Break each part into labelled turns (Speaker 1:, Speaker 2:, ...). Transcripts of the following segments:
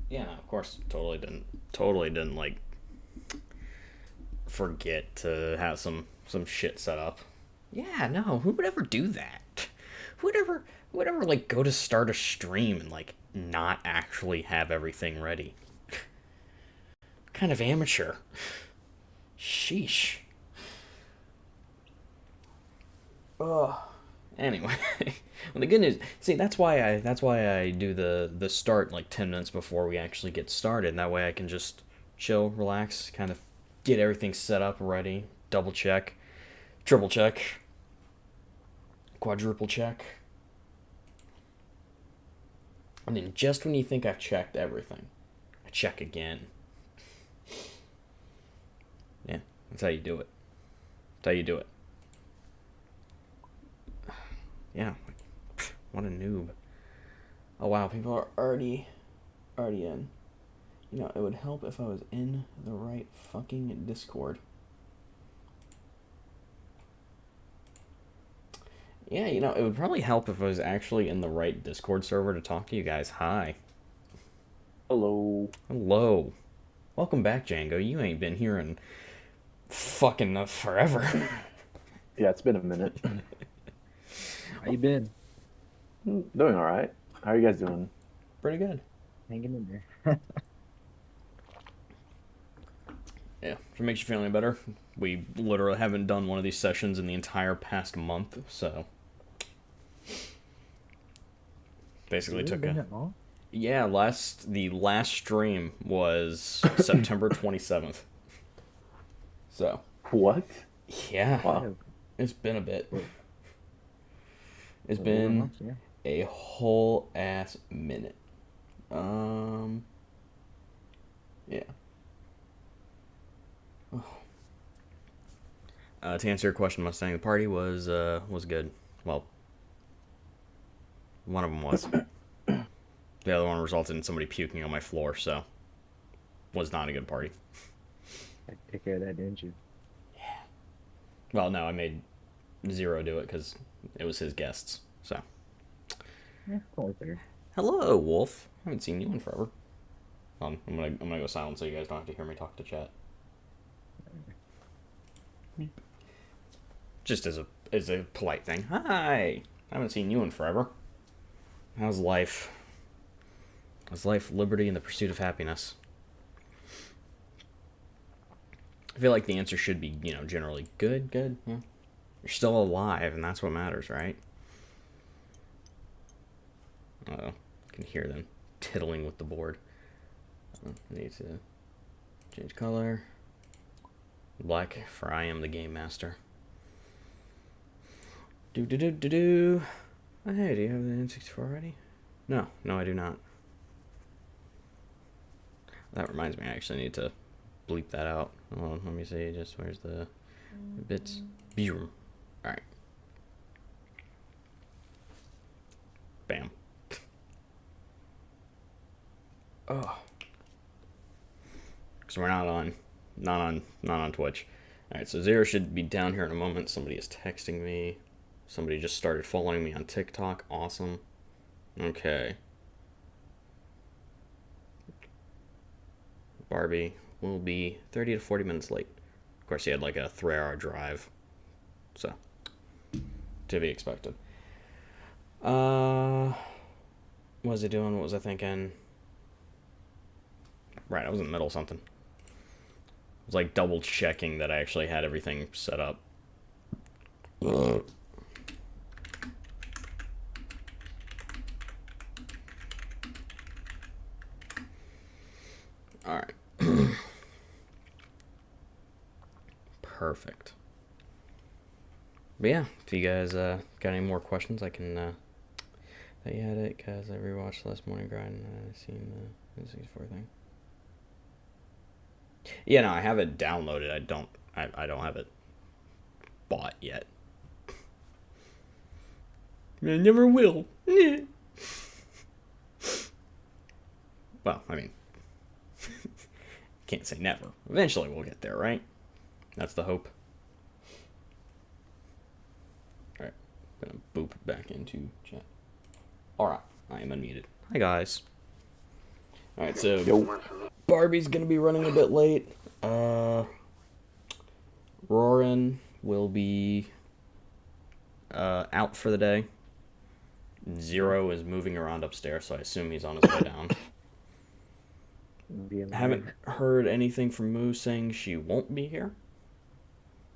Speaker 1: Yeah, of course, totally didn't like forget to have some shit set up. Yeah, no, who would ever do that? Who would ever like go to start a stream and like not actually have everything ready? Kind of amateur. Sheesh. Ugh. Anyway, well, the good news, see, that's why I do the start like 10 minutes before we actually get started. And that way I can just chill, relax, kind of get everything set up, ready, double check, triple check, quadruple check, and then just when you think I've checked everything, I check again. Yeah, that's how you do it. That's how you do it. Yeah, what a noob. Oh wow, people are already in. You know, it would help if I was in the right fucking Discord. Yeah, you know, it would probably help if I was actually in the right Discord server to talk to you guys. Hi.
Speaker 2: Hello.
Speaker 1: Hello. Welcome back, Django. You ain't been here in fucking forever.
Speaker 2: Yeah, it's been a minute.
Speaker 3: How you been?
Speaker 2: Doing all right. How are you guys doing?
Speaker 1: Pretty good.
Speaker 3: Hanging in there.
Speaker 1: Yeah, if it makes you feel any better, we literally haven't done one of these sessions in the entire past month, so basically
Speaker 3: Really
Speaker 1: took
Speaker 3: been
Speaker 1: a
Speaker 3: that long?
Speaker 1: yeah. The last stream was September 27th. So
Speaker 2: What?
Speaker 1: yeah,
Speaker 2: Wow.
Speaker 1: it's been a bit.
Speaker 3: Wait,
Speaker 1: It's
Speaker 3: over a
Speaker 1: been
Speaker 3: month, yeah.
Speaker 1: a whole ass minute. Um, yeah. To answer your question, Mustang, the party was good. Well, one of them was. The other one resulted in somebody puking on my floor, so was not a good party.
Speaker 3: I take care of that, didn't you?
Speaker 1: Well, no, I made Zero do it because it was his guests. So,
Speaker 3: Yeah, totally fair.
Speaker 1: hello, Wolf. I haven't seen you in forever. I'm gonna go silent so you guys don't have to hear me talk to chat. Just as a polite thing. Hi. I haven't seen you in forever. How's life? How's life, liberty, and the pursuit of happiness? I feel like the answer should be, generally good, good. Yeah. You're still alive, and that's what matters, right? Uh-oh. I can hear them tiddling with the board. I need to change color. Black, for I am the game master. Do. Oh, hey, do you have the N64 ready? No, I do not. That reminds me, I actually need to bleep that out. Hold on, let me see, just where's the bits? Boom. Alright. Bam. Oh. Because we're not on Twitch. Alright, so Zero should be down here in a moment. Somebody is texting me. Somebody just started following me on TikTok. Awesome. Okay. Barbie will be 30 to 40 minutes late. Of course, he had like a 3-hour drive. So, to be expected. What was I doing? What was I thinking? Right, I was in the middle of something. I was like double checking that I actually had everything set up. Alright. Perfect. But yeah, if you guys got any more questions, I can. That you had it because I rewatched Last Morning Grind and I seen the N64 thing. Yeah, no, I have it downloaded. I don't have it bought yet. I never will. Well, I mean, can't say never. Eventually we'll get there, right? That's the hope. Alright, I'm gonna boop back into chat. Alright, I am unmuted. Hi, guys. Alright, so
Speaker 2: Yo.
Speaker 1: Barbie's gonna be running a bit late. Roran will be out for the day. Zero is moving around upstairs, so I assume he's on his way down. Haven't heard anything from Moo saying she won't be here.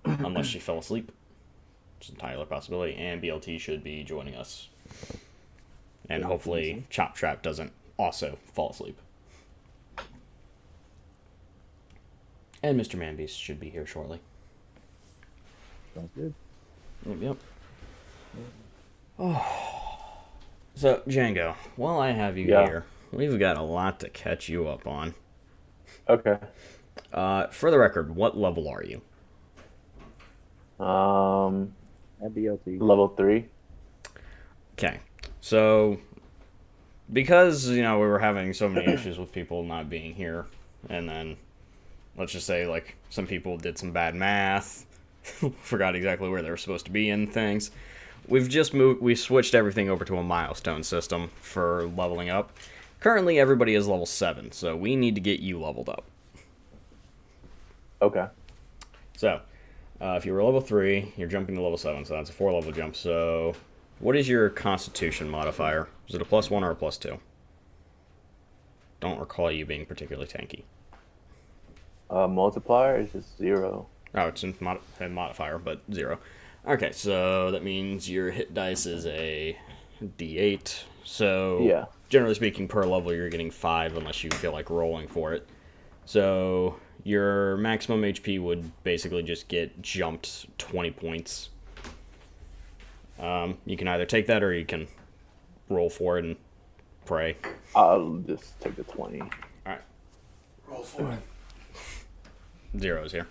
Speaker 1: Unless she fell asleep. Which is entirely a possibility. And BLT should be joining us. And hopefully Chop Trap doesn't also fall asleep. And Mr. Manbeast should be here shortly.
Speaker 3: Sounds good.
Speaker 1: Yep. Oh. So, Django, while I have you here, we've got a lot to catch you up on.
Speaker 2: Okay.
Speaker 1: For the record, what level are you?
Speaker 3: At BLT.
Speaker 2: Level 3.
Speaker 1: Okay. So, because, we were having so many issues with people not being here, and then, let's just say, like, some people did some bad math, forgot exactly where they were supposed to be and things, we switched everything over to a milestone system for leveling up. Currently, everybody is level 7, so we need to get you leveled up.
Speaker 2: Okay.
Speaker 1: So, if you were level 3, you're jumping to level 7, so that's a 4-level jump. So, what is your Constitution modifier? Is it a +1 or a +2? Don't recall you being particularly tanky.
Speaker 2: Multiplier is just 0.
Speaker 1: Oh, it's a modifier, but 0. Okay, so that means your hit dice is a D8. So,
Speaker 2: Yeah.
Speaker 1: generally speaking, per level, you're getting 5 unless you feel like rolling for it. So, your maximum HP would basically just get jumped 20 points. You can either take that or you can roll for it and pray.
Speaker 2: I'll just take the 20.
Speaker 1: Alright.
Speaker 4: Roll for it.
Speaker 1: Zeros here.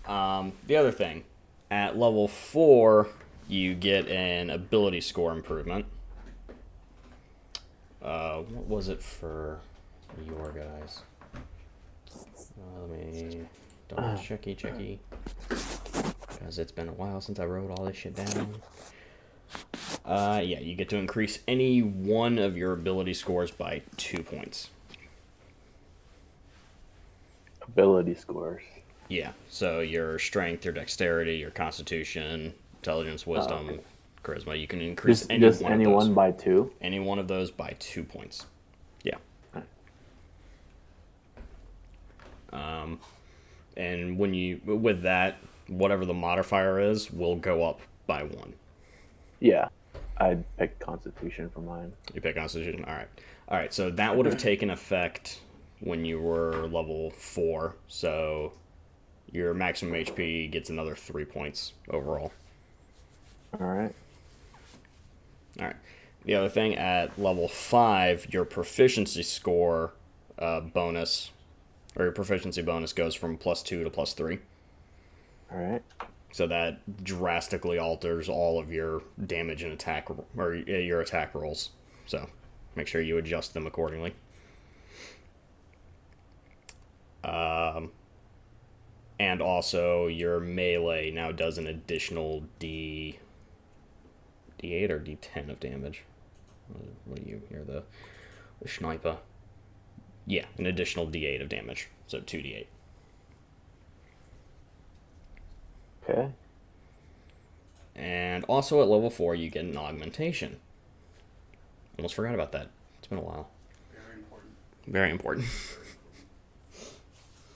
Speaker 1: The other thing, at level 4, you get an ability score improvement. What was it for your guys? Let me double checky. Because it's been a while since I wrote all this shit down. Yeah, you get to increase any one of your ability scores by 2 points.
Speaker 2: Ability scores.
Speaker 1: Yeah, so your strength, your dexterity, your constitution, intelligence, wisdom, charisma, you can increase any
Speaker 2: Just
Speaker 1: one
Speaker 2: any
Speaker 1: of those.
Speaker 2: one by 2?
Speaker 1: Any one of those by 2 points. Yeah. And with that, whatever the modifier is, will go up by 1.
Speaker 2: Yeah. I'd pick Constitution for mine.
Speaker 1: You pick Constitution? Alright, so that would have taken effect when you were level 4, so your maximum HP gets another 3 points overall.
Speaker 2: Alright.
Speaker 1: Alright. The other thing, at level 5, your proficiency score bonus, or your proficiency bonus goes from +2 to +3.
Speaker 2: Alright.
Speaker 1: So that drastically alters all of your damage and attack, or your attack rolls. So make sure you adjust them accordingly. And also your melee now does an additional D8 or D10 of damage. What are you? You're the sniper. Yeah, an additional D8 of damage. So 2D8.
Speaker 2: Okay.
Speaker 1: And also at level 4, you get an augmentation. Almost forgot about that. It's been a while.
Speaker 4: Very important.
Speaker 1: Very important.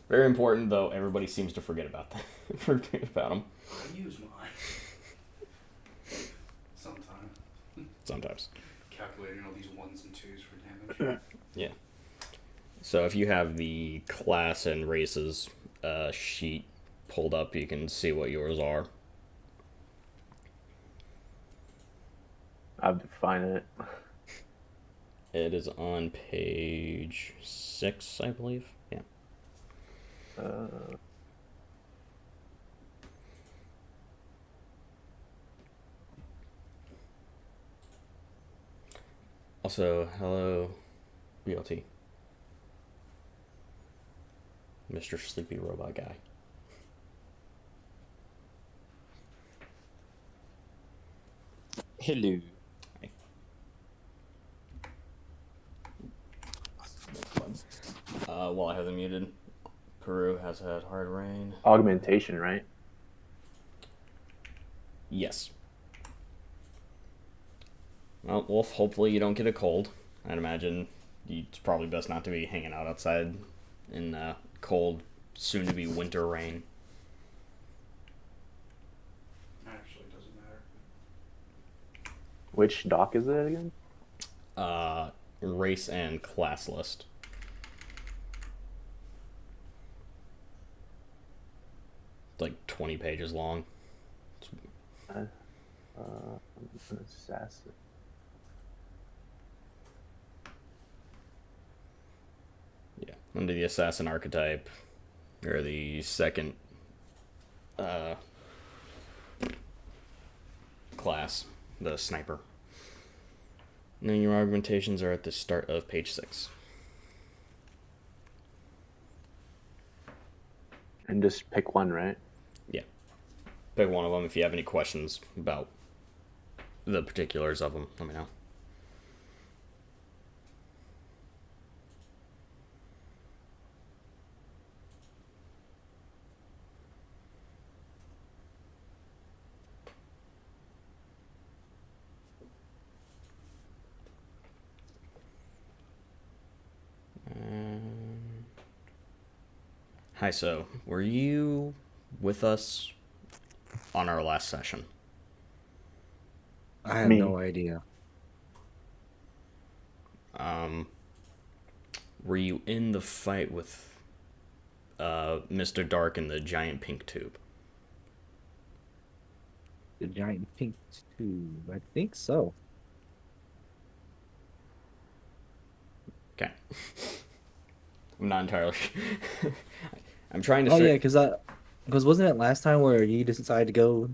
Speaker 1: Very important, though everybody seems to forget about that. Forget about them.
Speaker 4: I use mine. Sometimes.
Speaker 1: Sometimes.
Speaker 4: Calculating all these 1s and 2s for damage.
Speaker 1: Yeah. So if you have the class and races sheet pulled up, you can see what yours are.
Speaker 2: I've defined it.
Speaker 1: It is on page 6, I believe. Yeah. Also, hello, BLT. Mr. Sleepy Robot Guy.
Speaker 5: Hello.
Speaker 1: While I have them muted, Peru has had hard rain.
Speaker 2: Augmentation, right?
Speaker 1: Yes. Well, Wolf, hopefully you don't get a cold. I'd imagine it's probably best not to be hanging out outside in cold, soon-to-be winter rain.
Speaker 4: Actually, it doesn't matter.
Speaker 2: Which doc is it again?
Speaker 1: Race and class list. It's like 20 pages long.
Speaker 2: Assassin.
Speaker 1: Yeah, under the assassin archetype, or the second class, the sniper. And then your augmentations are at the start of page 6.
Speaker 2: And just pick one, right?
Speaker 1: Yeah. Pick one of them. If you have any questions about the particulars of them, let me know. Hi, so were you with us on our last session?
Speaker 3: I have
Speaker 2: Me.
Speaker 3: no idea.
Speaker 1: Were you in the fight with Mr. Dark and the giant pink tube?
Speaker 3: The giant pink tube. I think so.
Speaker 1: Okay. I'm not entirely sure. I'm trying to
Speaker 3: Oh yeah,
Speaker 1: figure...
Speaker 3: because wasn't it last time where you decided to go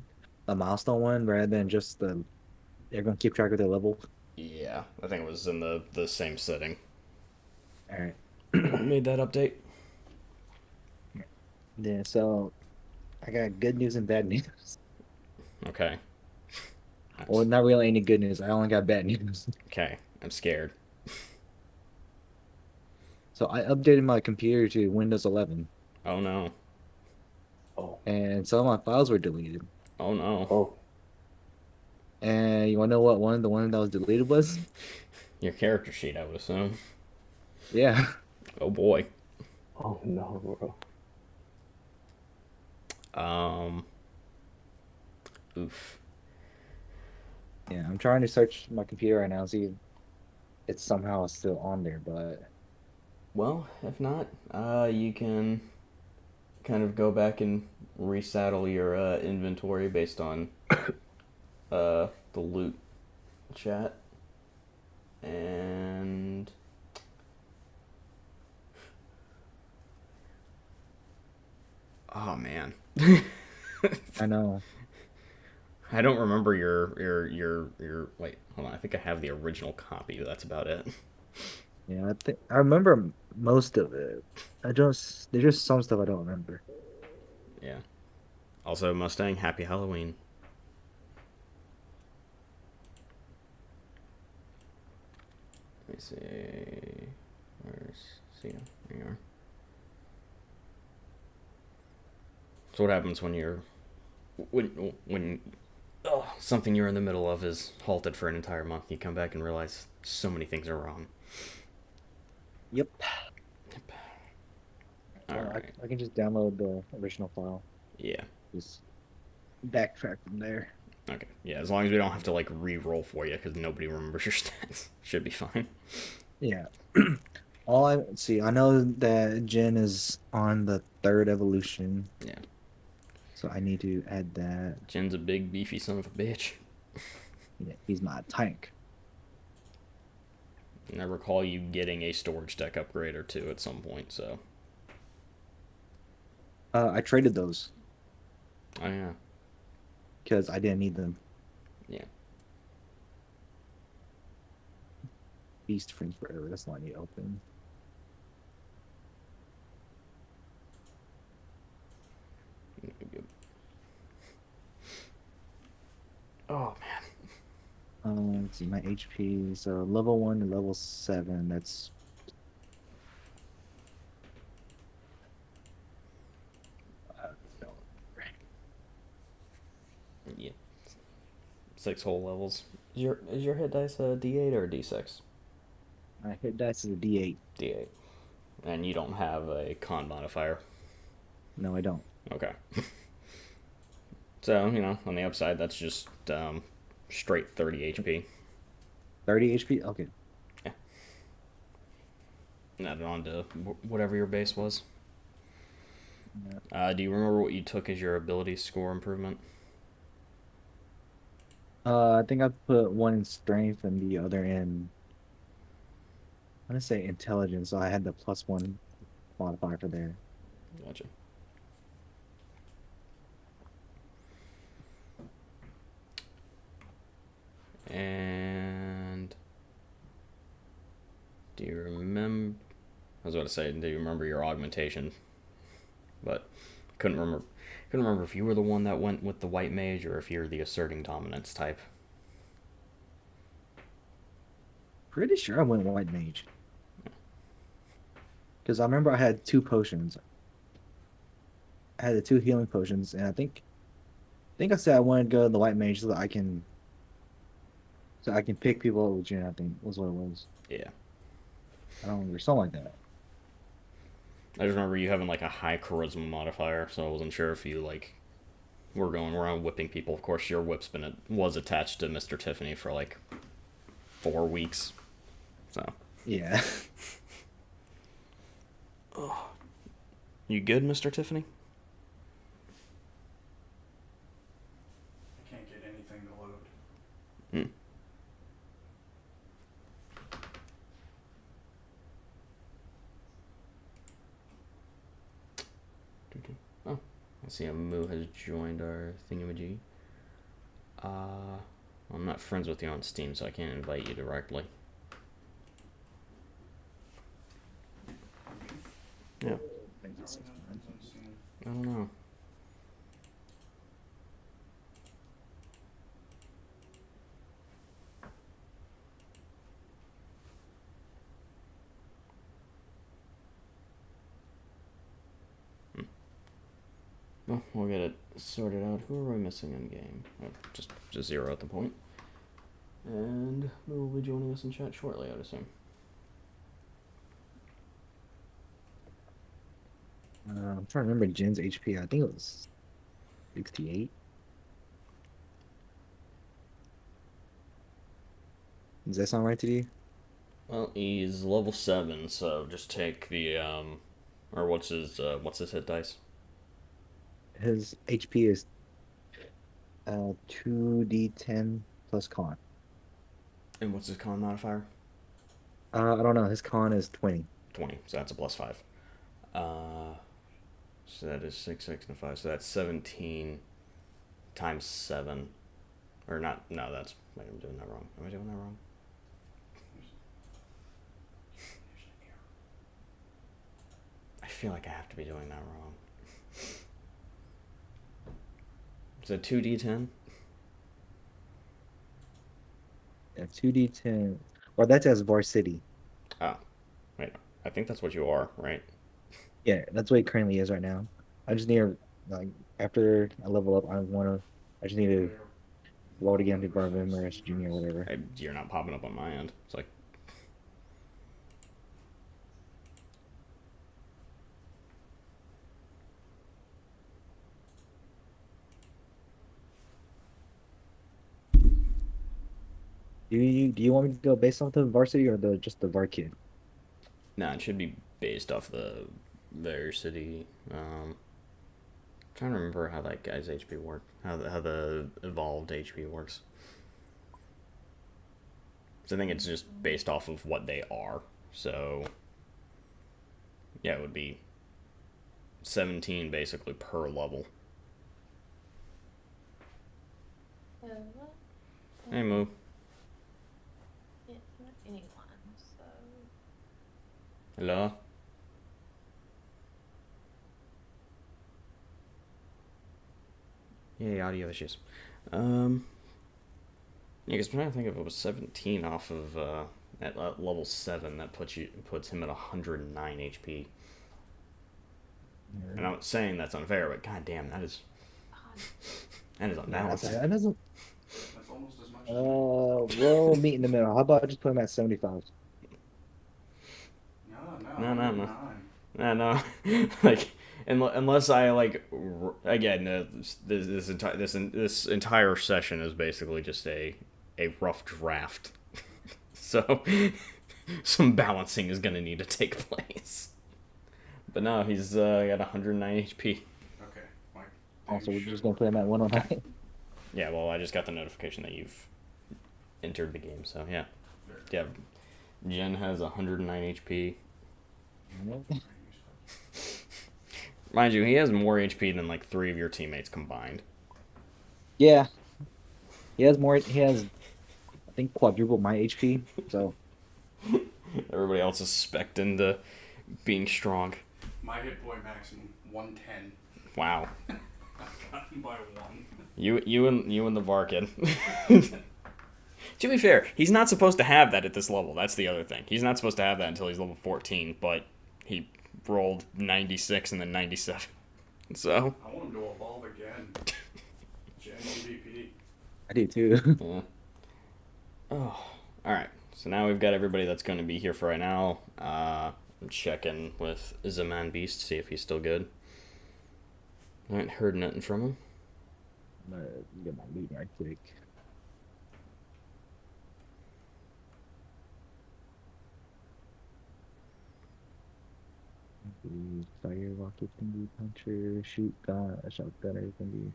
Speaker 3: a milestone one rather than just they're gonna keep track of their level?
Speaker 1: Yeah, I think it was in the same setting.
Speaker 3: All right.
Speaker 1: I made that update.
Speaker 3: Yeah. So I got good news and bad news.
Speaker 1: Okay.
Speaker 3: Well, not really any good news. I only got bad news.
Speaker 1: Okay, I'm scared.
Speaker 3: So I updated my computer to Windows 11,
Speaker 1: Oh no.
Speaker 2: Oh.
Speaker 3: and some of my files were deleted.
Speaker 1: Oh no.
Speaker 2: Oh.
Speaker 3: And you want to know what the one that was deleted was?
Speaker 1: Your character sheet, I would assume.
Speaker 3: Yeah.
Speaker 1: Oh boy.
Speaker 2: Oh no, bro.
Speaker 1: Oof.
Speaker 3: Yeah, I'm trying to search my computer right now, see if it's somehow still on there, but
Speaker 1: Well, if not, you can kind of go back and resaddle your inventory based on the loot chat. And oh man.
Speaker 3: I know.
Speaker 1: I don't remember your wait, hold on. I think I have the original copy, but that's about it.
Speaker 3: Yeah, I think I remember most of it. There's just some stuff I don't remember.
Speaker 1: Yeah. Also, Mustang, happy Halloween. Let me see. Where's Sia? There you are. So what happens when when something you're in the middle of is halted for an entire month? You come back and realize so many things are wrong.
Speaker 3: Yep.
Speaker 1: All
Speaker 3: Well,
Speaker 1: right.
Speaker 3: I can just download the original file.
Speaker 1: Yeah.
Speaker 3: Just backtrack from there.
Speaker 1: Okay. Yeah. As long as we don't have to like re-roll for you because nobody remembers your stats, should be fine.
Speaker 3: Yeah. Let's see. I know that Jen is on the third evolution,
Speaker 1: Yeah.
Speaker 3: so I need to add that.
Speaker 1: Jen's a big beefy son of a bitch.
Speaker 3: Yeah, he's my tank.
Speaker 1: And I recall you getting a storage deck upgrade or two at some point. So.
Speaker 3: I traded those
Speaker 1: Oh yeah.
Speaker 3: because I didn't need them.
Speaker 1: Yeah.
Speaker 3: Beast Friends Forever. That's not I need to open.
Speaker 1: Oh man.
Speaker 3: Let's see, my HP. So level 1 to level 7. That's
Speaker 1: 6 whole levels. Is your hit dice a D8 or a D6?
Speaker 3: My hit dice is a D8.
Speaker 1: D8. And you don't have a con modifier.
Speaker 3: No, I don't.
Speaker 1: Okay. So, on the upside, that's just straight 30 HP.
Speaker 3: 30 HP? Okay.
Speaker 1: Yeah. Add it on to whatever your base was.
Speaker 3: Yeah.
Speaker 1: Do you remember what you took as your ability score improvement?
Speaker 3: I think I put one in strength and the other in, I want to say intelligence, so I had the +1 modifier for there.
Speaker 1: Gotcha. And do you remember? I was about to say, do you remember your augmentation? But couldn't remember. Couldn't remember if you were the one that went with the white mage or if you're the asserting dominance type.
Speaker 3: Pretty sure I went white mage. Because I remember I had 2 potions. I had the 2 healing potions, and I think I said I wanted to go to the white mage so I can pick people up with Jin, I think was what it was.
Speaker 1: Yeah.
Speaker 3: I don't remember, something like that.
Speaker 1: I just remember you having like a high charisma modifier, so I wasn't sure if you were going around whipping people. Of course, your whip's was attached to Mr. Tiffany for like 4 weeks. So.
Speaker 3: Yeah.
Speaker 1: Oh. You good, Mr. Tiffany?
Speaker 4: I can't get anything to load.
Speaker 1: Hmm. Oh, I see a Moo has joined our thingamajig. I'm not friends with you on Steam, so I can't invite you directly. Yeah. I don't know. Well, we'll get it sorted out. Who are we missing in game? Oh, just 0 at the point. And Moo will be joining us in chat shortly, I'd assume.
Speaker 3: I'm trying to remember Jin's HP. I think it was 68. Does that sound right to you?
Speaker 1: Well, he's level 7, so just take the or what's his hit dice?
Speaker 3: His HP is 2d10 plus con.
Speaker 1: And what's his con modifier?
Speaker 3: I don't know. His con is 20.
Speaker 1: 20, so that's a +5. So that is 6, 6, and 5. So that's 17 times 7. Or not, no, that's, wait, I'm doing that wrong. Am I doing that wrong? I feel like I have to be doing that wrong. Is it 2d10?
Speaker 3: Yeah, 2d10. Or that's as Varsity.
Speaker 1: Oh, wait, I think that's what you are, right?
Speaker 3: Yeah, that's what it currently is right now. I just need to, after I level up, I just need to roll it again to Barvim or Junior or whatever.
Speaker 1: You're not popping up on my end. It's like,
Speaker 3: Do you want me to go based off the Varsity or just the Var kid?
Speaker 1: nah, it should be based off their city. Trying to remember how that guy's HP worked, how the evolved HP works. So I think it's just based off of what they are. So yeah, it would be 17 basically per level. Hey, Moo.
Speaker 5: It's not anyone, so.
Speaker 1: Hello? Yay, audio issues. Yeah, because I'm trying to think if it was 17 off of at level 7, that puts him at 109 HP. And I'm not saying that's unfair, but goddamn, that is unbalanced.
Speaker 3: That doesn't.
Speaker 4: That's almost
Speaker 3: We'll meet in the middle. How about I just put him at 75?
Speaker 4: No,
Speaker 1: No.
Speaker 4: 109.
Speaker 1: No. Like, unless I like again, this entire session is basically just a rough draft. So some balancing is gonna need to take place. But no, he's got 109 HP.
Speaker 4: Okay. Like,
Speaker 3: Also, we're
Speaker 4: should
Speaker 3: just gonna
Speaker 4: work.
Speaker 3: put him at 109.
Speaker 1: Yeah, well, I just got the notification that you've entered the game, so yeah. Yeah, Jen has 109 HP. Mind you, he has more HP than like 3 of your teammates combined.
Speaker 3: Yeah, he has more. He has, I think, quadruple my HP. So
Speaker 1: Everybody else is spec'd into being strong.
Speaker 4: My hit point maximum 110.
Speaker 1: Wow.
Speaker 4: I've gotten by 1.
Speaker 1: You and the Varkin. To be fair, he's not supposed to have that at this level. That's the other thing. He's not supposed to have that until he's level 14, but he rolled 96 and then 97. So.
Speaker 4: I want him to evolve again. Gen MVP.
Speaker 3: I do too.
Speaker 1: Yeah. Oh, all right. So now we've got everybody that's going to be here for right now. I'm checking with Zaman Beast to see if he's still good. I haven't heard nothing from him.
Speaker 3: I'm gonna get my loot right quick. Fire rocket can be puncher, shoot gun, a shotgunner can be.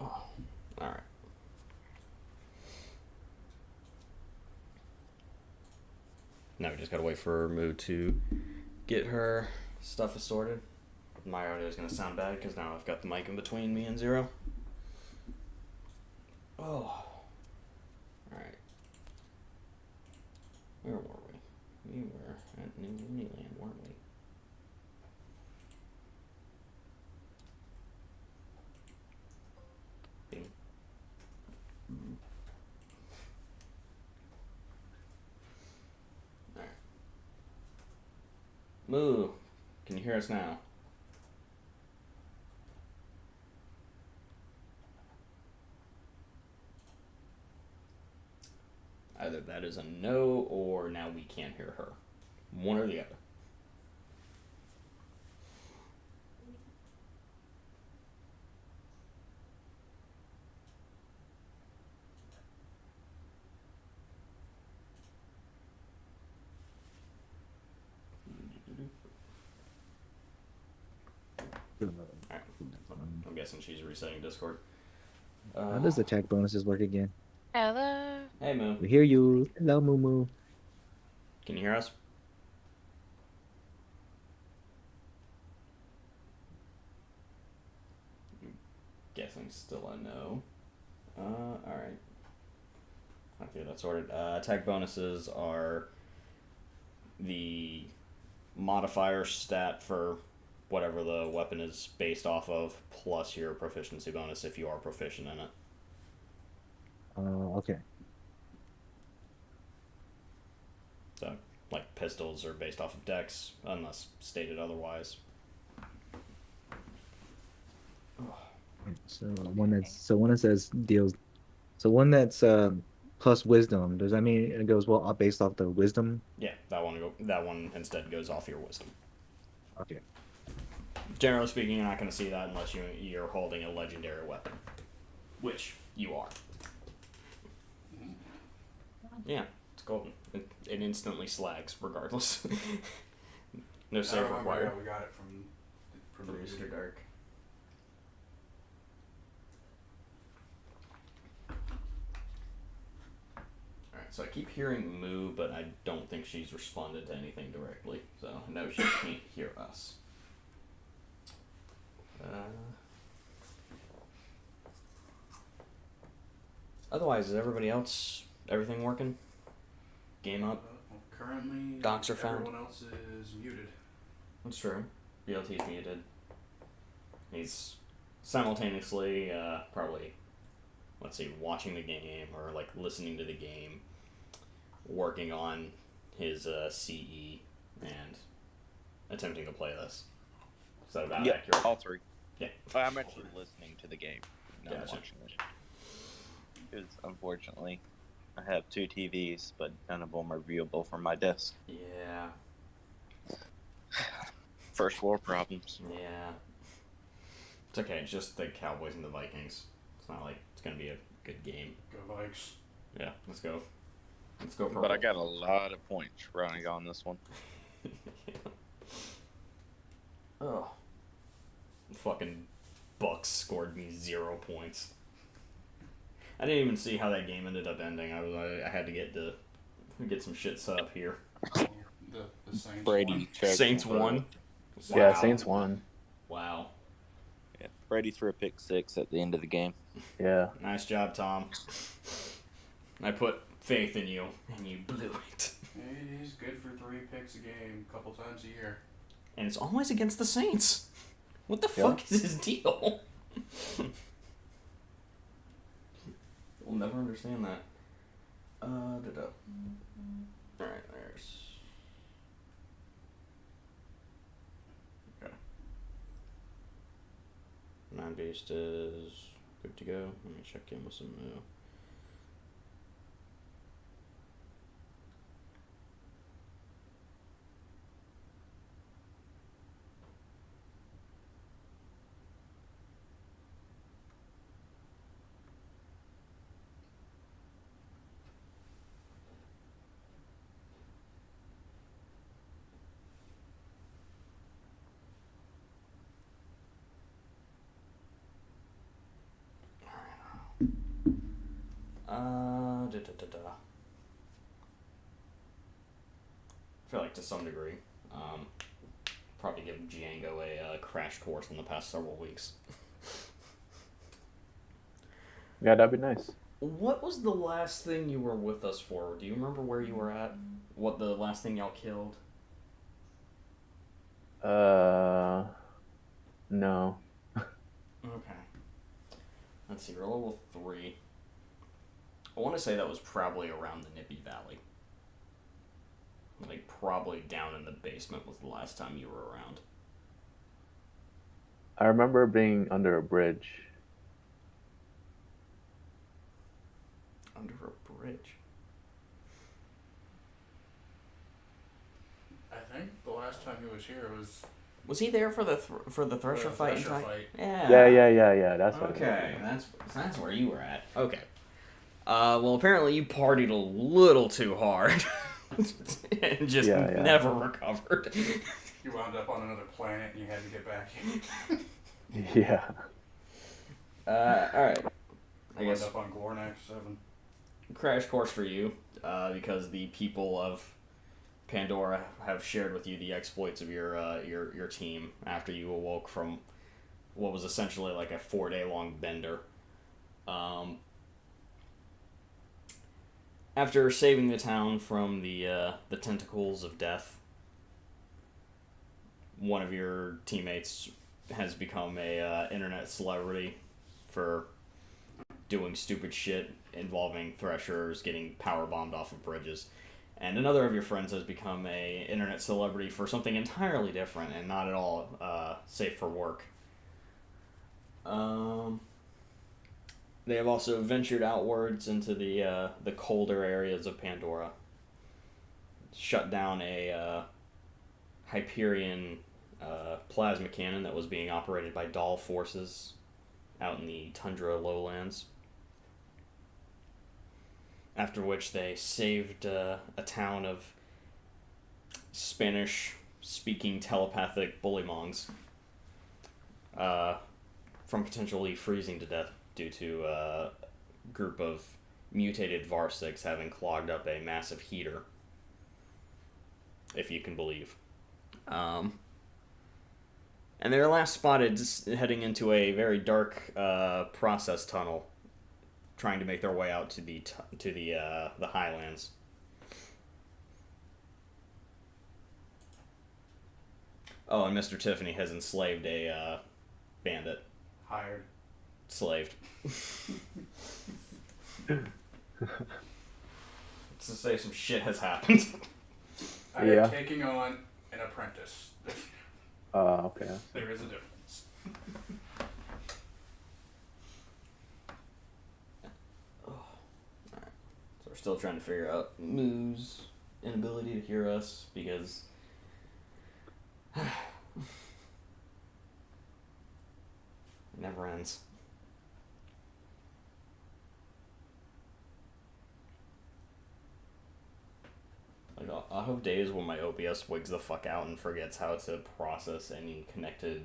Speaker 1: Oh, all right. Now we just gotta wait for Moo to get her stuff assorted. My audio is gonna sound bad because now I've got the mic in between me and Zero. Oh, all right. Where were we? We were at New Uniland, weren't we? Bing. All right. Moo, can you hear us now? Either that is a no, or now we can't hear her. One or the other. Alright. I'm guessing she's resetting Discord.
Speaker 3: How does attack bonuses work again?
Speaker 5: Hello.
Speaker 1: Hey, Moo.
Speaker 3: We hear you. Hello, Moo Moo.
Speaker 1: Can you hear us? Guessing still a no. Alright. Okay, that's sorted. Attack bonuses are the modifier stat for whatever the weapon is based off of, plus your proficiency bonus if you are proficient in it.
Speaker 3: Okay.
Speaker 1: So, like, pistols are based off of dex, unless stated otherwise.
Speaker 3: So one that says deals. So one that's plus wisdom. Does that mean it goes well based off the wisdom?
Speaker 1: Yeah, that one instead goes off your wisdom.
Speaker 3: Okay.
Speaker 1: Generally speaking, you're not going to see that unless you're holding a legendary weapon, which you are. Yeah, it's golden. It instantly slags, regardless. No save required.
Speaker 4: We got it from
Speaker 1: Mr. Dark. Alright, so I keep hearing Moo, but I don't think she's responded to anything directly, so no, she can't hear us. Otherwise, is everything working? Game up?
Speaker 4: Well, currently,
Speaker 1: Docs are found.
Speaker 4: Everyone else is muted.
Speaker 1: That's true. BLT's muted. He's simultaneously, probably, let's see, watching the game, or like listening to the game, working on his CE, and attempting to play this. Is that about accurate?
Speaker 6: All three.
Speaker 1: Yeah.
Speaker 6: I'm actually listening to the game, not
Speaker 1: Gotcha.
Speaker 6: watching it. Because unfortunately, I have 2 TVs, but none of them are viewable from my desk.
Speaker 1: Yeah.
Speaker 6: First world problems.
Speaker 1: Yeah. It's okay. It's just the Cowboys and the Vikings. It's not like it's gonna be a good game.
Speaker 4: Go Vikes.
Speaker 1: Yeah. Let's go. Let's go. Purple.
Speaker 6: But I got a lot of points running on this one.
Speaker 1: Oh. Fucking Bucks scored me 0 points. I didn't even see how that game ended up ending. I had to get some shit set up here.
Speaker 4: The Saints
Speaker 6: Brady
Speaker 4: won.
Speaker 6: choked
Speaker 1: Saints
Speaker 6: for-
Speaker 1: won.
Speaker 2: Yeah,
Speaker 1: Wow.
Speaker 2: Saints won.
Speaker 1: Wow.
Speaker 6: Yeah, Brady threw a pick 6 at the end of the game.
Speaker 2: Yeah.
Speaker 1: Nice job, Tom. I put faith in you, and you blew it.
Speaker 4: He's good for 3 picks a game, a couple times a year.
Speaker 1: And it's always against the Saints. What the
Speaker 2: Yeah.
Speaker 1: fuck is his deal? We'll never understand that. Alright, there's... Okay. 9 beast is good to go. Let me check in with some... I feel like to some degree, probably give Django a crash course in the past several weeks.
Speaker 2: Yeah, that'd be nice.
Speaker 1: What was the last thing you were with us for? Do you remember where you were at? What the last thing y'all killed?
Speaker 2: No.
Speaker 1: Okay. Let's see, we're level 3. I want to say that was probably around the Nippy Valley. Like, probably down in the basement was the last time you were around.
Speaker 2: I remember being under a bridge.
Speaker 1: Under a bridge?
Speaker 4: I think the last time he was here was
Speaker 1: Was he there for the Thresher fight?
Speaker 4: Thresher fight.
Speaker 1: Yeah.
Speaker 2: Yeah. That's what
Speaker 1: Okay, that's where you were at. Okay. Well, apparently you partied a little too hard. And just
Speaker 2: Yeah.
Speaker 1: never recovered.
Speaker 4: you wound up on another planet and you had to get back.
Speaker 2: Yeah.
Speaker 1: Alright. I
Speaker 4: Wound
Speaker 1: guess
Speaker 4: up on Glornax 7.
Speaker 1: crash course for you, because the people of Pandora have shared with you the exploits of your team after you awoke from what was essentially like a 4-day-long bender. After saving the town from the tentacles of death, one of your teammates has become a internet celebrity for doing stupid shit involving Threshers getting power bombed off of bridges, and another of your friends has become a internet celebrity for something entirely different and not at all safe for work. They have also ventured outwards into the colder areas of Pandora. Shut down a Hyperion plasma cannon that was being operated by Dahl forces out in the tundra lowlands. After which they saved a town of Spanish-speaking telepathic bullymongs from potentially freezing to death due to a group of mutated Varsics having clogged up a massive heater, if you can believe. And they were last spotted heading into a very dark process tunnel, trying to make their way out to the highlands. Oh, and Mr. Tiffany has enslaved a bandit.
Speaker 4: Hired.
Speaker 1: Slaved. To say some shit has happened.
Speaker 4: I
Speaker 2: Yeah.
Speaker 4: am taking on an apprentice.
Speaker 2: Okay.
Speaker 4: There is a difference.
Speaker 1: still trying to figure out Moo's inability to hear us because it never ends. Like, I'll have days when my OBS wigs the fuck out and forgets how to process any connected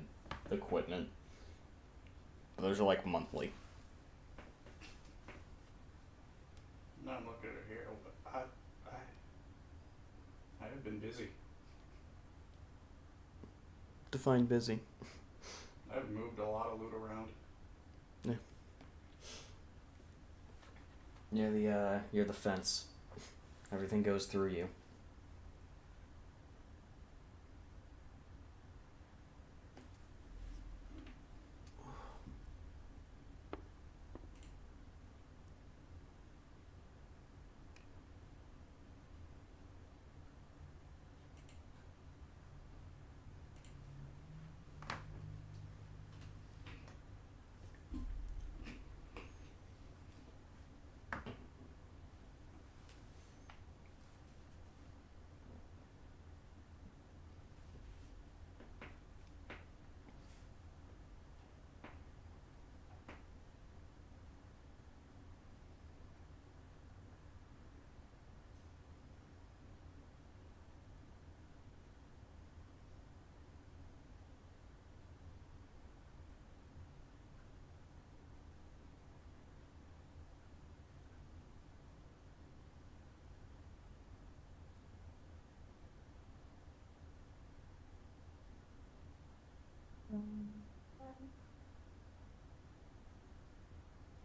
Speaker 1: equipment. But those are like monthly.
Speaker 4: No, I'm looking at it here, but I have been busy.
Speaker 1: Define busy.
Speaker 4: I've moved a lot of loot around.
Speaker 1: Yeah, you're the fence. Everything goes through you.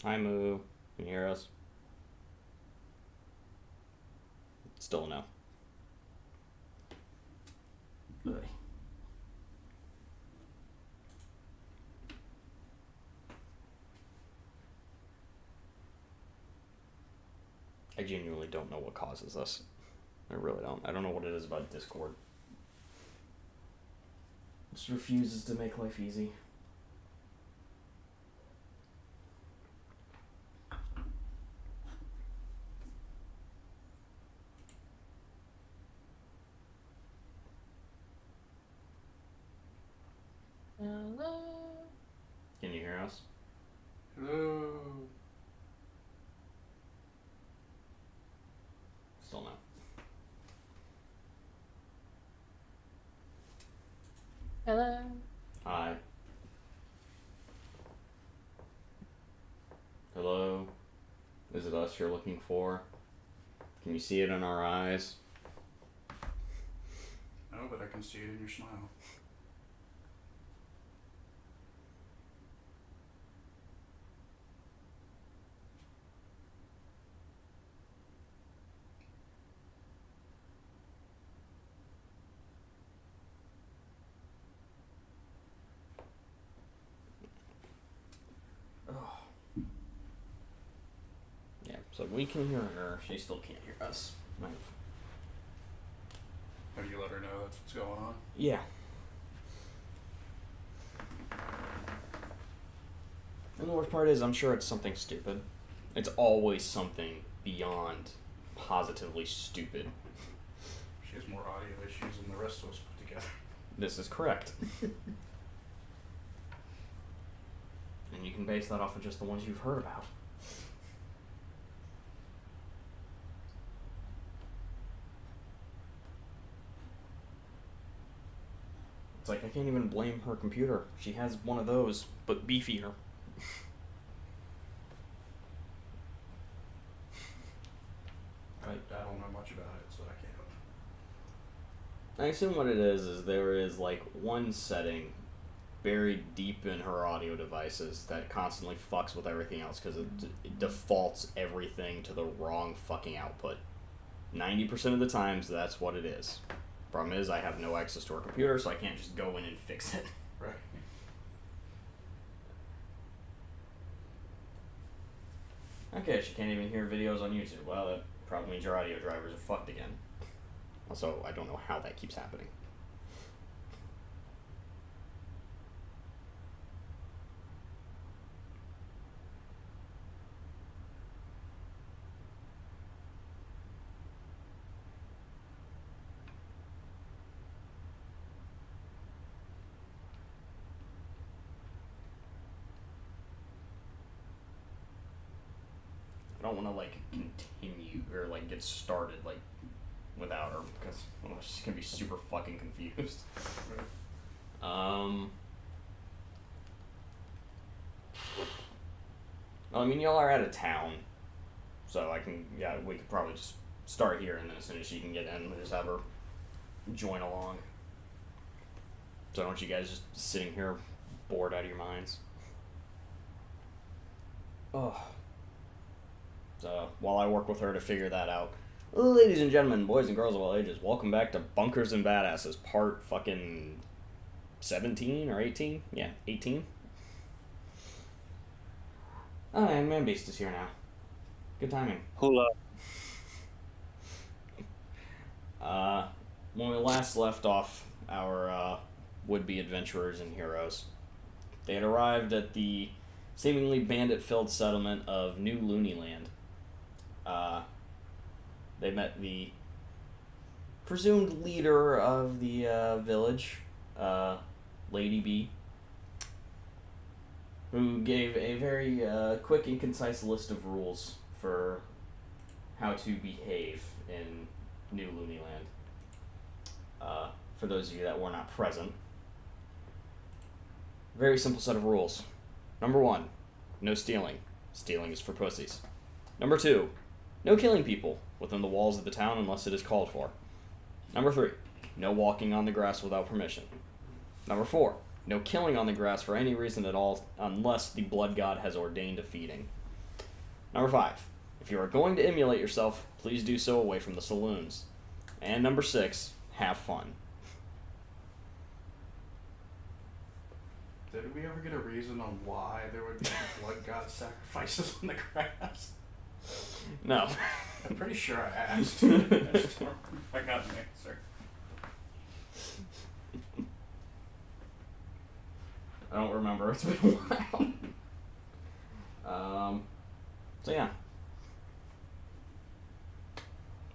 Speaker 1: Hi, Moo. Can you hear us? Still no. Ugh. I genuinely don't know what causes this. I really don't. I don't know what it is about Discord. It just refuses to make life easy.
Speaker 5: Hello.
Speaker 1: Can you hear us?
Speaker 4: Hello.
Speaker 1: Still no.
Speaker 5: Hello.
Speaker 1: Hi. Hello? Is it us you're looking for? Can you see it in our eyes?
Speaker 4: No, but I can see it in your smile.
Speaker 1: Yeah, so we can hear her. She still can't hear us.
Speaker 4: Have you let her know that's what's going on?
Speaker 1: Yeah. And the worst part is, I'm sure it's something stupid. It's always something beyond positively stupid.
Speaker 4: She has more audio issues than the rest of us put together.
Speaker 1: This is correct. And you can base that off of just the ones you've heard about. It's like, I can't even blame her computer. She has one of those, but beefier.
Speaker 4: I don't know much about it, so I can't.
Speaker 1: I assume what it is there is like one setting buried deep in her audio devices that constantly fucks with everything else because it defaults everything to the wrong fucking output. 90% of the times, that's what it is. Problem is, I have no access to her computer, so I can't just go in and fix it.
Speaker 4: Right.
Speaker 1: Okay, she can't even hear videos on YouTube. Well, that probably means your audio drivers are fucked again. Also, I don't know how that keeps happening. don't want to like continue or like get started like without her because she's gonna be super fucking confused. Well, I mean, y'all are out of town, so we could probably just start here, and then as soon as she can get in, we'll just have her join along. So don't you guys just sitting here bored out of your minds? Oh. So, while I work with her to figure that out, ladies and gentlemen, boys and girls of all ages, welcome back to Bunkers and Badasses, part fucking 17 or 18? Yeah, 18. Oh, and Man Beast is here now. Good timing.
Speaker 6: Hula.
Speaker 1: When we last left off our would-be adventurers and heroes, they had arrived at the seemingly bandit-filled settlement of New Looneyland. They met the presumed leader of the village, Lady B, who gave a very quick and concise list of rules for how to behave in New Looneyland. For those of you that were not present, very simple set of rules. Number 1, no stealing. Stealing is for pussies. Number 2, no killing people within the walls of the town unless it is called for. Number 3, no walking on the grass without permission. Number 4, no killing on the grass for any reason at all unless the blood god has ordained a feeding. Number 5, if you are going to immolate yourself, please do so away from the saloons. And number 6, have fun.
Speaker 4: Did we ever get a reason on why there would be blood god sacrifices on the grass?
Speaker 1: No.
Speaker 4: I'm pretty sure I asked. I got an answer.
Speaker 1: I don't remember. It's been a while. So yeah.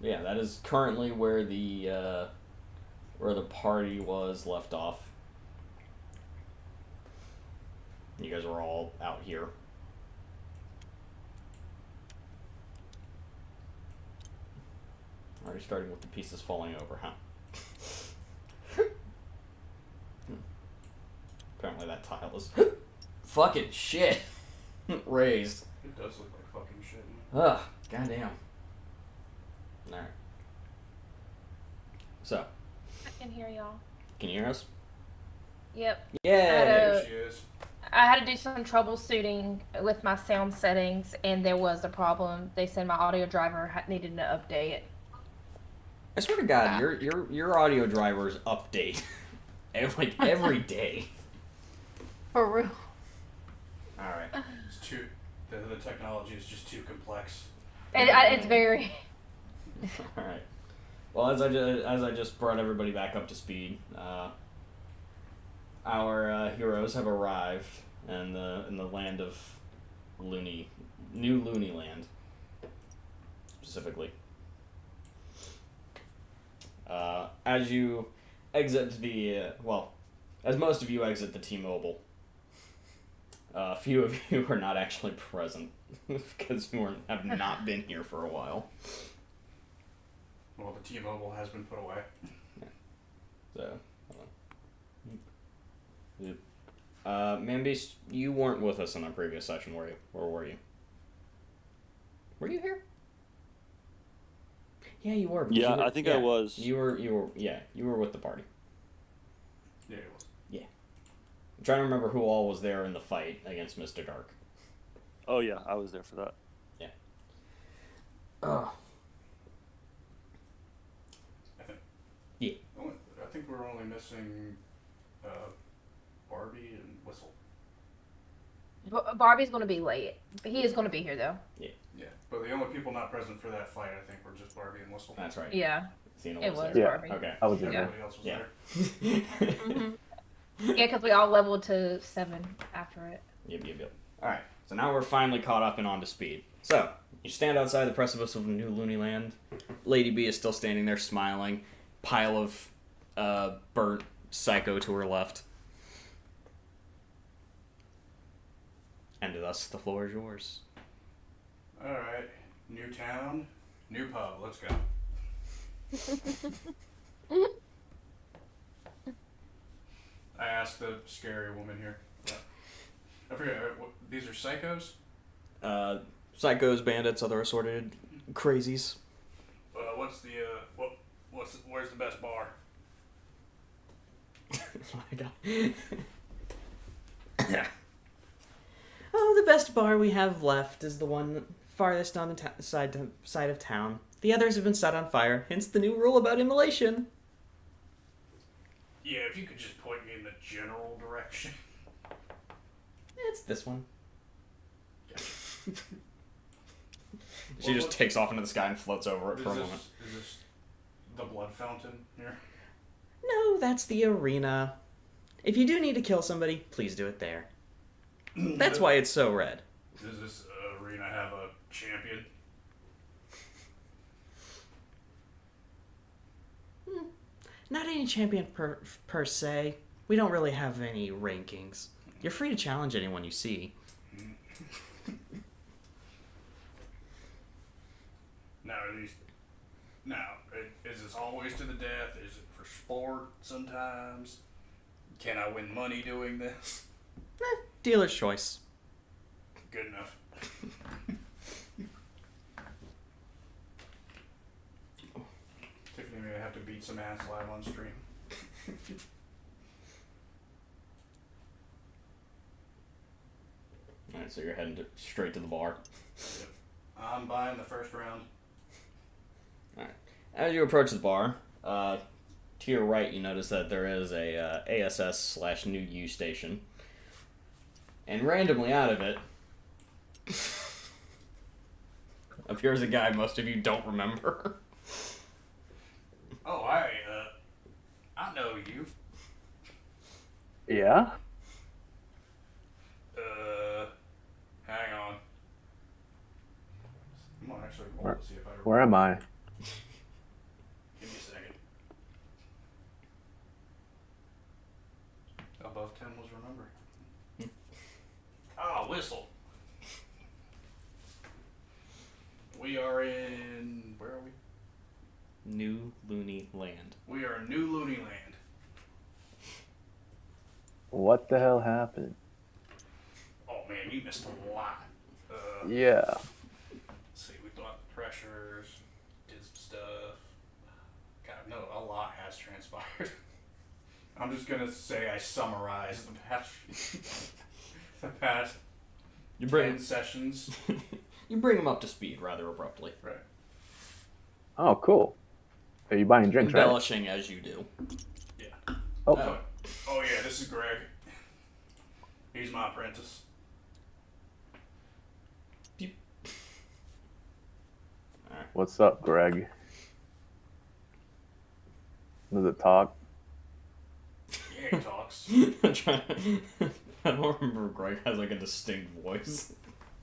Speaker 1: Yeah, that is currently where the party was left off. You guys are all out here. Already starting with the pieces falling over, huh? Apparently that tile is fucking shit raised.
Speaker 4: It does look like fucking shit.
Speaker 1: Ugh, goddamn. Alright. So,
Speaker 5: I can hear y'all.
Speaker 1: can you hear us?
Speaker 5: Yep.
Speaker 1: Yeah!
Speaker 4: There she is.
Speaker 5: I had to do some troubleshooting with my sound settings, and there was a problem. They said my audio driver needed to update.
Speaker 1: I swear to God, your audio drivers update every day.
Speaker 5: For real.
Speaker 1: Alright.
Speaker 4: It's too. The technology is just too complex.
Speaker 5: It's very.
Speaker 1: Alright. Well, as I just brought everybody back up to speed, our heroes have arrived in the land of New Looneyland, specifically. As you exit as most of you exit the T-Mobile, a few of you are not actually present because you have not been here for a while.
Speaker 4: Well, the T-Mobile has been put away.
Speaker 1: So, hold on. Manbeast, you weren't with us in our previous session, were you? Or were you? Were you here? Yeah, you were.
Speaker 7: Yeah, I think I was.
Speaker 1: You were with the party.
Speaker 4: Yeah, it was.
Speaker 1: Yeah. I'm trying to remember who all was there in the fight against Mr. Dark.
Speaker 7: Oh yeah, I was there for that.
Speaker 1: Yeah. Oh.
Speaker 4: I think we're only missing Barbie and Whistle.
Speaker 5: Barbie's going to be late. He is going to be here, though.
Speaker 4: Yeah, but the only people not present for that fight, I think, were just Barbie and Whistle.
Speaker 1: That's right.
Speaker 5: Yeah.
Speaker 1: Cena
Speaker 5: It was
Speaker 1: there.
Speaker 5: Barbie.
Speaker 1: Okay.
Speaker 2: I was there.
Speaker 4: Everybody else was
Speaker 1: Yeah.
Speaker 4: there.
Speaker 5: Yeah, because we all leveled to 7 after it.
Speaker 1: Yep. Alright, so now we're finally caught up and on to speed. So, you stand outside the precipice of New Looneyland. Lady B is still standing there smiling. Pile of burnt psycho to her left. And thus, the floor is yours.
Speaker 4: Alright. town, new pub. Let's go. I asked the scary woman here. I forget. These are psychos.
Speaker 1: Psychos, bandits, other assorted crazies.
Speaker 4: What's the where's the best bar?
Speaker 1: Oh my god. Oh, the best bar we have left is the one farthest on the side of town. The others have been set on fire, hence the new rule about immolation.
Speaker 4: Yeah, if you could just point me in the general direction.
Speaker 1: It's this one.
Speaker 4: Gotcha.
Speaker 1: She just takes off into the sky and floats over it for a moment.
Speaker 4: Is this the blood fountain here?
Speaker 1: No, that's the arena. If you do need to kill somebody, please do it there. That's why it's so red.
Speaker 4: Does this arena have a champion?
Speaker 1: Not any champion per se. We don't really have any rankings. You're free to challenge anyone you see.
Speaker 4: Is this always to the death? Is it for sport sometimes? Can I win money doing this?
Speaker 1: Dealer's choice.
Speaker 4: Good enough. Tiffany may have to beat some ass live on stream.
Speaker 1: Alright, so you're heading straight to the bar.
Speaker 4: Yep. I'm buying the first round.
Speaker 1: Alright. As you approach the bar, to your right you notice that there is a ASS/new U station. And randomly out of it appears a guy most of you don't remember.
Speaker 4: Oh, I know you.
Speaker 2: Yeah?
Speaker 4: Hang on. I'm gonna actually roll to see if I remember.
Speaker 2: Where am I?
Speaker 4: Give me a second. Above 10 was remember. Ah, whistle. We are in... Where are we?
Speaker 1: New Looney Land.
Speaker 4: We are in New Looney Land.
Speaker 2: What the hell happened?
Speaker 4: Oh man, you missed a lot.
Speaker 2: Yeah.
Speaker 4: Let's see, we thought the pressures, did some stuff. God, no, a lot has transpired. I'm just gonna say I summarized the past
Speaker 1: You
Speaker 4: 10 sessions.
Speaker 1: you bring him up to speed rather abruptly.
Speaker 4: Right.
Speaker 2: Oh, cool. Are you buying drinks, right?
Speaker 1: Embellishing as you do.
Speaker 4: Yeah.
Speaker 2: Oh,
Speaker 4: Oh yeah, this is Greg. He's my apprentice.
Speaker 2: what's up, Greg? Does it talk?
Speaker 4: Yeah, he talks.
Speaker 1: I don't remember if Greg has like a distinct voice. I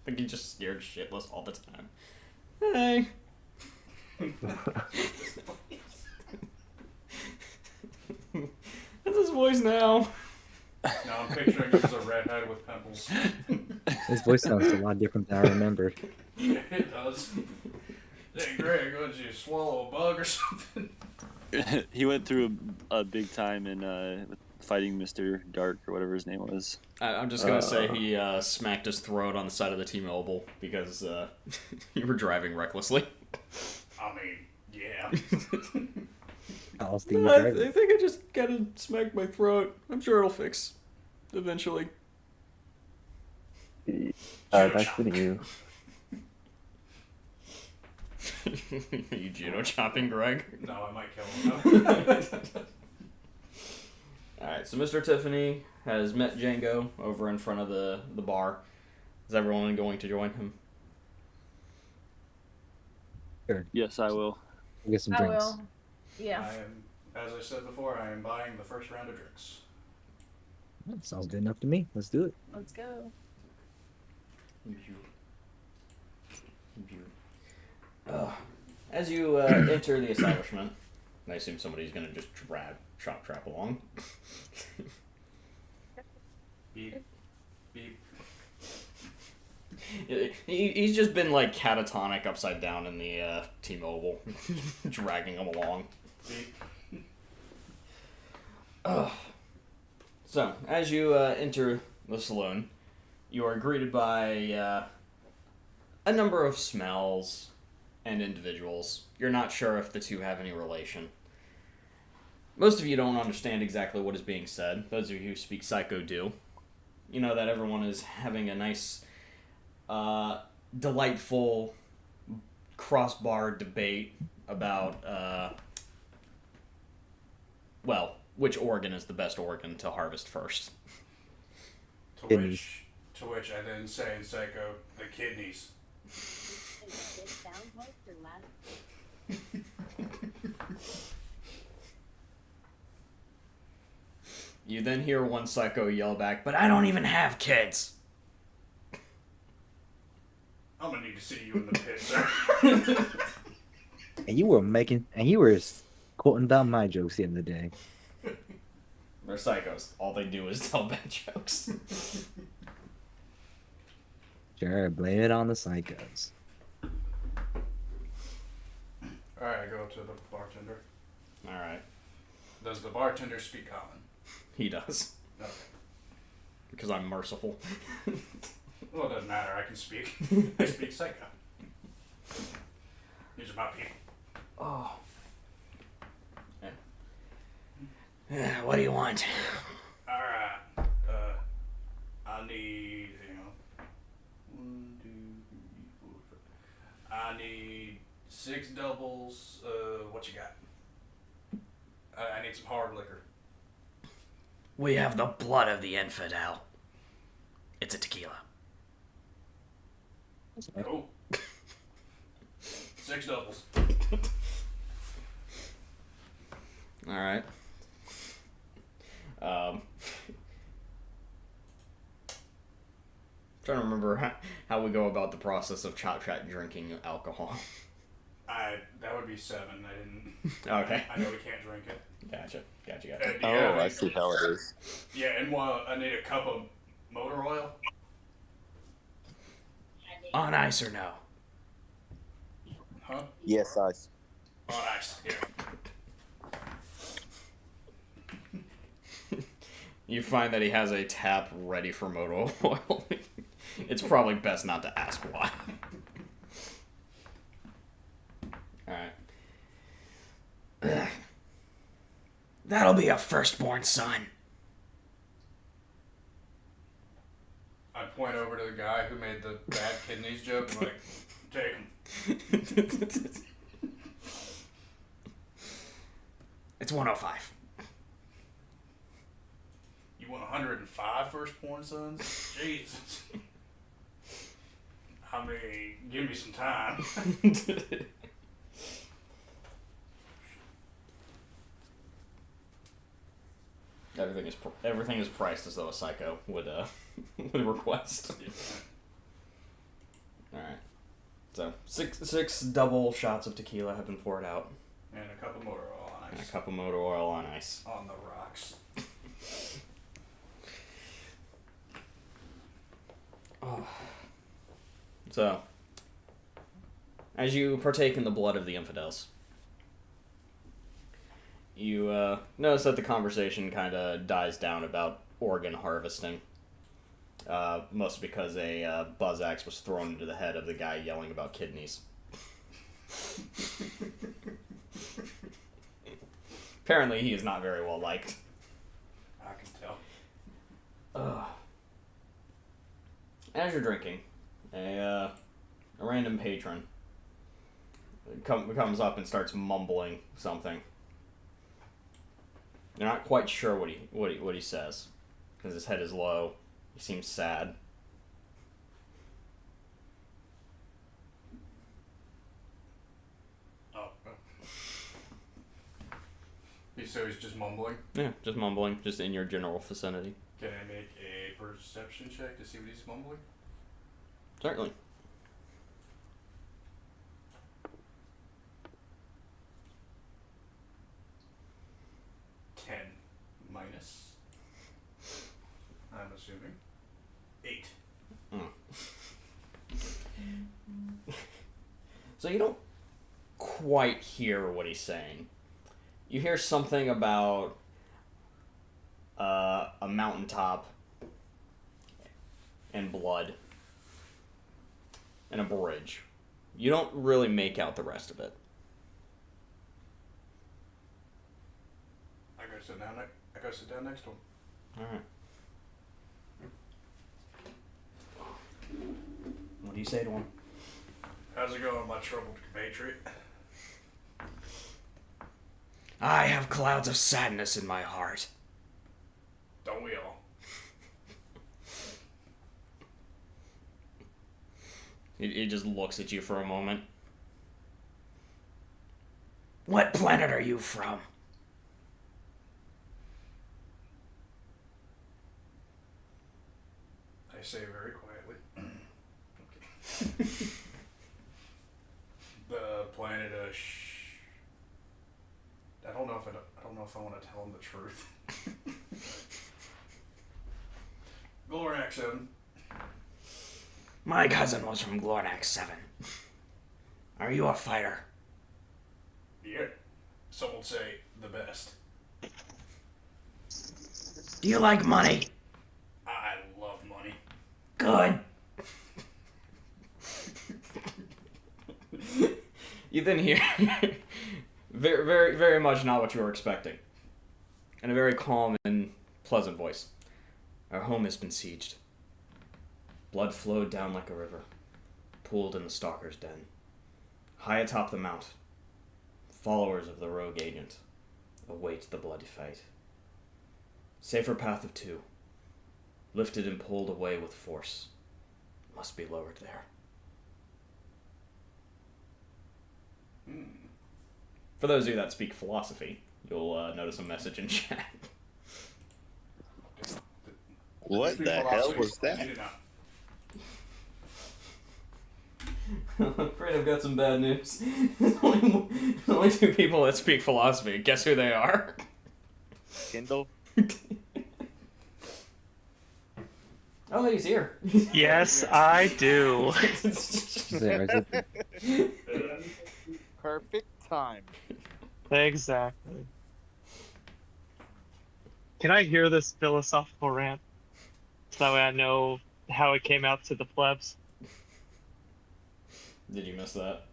Speaker 1: think he just scared shitless all the time. Hey. That's his voice now.
Speaker 4: Now I'm picturing him as a redhead with pimples.
Speaker 3: His voice sounds a lot different than I remembered.
Speaker 4: Yeah, it does. Hey, Greg, what, did you swallow a bug or something?
Speaker 7: He went through a big time in fighting Mr. Dark or whatever his name was.
Speaker 1: I'm just gonna say he smacked his throat on the side of the T-Mobile because you were driving recklessly.
Speaker 4: I mean, yeah.
Speaker 3: How's the
Speaker 1: I
Speaker 3: driver?
Speaker 1: think I just gotta smack my throat. I'm sure it'll fix eventually.
Speaker 2: Nice meeting you.
Speaker 1: Are you judo chopping, Greg?
Speaker 4: No, I might kill him.
Speaker 1: Alright, so Mr. Tiffany has met Django over in front of the bar. Is everyone going to join him?
Speaker 7: Yes, I will.
Speaker 3: We'll get some
Speaker 5: I
Speaker 3: drinks.
Speaker 5: will. Yeah.
Speaker 4: I am, as I said before, I am buying the first round of drinks.
Speaker 3: That sounds good enough to me. Let's do it.
Speaker 5: Let's go.
Speaker 1: As you enter the establishment, I assume somebody's going to just chop trap along.
Speaker 4: Beep. Beep.
Speaker 1: He's just been like catatonic upside down in the T-Mobile, dragging him along. So, as you enter the saloon, you are greeted by a number of smells and individuals. You're not sure if the two have any relation. Most of you don't understand exactly what is being said. Those of you who speak Psycho do. You know that everyone is having a nice, delightful crossbar debate about, well, which organ is the best organ to harvest first.
Speaker 3: Kidneys.
Speaker 4: To which I then say in Psycho, the kidneys.
Speaker 1: You then hear one Psycho yell back, "But I don't even have kids!"
Speaker 4: I'm gonna need to see you in the pit, sir.
Speaker 3: And you were quoting down my jokes the other day.
Speaker 1: They're psychos. All they do is tell bad jokes.
Speaker 3: Sure, blame it on the psychos.
Speaker 4: Alright, I go up to the bartender.
Speaker 1: Alright.
Speaker 4: Does the bartender speak common?
Speaker 1: He does.
Speaker 4: Okay.
Speaker 1: Because I'm merciful.
Speaker 4: Well, it doesn't matter. I can speak. I speak Psycho. These are my people.
Speaker 1: Oh. Yeah. What do you want?
Speaker 4: Alright. I need, hang on. 1, 2, 3, 4, 5. I need 6 doubles. What you got? I need some hard liquor.
Speaker 1: We have the blood of the infidel. It's a tequila.
Speaker 4: Oh. 6 doubles.
Speaker 1: Alright. Trying to remember how we go about the process of Chop Chat drinking alcohol.
Speaker 4: That would be 7. I didn't.
Speaker 1: Okay.
Speaker 4: I know we can't drink it.
Speaker 1: Gotcha.
Speaker 4: Do you
Speaker 6: Oh,
Speaker 4: have
Speaker 6: I
Speaker 4: any-
Speaker 6: see how it is.
Speaker 4: Yeah, and I need a cup of motor oil.
Speaker 1: On ice or no?
Speaker 4: Huh?
Speaker 6: Yes, I.
Speaker 4: Oh, nice. Here.
Speaker 1: You find that he has a tap ready for motor oil. It's probably best not to ask why. Alright. That'll be a firstborn son.
Speaker 4: I point over to the guy who made the bad kidneys joke and like, take him.
Speaker 1: It's 105.
Speaker 4: You want 105 firstborn sons? Jesus. I mean, give me some time.
Speaker 1: Everything is priced as though a psycho would would request. All right. So six double shots of tequila have been poured out,
Speaker 4: And a cup of motor oil on
Speaker 1: and a
Speaker 4: ice.
Speaker 1: cup of motor oil on ice.
Speaker 4: On the rocks.
Speaker 1: Oh. So, as you partake in the blood of the infidels, you notice that the conversation kind of dies down about organ harvesting. Mostly because a buzz axe was thrown into the head of the guy yelling about kidneys. Apparently, he is not very well liked.
Speaker 4: I can tell.
Speaker 1: As you're drinking, a random patron comes up and starts mumbling something. You're not quite sure what he says, because his head is low. He seems sad.
Speaker 4: Oh. So he's just mumbling.
Speaker 1: Yeah, just mumbling, just in your general vicinity.
Speaker 4: Can I make a perception check to see what he's mumbling?
Speaker 1: Certainly.
Speaker 4: Minus. I'm assuming. 8.
Speaker 1: So you don't quite hear what he's saying. You hear something about a mountaintop and blood and a bridge. You don't really make out the rest of it.
Speaker 4: I go sit down next to him.
Speaker 1: Alright. What do you say to him?
Speaker 4: How's it going, my troubled compatriot?
Speaker 1: I have clouds of sadness in my heart.
Speaker 4: Don't we all?
Speaker 1: He just looks at you for a moment. What planet are you from?
Speaker 4: I say very quietly. The planet I don't know if I want to tell him the truth. Glorax 7.
Speaker 1: My cousin was from Glornax 7. Are you a fighter?
Speaker 4: Yeah. Some would say the best.
Speaker 1: Do you like money?
Speaker 4: I love money.
Speaker 1: Good. You then hear very, very, very much not what you were expecting. In a very calm and pleasant voice. Our home has been sieged. Blood flowed down like a river, pooled in the stalker's den. High atop the mount, followers of the rogue agent await the bloody fight. Safer path of 2, lifted and pulled away with force, must be lowered there. For those of you that speak philosophy, you'll notice a message in chat.
Speaker 6: What the hell was that?
Speaker 1: I'm afraid I've got some bad news. There's only 2 people that speak philosophy. Guess who they are?
Speaker 6: Kindle?
Speaker 1: Oh, he's here.
Speaker 8: Yes, I do.
Speaker 6: Perfect time.
Speaker 8: Exactly. Can I hear this philosophical rant? So that way I know how it came out to the plebs.
Speaker 1: Did you miss that?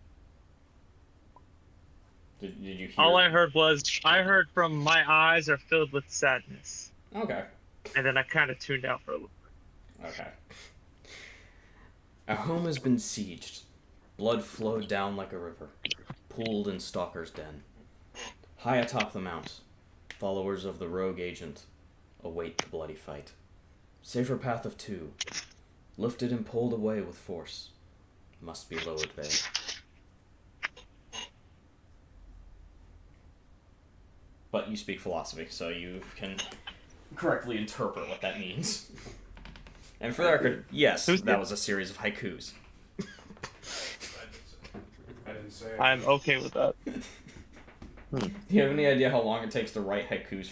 Speaker 1: Did you hear?
Speaker 8: All I heard was, I heard from my eyes are filled with sadness.
Speaker 1: Okay.
Speaker 8: And then I kind of tuned out for a little bit.
Speaker 1: Okay. Our home has been sieged. Blood flowed down like a river, pooled in Stalker's den. High atop the mount, followers of the rogue agent await the bloody fight. Safer path of 2, lifted and pulled away with force, must be lowered there. But you speak philosophy, so you can correctly interpret what that means. And for the record, yes, that was a series of haikus.
Speaker 4: I didn't say it.
Speaker 8: I'm okay with that.
Speaker 1: Do you have any idea how long it takes to write haikus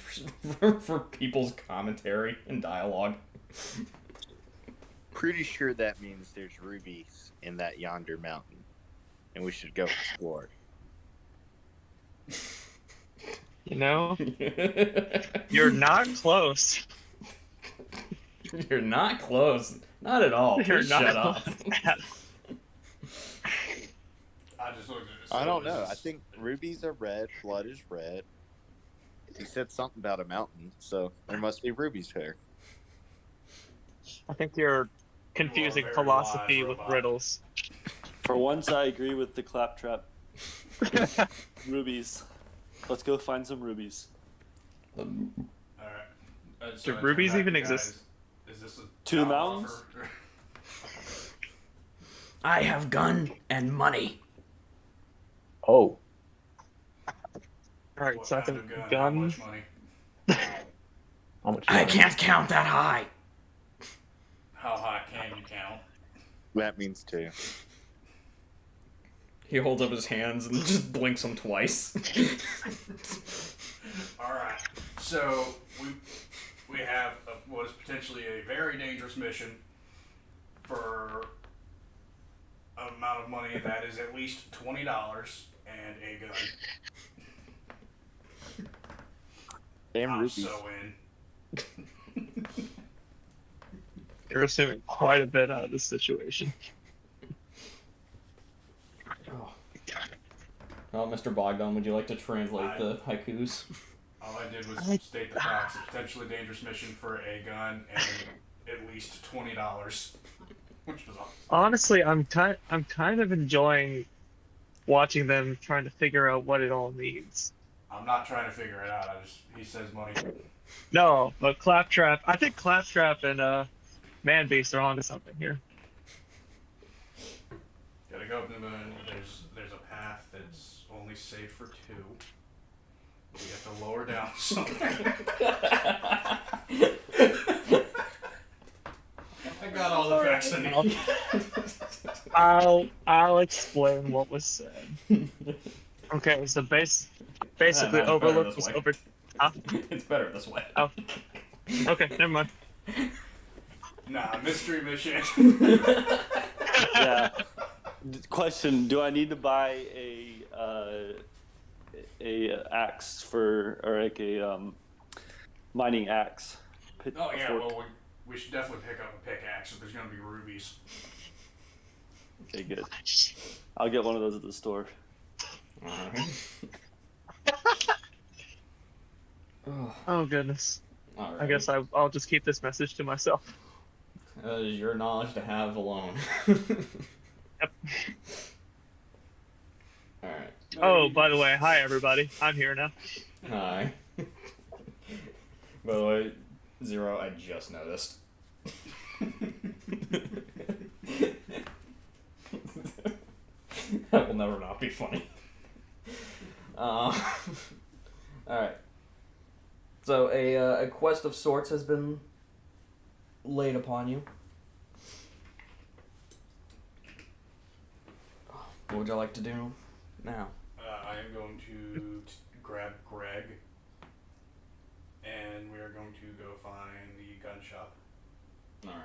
Speaker 1: for people's commentary and dialogue?
Speaker 6: Pretty sure that means there's rubies in that yonder mountain, and we should go explore.
Speaker 8: You know, you're not close.
Speaker 1: You're not close. Not at all.
Speaker 8: You're
Speaker 1: Please
Speaker 8: not
Speaker 1: shut up.
Speaker 4: I just looked at it.
Speaker 6: I don't know. I think rubies are red, blood is red. He said something about a mountain, so there must be rubies there.
Speaker 8: I think you're confusing
Speaker 4: very
Speaker 8: philosophy
Speaker 4: wise
Speaker 8: with
Speaker 4: robot.
Speaker 8: riddles.
Speaker 7: For once, I agree with the claptrap. Rubies. Let's go find some rubies.
Speaker 4: Alright.
Speaker 8: Do rubies even exist?
Speaker 4: Is this a
Speaker 7: 2
Speaker 4: job
Speaker 7: mountains?
Speaker 4: offer?
Speaker 1: I have gun and money.
Speaker 2: Oh,
Speaker 8: Alright,
Speaker 4: What
Speaker 8: so I
Speaker 4: kind
Speaker 8: think
Speaker 4: of gun? How
Speaker 8: gun.
Speaker 4: much money?
Speaker 2: how much?
Speaker 1: I can't count that high.
Speaker 4: How high can you count?
Speaker 6: That means 2.
Speaker 1: He holds up his hands and just blinks them twice.
Speaker 4: Alright. So we have what is potentially a very dangerous mission for amount of money that is at least $20 and a gun.
Speaker 6: Damn
Speaker 4: I'm
Speaker 6: rubies.
Speaker 4: so in.
Speaker 8: You're assuming quite a bit out of this situation.
Speaker 1: Oh. Well, Mr. Bogdan, would you like to translate the haikus?
Speaker 4: All I did was state the facts. A potentially dangerous mission for a gun and at least $20, which was awesome.
Speaker 8: Honestly, I'm kind of enjoying watching them trying to figure out what it all means.
Speaker 4: I'm not trying to figure it out. He says money.
Speaker 8: No, but Claptrap. I think Claptrap and Man Beast are onto something here.
Speaker 4: Gotta go up the moon. There's a path that's only safe for 2. We have to lower down something. I got all the facts I need.
Speaker 8: I'll explain what was said. Okay, so basically
Speaker 1: it's better
Speaker 8: Overlook
Speaker 1: this
Speaker 8: was
Speaker 1: way.
Speaker 8: over. Huh?
Speaker 1: It's better this way.
Speaker 8: Oh. Okay, never mind.
Speaker 4: Nah, mystery mission.
Speaker 7: Yeah. Question: do I need to buy a axe for, or like a mining axe?
Speaker 4: Oh yeah, well we should definitely pick up a pickaxe if there's gonna be rubies.
Speaker 7: Okay, good. I'll get one of those at the store.
Speaker 8: Oh goodness.
Speaker 1: All right.
Speaker 8: I guess I'll just keep this message to myself.
Speaker 1: Your knowledge to have alone.
Speaker 8: Yep.
Speaker 1: All right.
Speaker 8: Oh, by the way, hi everybody. I'm here now.
Speaker 1: Hi. By the way, Zero, I just noticed. That will never not be funny. Alright. So, a quest of sorts has been laid upon you. What would you like to do now?
Speaker 4: I am going to grab Greg, and we are going to go find the gun shop.
Speaker 1: Alright.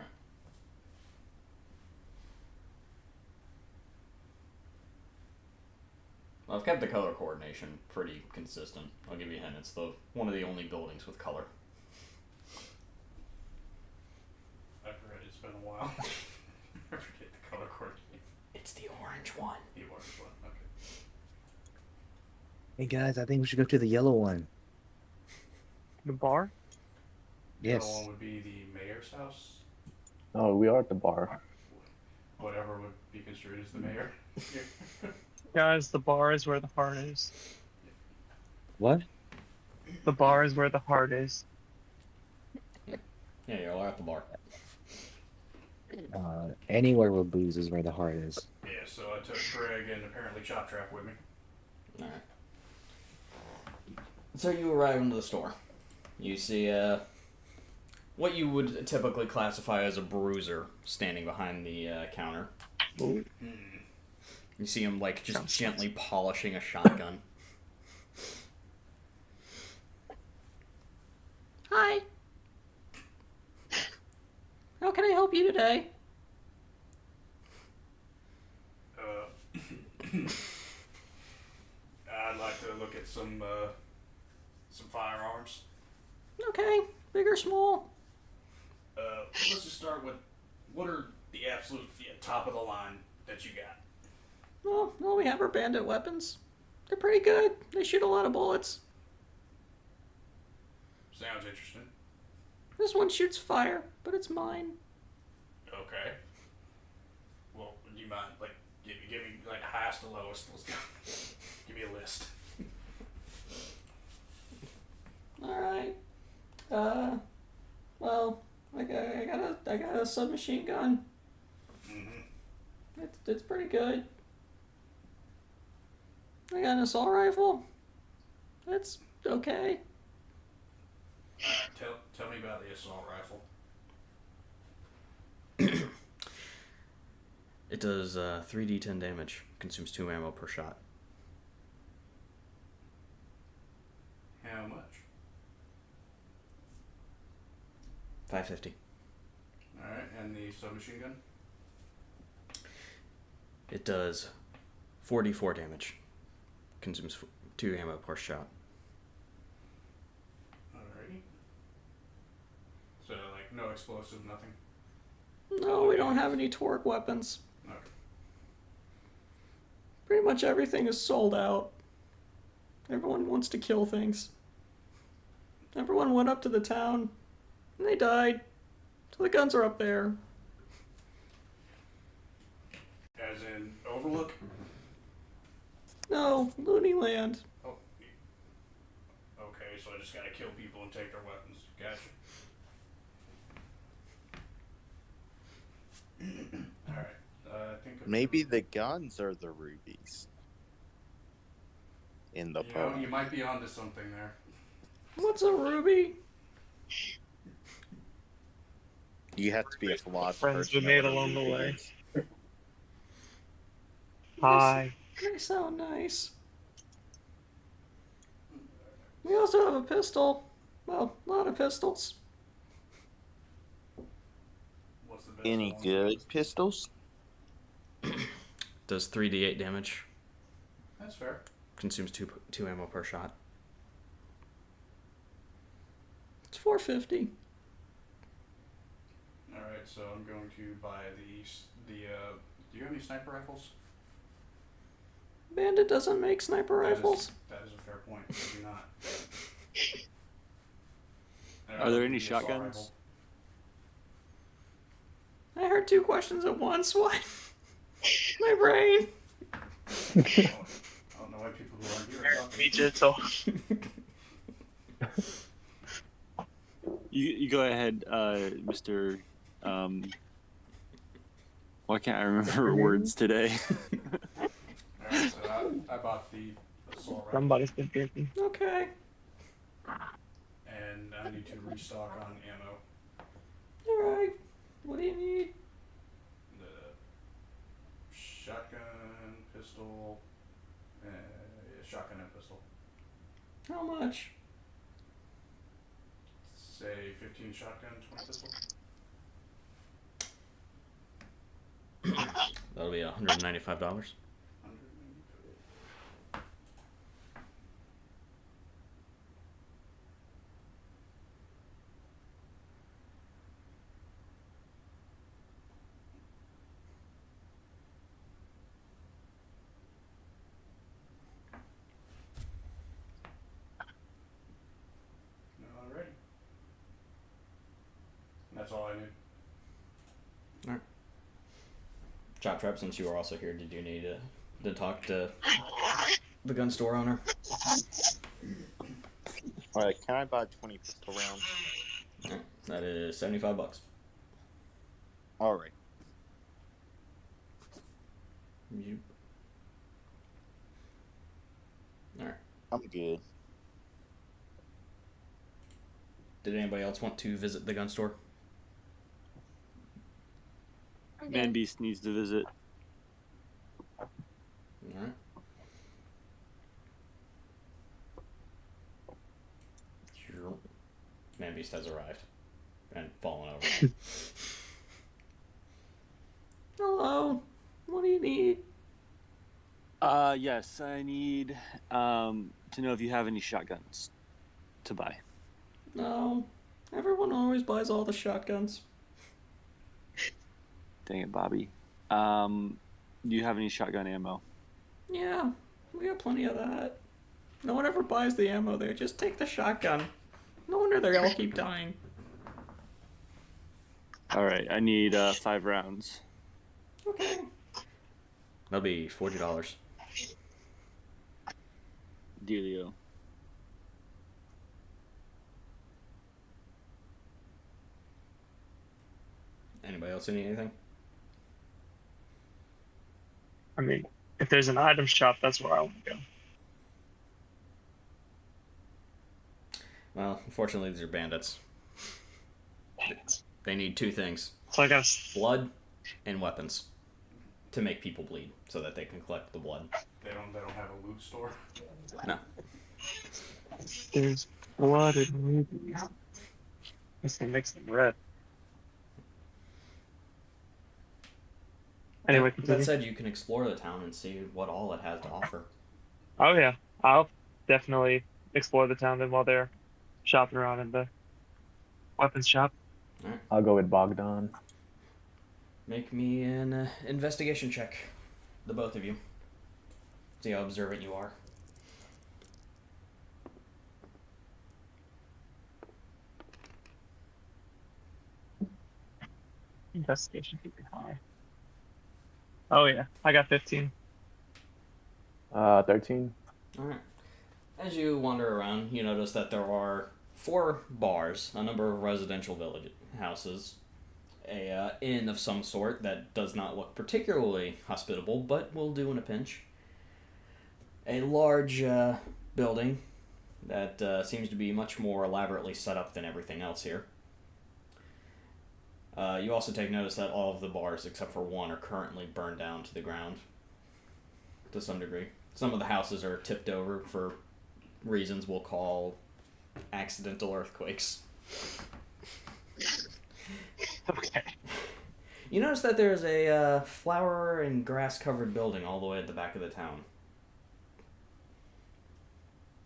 Speaker 1: Well, I've kept the color coordination pretty consistent. I'll give you a hint. It's one of the only buildings with color.
Speaker 4: I forget. It's been a while. I forget the color coordination.
Speaker 1: It's the orange one.
Speaker 4: The orange one. Okay.
Speaker 3: Hey guys, I think we should go to the yellow one.
Speaker 8: The bar?
Speaker 4: The
Speaker 3: Yes.
Speaker 4: other one would be the mayor's house.
Speaker 2: Oh, we are at the bar.
Speaker 4: Whatever would be construed as the mayor.
Speaker 8: Guys, the bar is where the heart is.
Speaker 3: What?
Speaker 8: The bar is where the heart is.
Speaker 1: Yeah, you're all at the bar.
Speaker 3: Anywhere with booze is where the heart is.
Speaker 4: Yeah, so I took Greg and apparently Chop Trap with me.
Speaker 1: Alright. So you arrive into the store. You see what you would typically classify as a bruiser standing behind the counter.
Speaker 8: Ooh.
Speaker 1: You see him like just gently polishing a shotgun. Hi. How can I help you today?
Speaker 4: I'd like to look at some firearms.
Speaker 1: Okay, big or small?
Speaker 4: Let's just start with what are the absolute top of the line that you got?
Speaker 1: Well, we have our Bandit Weapons. They're pretty good. They shoot a lot of bullets.
Speaker 4: Sounds interesting.
Speaker 1: This one shoots fire, but it's mine.
Speaker 4: Okay. Well, do you mind give me like highest to lowest? Let's go. Give me a list.
Speaker 1: Alright. Well, I got a submachine gun.
Speaker 4: Mm-hmm.
Speaker 1: It's pretty good. I got an assault rifle. That's okay.
Speaker 4: Tell me about the assault rifle.
Speaker 1: It does 3d10 damage. Consumes 2 ammo per shot.
Speaker 4: How much?
Speaker 1: $5.50.
Speaker 4: All right, and the submachine gun.
Speaker 1: It does 44 damage. Consumes 2 ammo per shot.
Speaker 4: Alrighty. So, like, no explosive, nothing?
Speaker 1: No, we don't have any torque weapons.
Speaker 4: Okay.
Speaker 1: Pretty much everything is sold out. Everyone wants to kill things. Everyone went up to the town, and they died. So the guns are up there.
Speaker 4: As in Overlook?
Speaker 1: No, Looney Land.
Speaker 4: Oh. Okay, so I just gotta kill people and take their weapons. Gotcha. Alright. I think
Speaker 6: Maybe the guns are the rubies in the
Speaker 4: know,
Speaker 6: pub.
Speaker 4: you might be onto something there.
Speaker 1: What's a ruby?
Speaker 6: You have to be a philosopher.
Speaker 8: Friends
Speaker 6: to
Speaker 8: we
Speaker 6: know
Speaker 8: made
Speaker 6: what a
Speaker 8: along the
Speaker 6: ruby
Speaker 8: way.
Speaker 6: is.
Speaker 8: Hi.
Speaker 1: They sound nice. We also have a pistol. Well, a lot of pistols.
Speaker 4: What's the best
Speaker 6: Any
Speaker 4: one?
Speaker 6: good pistols?
Speaker 1: Does 3d8 damage.
Speaker 4: That's fair.
Speaker 1: Consumes 2 ammo per shot. It's 450.
Speaker 4: Alright, so I'm going to buy the do you have any sniper rifles?
Speaker 1: Bandit doesn't make sniper rifles.
Speaker 4: That is a fair point. I do not.
Speaker 7: Are there
Speaker 4: I'll
Speaker 7: any
Speaker 4: give you assault
Speaker 7: shotguns?
Speaker 4: rifle.
Speaker 1: I heard 2 questions at once. What? My brain.
Speaker 4: I don't know why people who aren't here are talking.
Speaker 8: Me too. So
Speaker 7: You go ahead, Mr. Why can't I remember words today?
Speaker 4: Alright, so I bought the assault rifle.
Speaker 8: somebody's been drinking.
Speaker 1: Okay.
Speaker 4: And I need to restock on ammo.
Speaker 1: Alright. What do you need?
Speaker 4: The shotgun, pistol, shotgun and pistol.
Speaker 1: How much?
Speaker 4: Say 15 shotgun, 20 pistol.
Speaker 1: That'll be $195.
Speaker 4: 195. Alrighty. That's all I need.
Speaker 1: Chop Trap, since you are also here, did you need to talk to the gun store owner?
Speaker 6: Alright, can I buy 20 pistol rounds?
Speaker 1: Alright, that is $75.
Speaker 6: Alright.
Speaker 1: You... Alright.
Speaker 6: I'm good.
Speaker 1: Did anybody else want to visit the gun store?
Speaker 5: I'm
Speaker 7: Man
Speaker 5: good.
Speaker 7: Beast needs to visit.
Speaker 1: Alright. Man Beast has arrived and fallen over. Hello. What do you need?
Speaker 7: Yes, I need to know if you have any shotguns to buy.
Speaker 1: No. Everyone always buys all the shotguns.
Speaker 7: Dang it, Bobby. Do you have any shotgun ammo?
Speaker 1: Yeah, we got plenty of that. No one ever buys the ammo there. Just take the shotgun. No wonder they all keep dying.
Speaker 7: Alright, I need 5 rounds.
Speaker 1: Okay. That'll be $40.
Speaker 7: Dealio.
Speaker 1: Anybody else need anything?
Speaker 8: I mean, if there's an item shop, that's where I want to go.
Speaker 1: Well, unfortunately, these are bandits. They need 2 things:
Speaker 8: So I got
Speaker 1: blood and weapons to make people bleed, so that they can collect the blood.
Speaker 4: They don't have a loot store.
Speaker 1: No.
Speaker 8: there's blood and rubies. This thing makes them red. Anyway,
Speaker 1: That
Speaker 8: continue.
Speaker 1: said, you can explore the town and see what all it has to offer.
Speaker 8: Oh yeah, I'll definitely explore the town then while they're shopping around in the weapons shop.
Speaker 2: I'll go with Bogdan.
Speaker 1: Make me an investigation check, the both of you. See how observant you are.
Speaker 8: Investigation keep it high. Oh yeah, I got 15.
Speaker 2: 13.
Speaker 1: Alright. As you wander around, you notice that there are 4 bars, a number of residential village houses, a inn of some sort that does not look particularly hospitable, but will do in a pinch. A large building that seems to be much more elaborately set up than everything else here. You also take notice that all of the bars, except for one, are currently burned down to the ground to some degree. Some of the houses are tipped over for reasons we'll call accidental earthquakes.
Speaker 8: Okay.
Speaker 1: You notice that there's a flower and grass-covered building all the way at the back of the town.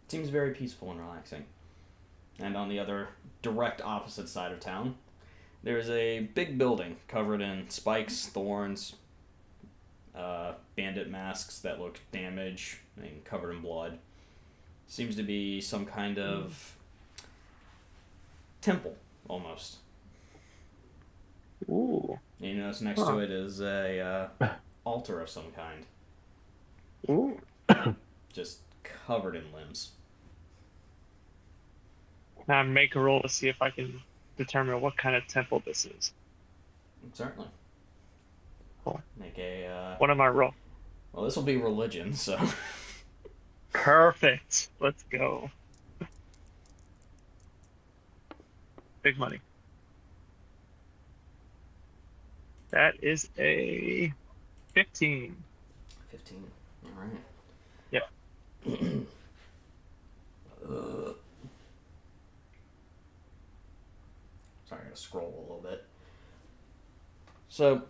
Speaker 1: Seems very peaceful and relaxing. And on the other direct opposite side of town, there's a big building covered in spikes, thorns, bandit masks that look damaged and covered in blood. Seems to be some kind of temple, almost.
Speaker 8: Ooh.
Speaker 1: And you notice next to it is a altar of some kind,
Speaker 8: Ooh.
Speaker 1: just covered in limbs.
Speaker 8: Now make a roll to see if I can determine what kind of temple this is.
Speaker 1: Certainly.
Speaker 8: Cool.
Speaker 1: Make a.
Speaker 8: What am I roll?
Speaker 1: Well, this will be religion, so.
Speaker 8: Perfect. Let's go. Big money. That is a 15.
Speaker 1: 15. All right.
Speaker 8: Yep.
Speaker 1: Sorry, I gotta scroll a little bit. So,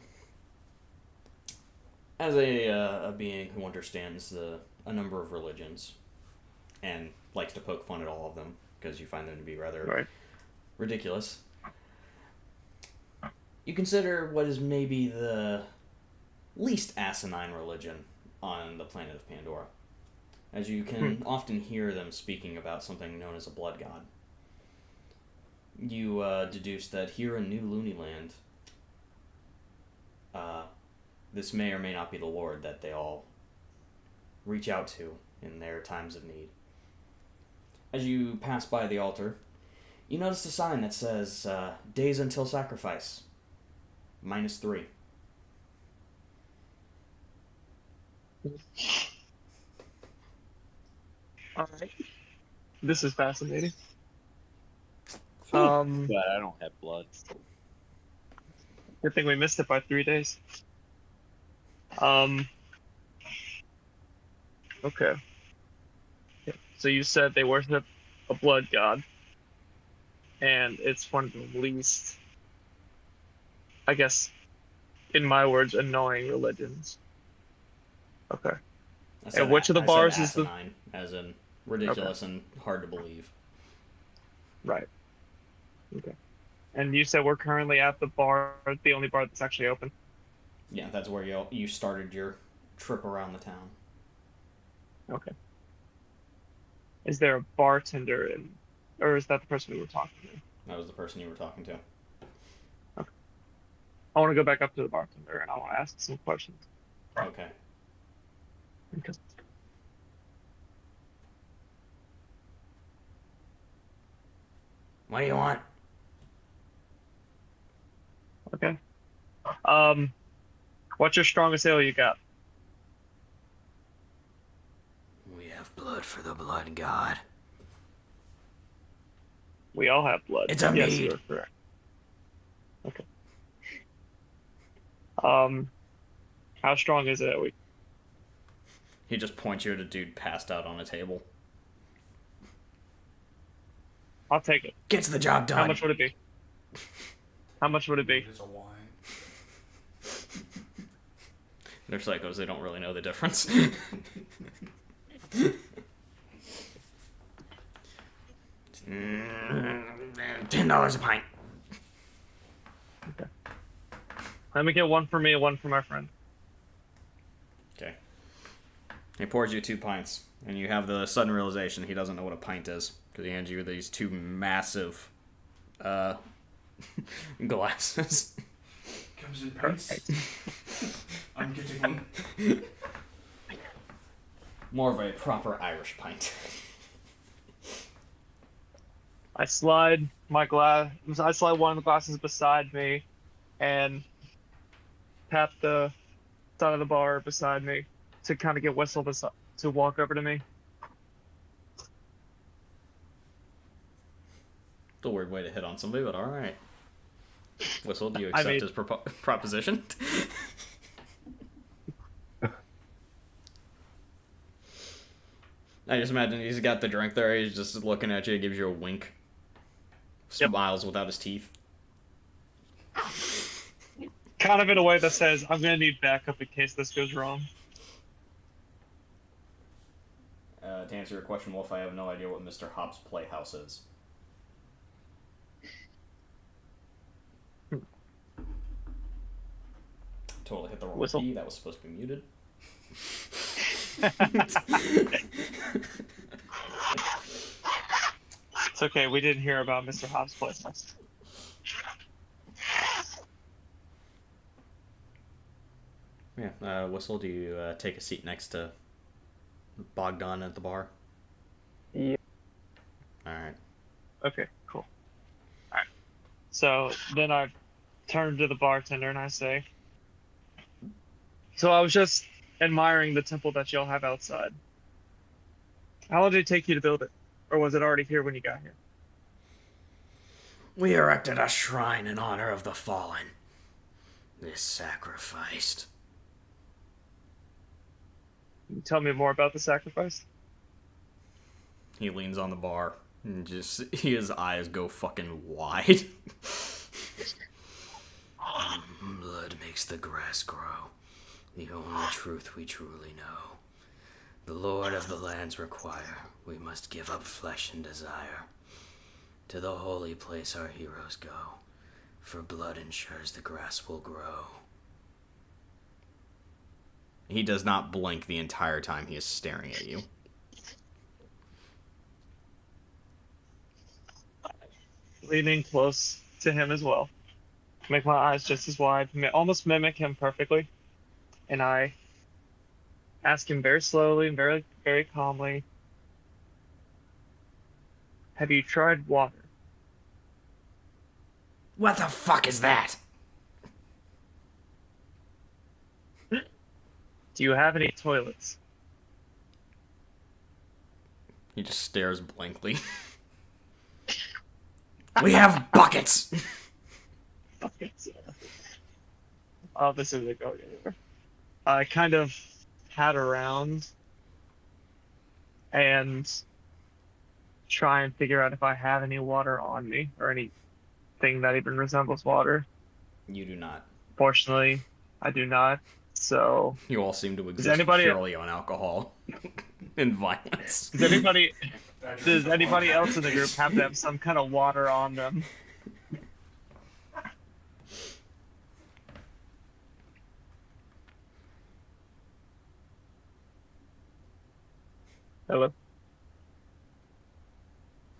Speaker 1: as a being who understands a number of religions and likes to poke fun at all of them because you find them to be rather ridiculous, you consider what is maybe the least asinine religion on the planet of Pandora, as you can often hear them speaking about something known as a blood god. You deduce that here in New Looneyland, this may or may not be the Lord that they all reach out to in their times of need. As you pass by the altar, you notice a sign that says, days until sacrifice, -3.
Speaker 8: Alright. This is fascinating.
Speaker 6: But I don't have blood.
Speaker 8: Good thing we missed it by 3 days. Okay. Yeah. So you said they worship a blood god, and it's one of the least, I guess, in my words, annoying religions. Okay. And which of the bars is the
Speaker 1: asinine, as in ridiculous and hard to believe.
Speaker 8: right? Okay. And you said we're currently at the bar, the only bar that's actually open.
Speaker 1: Yeah, that's where you started your trip around the town.
Speaker 8: Okay. Is there a bartender in, or is that the person we were talking to?
Speaker 1: That was the person you were talking to.
Speaker 8: Okay. I want to go back up to the bartender and I want to ask some questions.
Speaker 1: Okay.
Speaker 8: Because
Speaker 1: What do you want?
Speaker 8: okay. What's your strongest ale you got?
Speaker 1: We have blood for the blood god.
Speaker 8: We all have blood.
Speaker 1: It's a
Speaker 8: yes,
Speaker 1: mead.
Speaker 8: you're correct. Okay. How strong is it?
Speaker 1: He just points you at a dude passed out on a table.
Speaker 8: I'll take it.
Speaker 1: Gets the job done.
Speaker 8: How much would it be? How much would it be?
Speaker 4: It's a wine.
Speaker 1: They're psychos. They don't really know the difference. $10 a pint.
Speaker 8: Let me get one for me and one for my friend.
Speaker 1: Okay. He pours you 2 pints, and you have the sudden realization he doesn't know what a pint is, because he hands you these 2 massive glasses.
Speaker 4: Comes in pints. I'm getting one.
Speaker 1: More of a proper Irish pint.
Speaker 8: I slide one of the glasses beside me, and tap the side of the bar beside me to kind of get Whistle to walk over to me.
Speaker 1: It's a weird way to hit on somebody, but alright. Whistle, do you accept his proposition? I just imagine he's got the drink there, he's just looking at you, gives you a wink. Smiles without his teeth.
Speaker 8: Kind of in a way that says, I'm going to need backup in case this goes wrong.
Speaker 1: To answer your question, Wolf, I have no idea what Mr. Hop's Playhouse is. Totally hit the wrong
Speaker 8: Whistle.
Speaker 1: key. That was supposed to be muted.
Speaker 8: It's okay, we didn't hear about Mr. Hobbs' Playhouse.
Speaker 1: Yeah, Whistle, do you take a seat next to Bogdan at the bar?
Speaker 2: Yeah.
Speaker 1: Alright.
Speaker 8: Okay, cool. Alright. So then I turn to the bartender and I say, so I was just admiring the temple that y'all have outside. How long did it take you to build it? Or was it already here when you got here?
Speaker 1: We erected a shrine in honor of the fallen. This sacrificed.
Speaker 8: Can you tell me more about the sacrifice?
Speaker 1: He leans on the bar and just his eyes go fucking wide. Blood makes the grass grow. The only truth we truly know. The Lord of the lands require we must give up flesh and desire. To the holy place our heroes go, for blood ensures the grass will grow. He does not blink the entire time he is staring at you.
Speaker 8: Leaning close to him as well. Make my eyes just as wide, almost mimic him perfectly. And I ask him very slowly and very, very calmly, have you tried water?
Speaker 1: What the fuck is that?
Speaker 8: Do you have any toilets?
Speaker 1: He just stares blankly. We have buckets!
Speaker 8: Buckets. Oh, this isn't going anywhere. I kind of hat around and try and figure out if I have any water on me or anything that even resembles water.
Speaker 1: You do not.
Speaker 8: Fortunately, I do not. So,
Speaker 1: You all seem to exist
Speaker 8: anybody-
Speaker 1: purely on alcohol and violence.
Speaker 8: does anybody else in the group have to have some kind of water on them? Hello?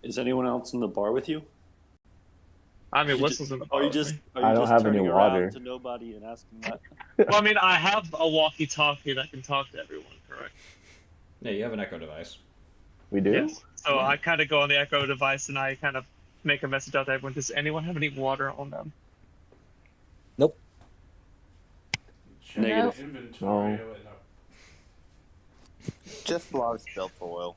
Speaker 7: Is anyone else in the bar with you?
Speaker 8: I mean,
Speaker 7: You
Speaker 8: Whistle's in the bar.
Speaker 7: Are you
Speaker 8: with
Speaker 7: just?
Speaker 8: me.
Speaker 7: Are you
Speaker 2: I don't
Speaker 7: just
Speaker 2: have any
Speaker 7: turning around
Speaker 2: water.
Speaker 7: to nobody and asking that?
Speaker 8: Well, I mean, I have a walkie-talkie that can talk to everyone, correct?
Speaker 1: Yeah, you have an echo device.
Speaker 2: We do?
Speaker 8: Yes. So I kind of go on the Echo device and I kind of make a message out to everyone. Does anyone have any water on them?
Speaker 4: Check
Speaker 7: Negative.
Speaker 4: inventory.
Speaker 2: No.
Speaker 4: Oh, wait, no.
Speaker 6: Just a lot of stealth oil.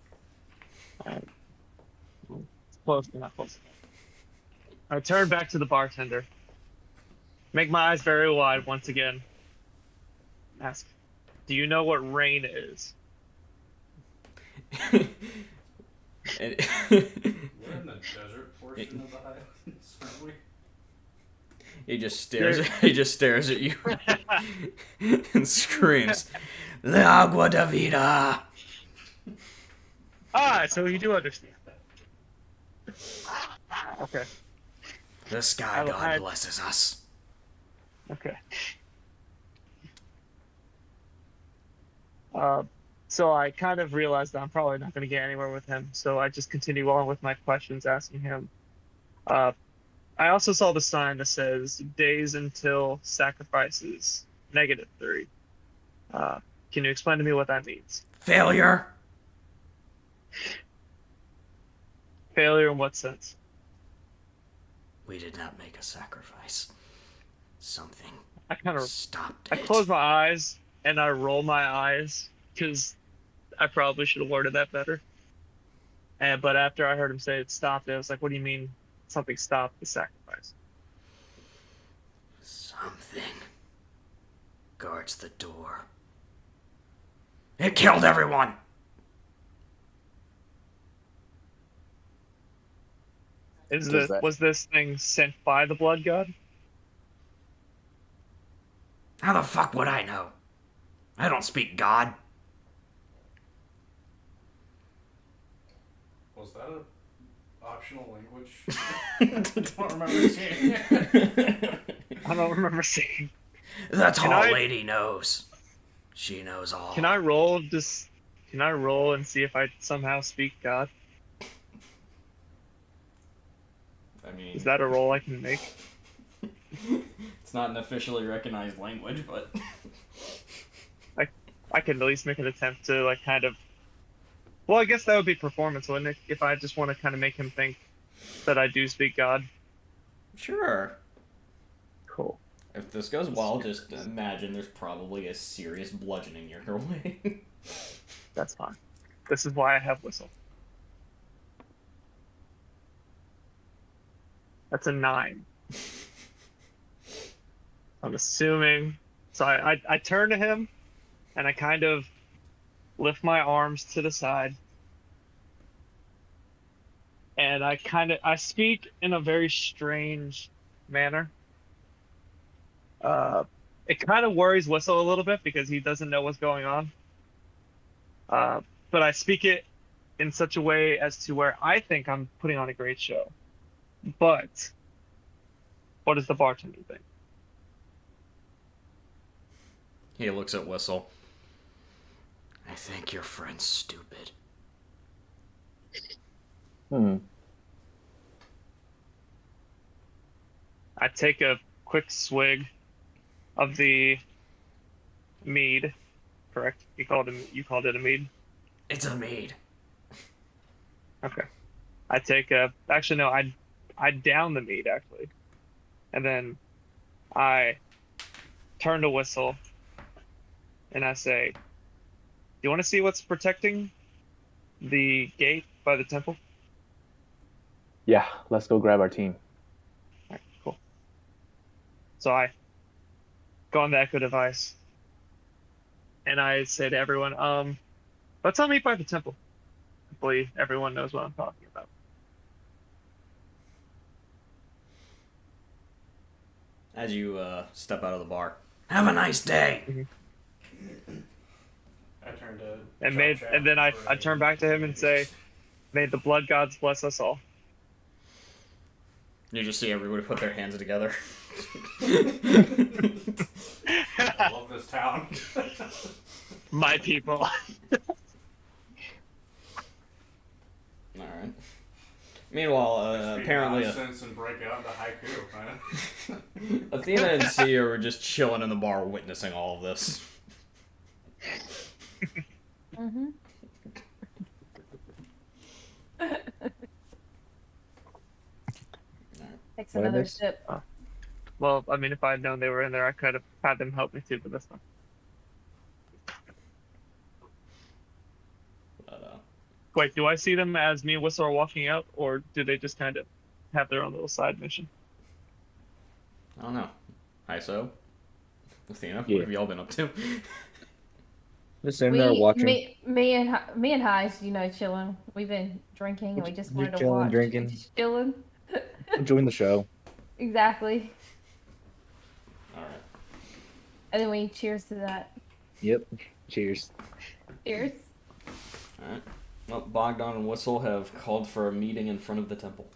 Speaker 8: Close, but not close. I turn back to the bartender. Make my eyes very wide once again. Ask, do you know what rain is?
Speaker 1: And-
Speaker 4: We're in the desert portion of the Highlands, aren't we?
Speaker 1: He just stares. He just stares at you and screams, "The agua de vida."
Speaker 8: So you do understand. Okay.
Speaker 1: The sky god blesses us.
Speaker 8: Okay. So I kind of realized that I'm probably not going to get anywhere with him, so I just continue on with my questions, asking him. I also saw the sign that says "Days until sacrifices -3." Can you explain to me what that means?
Speaker 1: Failure.
Speaker 8: Failure in what sense?
Speaker 1: We did not make a sacrifice. Something
Speaker 8: I kind of
Speaker 1: stopped
Speaker 8: I
Speaker 1: it.
Speaker 8: close my eyes and I roll my eyes because I probably should have worded that better. But after I heard him say it stopped, I was like, "What do you mean something stopped the sacrifice?"
Speaker 1: Something guards the door. It killed everyone.
Speaker 8: Was this thing sent by the blood god?
Speaker 1: How the fuck would I know? I don't speak God.
Speaker 4: Was that an optional language? I don't remember seeing it.
Speaker 8: I don't remember seeing.
Speaker 1: The tall lady knows. She knows all.
Speaker 8: Can I roll and see if I somehow speak God?
Speaker 1: I mean,
Speaker 8: Is that a roll I can make?
Speaker 1: it's not an officially recognized language, but
Speaker 8: I can at least make an attempt to like kind of. Well, I guess that would be performance, wouldn't it? If I just want to kind of make him think that I do speak God.
Speaker 1: sure.
Speaker 8: Cool.
Speaker 1: If this goes well, just imagine there's probably a serious bludgeoning your way.
Speaker 8: That's fine. This is why I have whistle. That's a 9. I'm assuming. So I turn to him, and I kind of lift my arms to the side, and I speak in a very strange manner. It kind of worries Whistle a little bit because he doesn't know what's going on. But I speak it in such a way as to where I think I'm putting on a great show. But what does the bartender think?
Speaker 1: He looks at Whistle. I think your friend's stupid.
Speaker 8: I take a quick swig of the mead. Correct? You called it a mead?
Speaker 1: It's a mead.
Speaker 8: Okay. Actually no, I down the mead actually. And then I turn to Whistle and I say, "Do you want to see what's protecting the gate by the temple?"
Speaker 2: Yeah, let's go grab our team.
Speaker 8: Alright, cool. So I go on the echo device and I say to everyone, let's all meet by the temple. Hopefully everyone knows what I'm talking about.
Speaker 1: As you step out of the bar. Have a nice day.
Speaker 4: I turned to
Speaker 8: And then I turn back to him and say, "May the blood gods bless us all."
Speaker 1: You just see everybody put their hands together.
Speaker 4: I love this town.
Speaker 8: My people.
Speaker 1: Alright. Meanwhile, apparently
Speaker 4: Nonsense and break out into haiku, man.
Speaker 1: Athena and Sia were just chilling in the bar witnessing all of this.
Speaker 5: Mm-hmm. Takes
Speaker 3: What
Speaker 5: another
Speaker 3: is-
Speaker 5: sip.
Speaker 8: Well, I mean, if I had known they were in there, I could have had them help me too, but this one.
Speaker 1: But,
Speaker 8: Wait, do I see them as me and Whistle are walking out, or do they just kind of have their own little side mission?
Speaker 1: I don't know. Hi, so Athena, what
Speaker 3: Yeah.
Speaker 1: have y'all been up to?
Speaker 3: Just sitting there watching.
Speaker 5: Me and Heist, chilling. We've been drinking and we just wanted to
Speaker 3: chilling,
Speaker 5: watch.
Speaker 3: drinking.
Speaker 5: Just chilling.
Speaker 3: Enjoying the show.
Speaker 5: Exactly. And then we cheers to that.
Speaker 3: Yep. Cheers.
Speaker 5: Cheers.
Speaker 1: Alright. Well, Bogdan and Whistle have called for a meeting in front of the temple.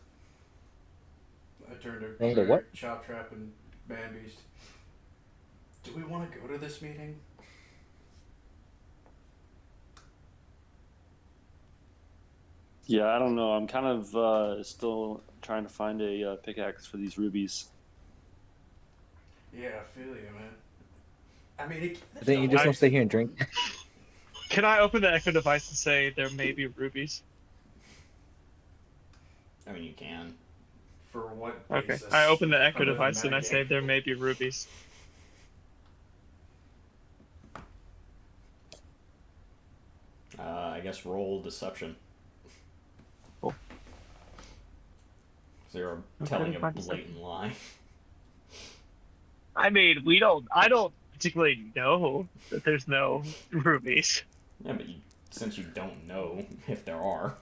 Speaker 4: I turned to
Speaker 3: Hey, the what?
Speaker 4: Chop Trap and Man Beast. Do we want to go to this meeting?
Speaker 7: Yeah, I don't know. I'm kind of still trying to find a pickaxe for these rubies.
Speaker 4: Yeah, I feel you, man. I mean,
Speaker 3: Then you just want to stay here and drink.
Speaker 8: Can I open the echo device and say there may be rubies?
Speaker 1: I mean, you can.
Speaker 4: For what
Speaker 8: Okay.
Speaker 4: basis?
Speaker 8: I open the echo
Speaker 4: Other than
Speaker 8: device and I
Speaker 4: metagame?
Speaker 8: say there may be rubies.
Speaker 1: I guess roll deception.
Speaker 8: Cool.
Speaker 1: So you're
Speaker 8: Okay,
Speaker 1: telling a
Speaker 8: fine, deception.
Speaker 1: blatant lie.
Speaker 8: I mean, I don't particularly know that there's no rubies.
Speaker 1: Yeah, but since you don't know if there are,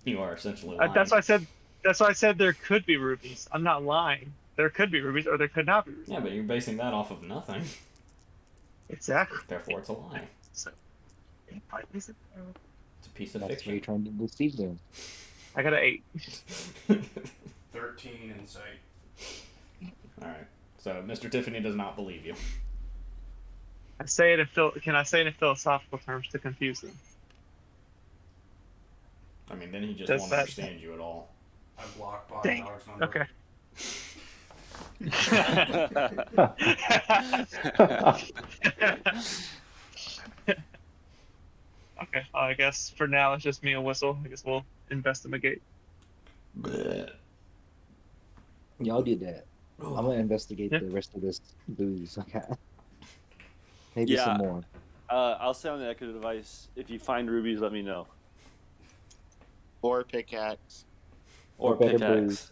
Speaker 1: you are essentially lying.
Speaker 8: That's why I said there could be rubies. I'm not lying. There could be rubies or there could not be rubies.
Speaker 1: Yeah, but you're basing that off of nothing.
Speaker 8: Exactly.
Speaker 1: Therefore, it's a lie.
Speaker 8: So,
Speaker 1: It's a piece of
Speaker 3: That's why
Speaker 1: fiction.
Speaker 3: you're trying to deceive them.
Speaker 8: I got an 8.
Speaker 4: 13 insight.
Speaker 1: Alright. So, Mr. Tiffany does not believe you.
Speaker 8: I say it in can I say it in philosophical terms to confuse them?
Speaker 1: I mean, then he just
Speaker 8: Does
Speaker 1: won't
Speaker 8: that-
Speaker 1: understand you at all.
Speaker 4: I block Bob
Speaker 8: Dang.
Speaker 4: Dollar's number.
Speaker 8: Okay. Okay, I guess for now it's just me and Whistle. I guess we'll investigate.
Speaker 3: Y'all do that.
Speaker 4: Oh.
Speaker 3: I'm gonna investigate
Speaker 8: Yeah.
Speaker 3: the rest of this booze. Okay. Maybe
Speaker 7: Yeah.
Speaker 3: some more.
Speaker 7: I'll say on the echo device, if you find rubies, let me know.
Speaker 6: Or pickaxe.
Speaker 7: Or
Speaker 3: better
Speaker 7: pickaxe.
Speaker 3: booze.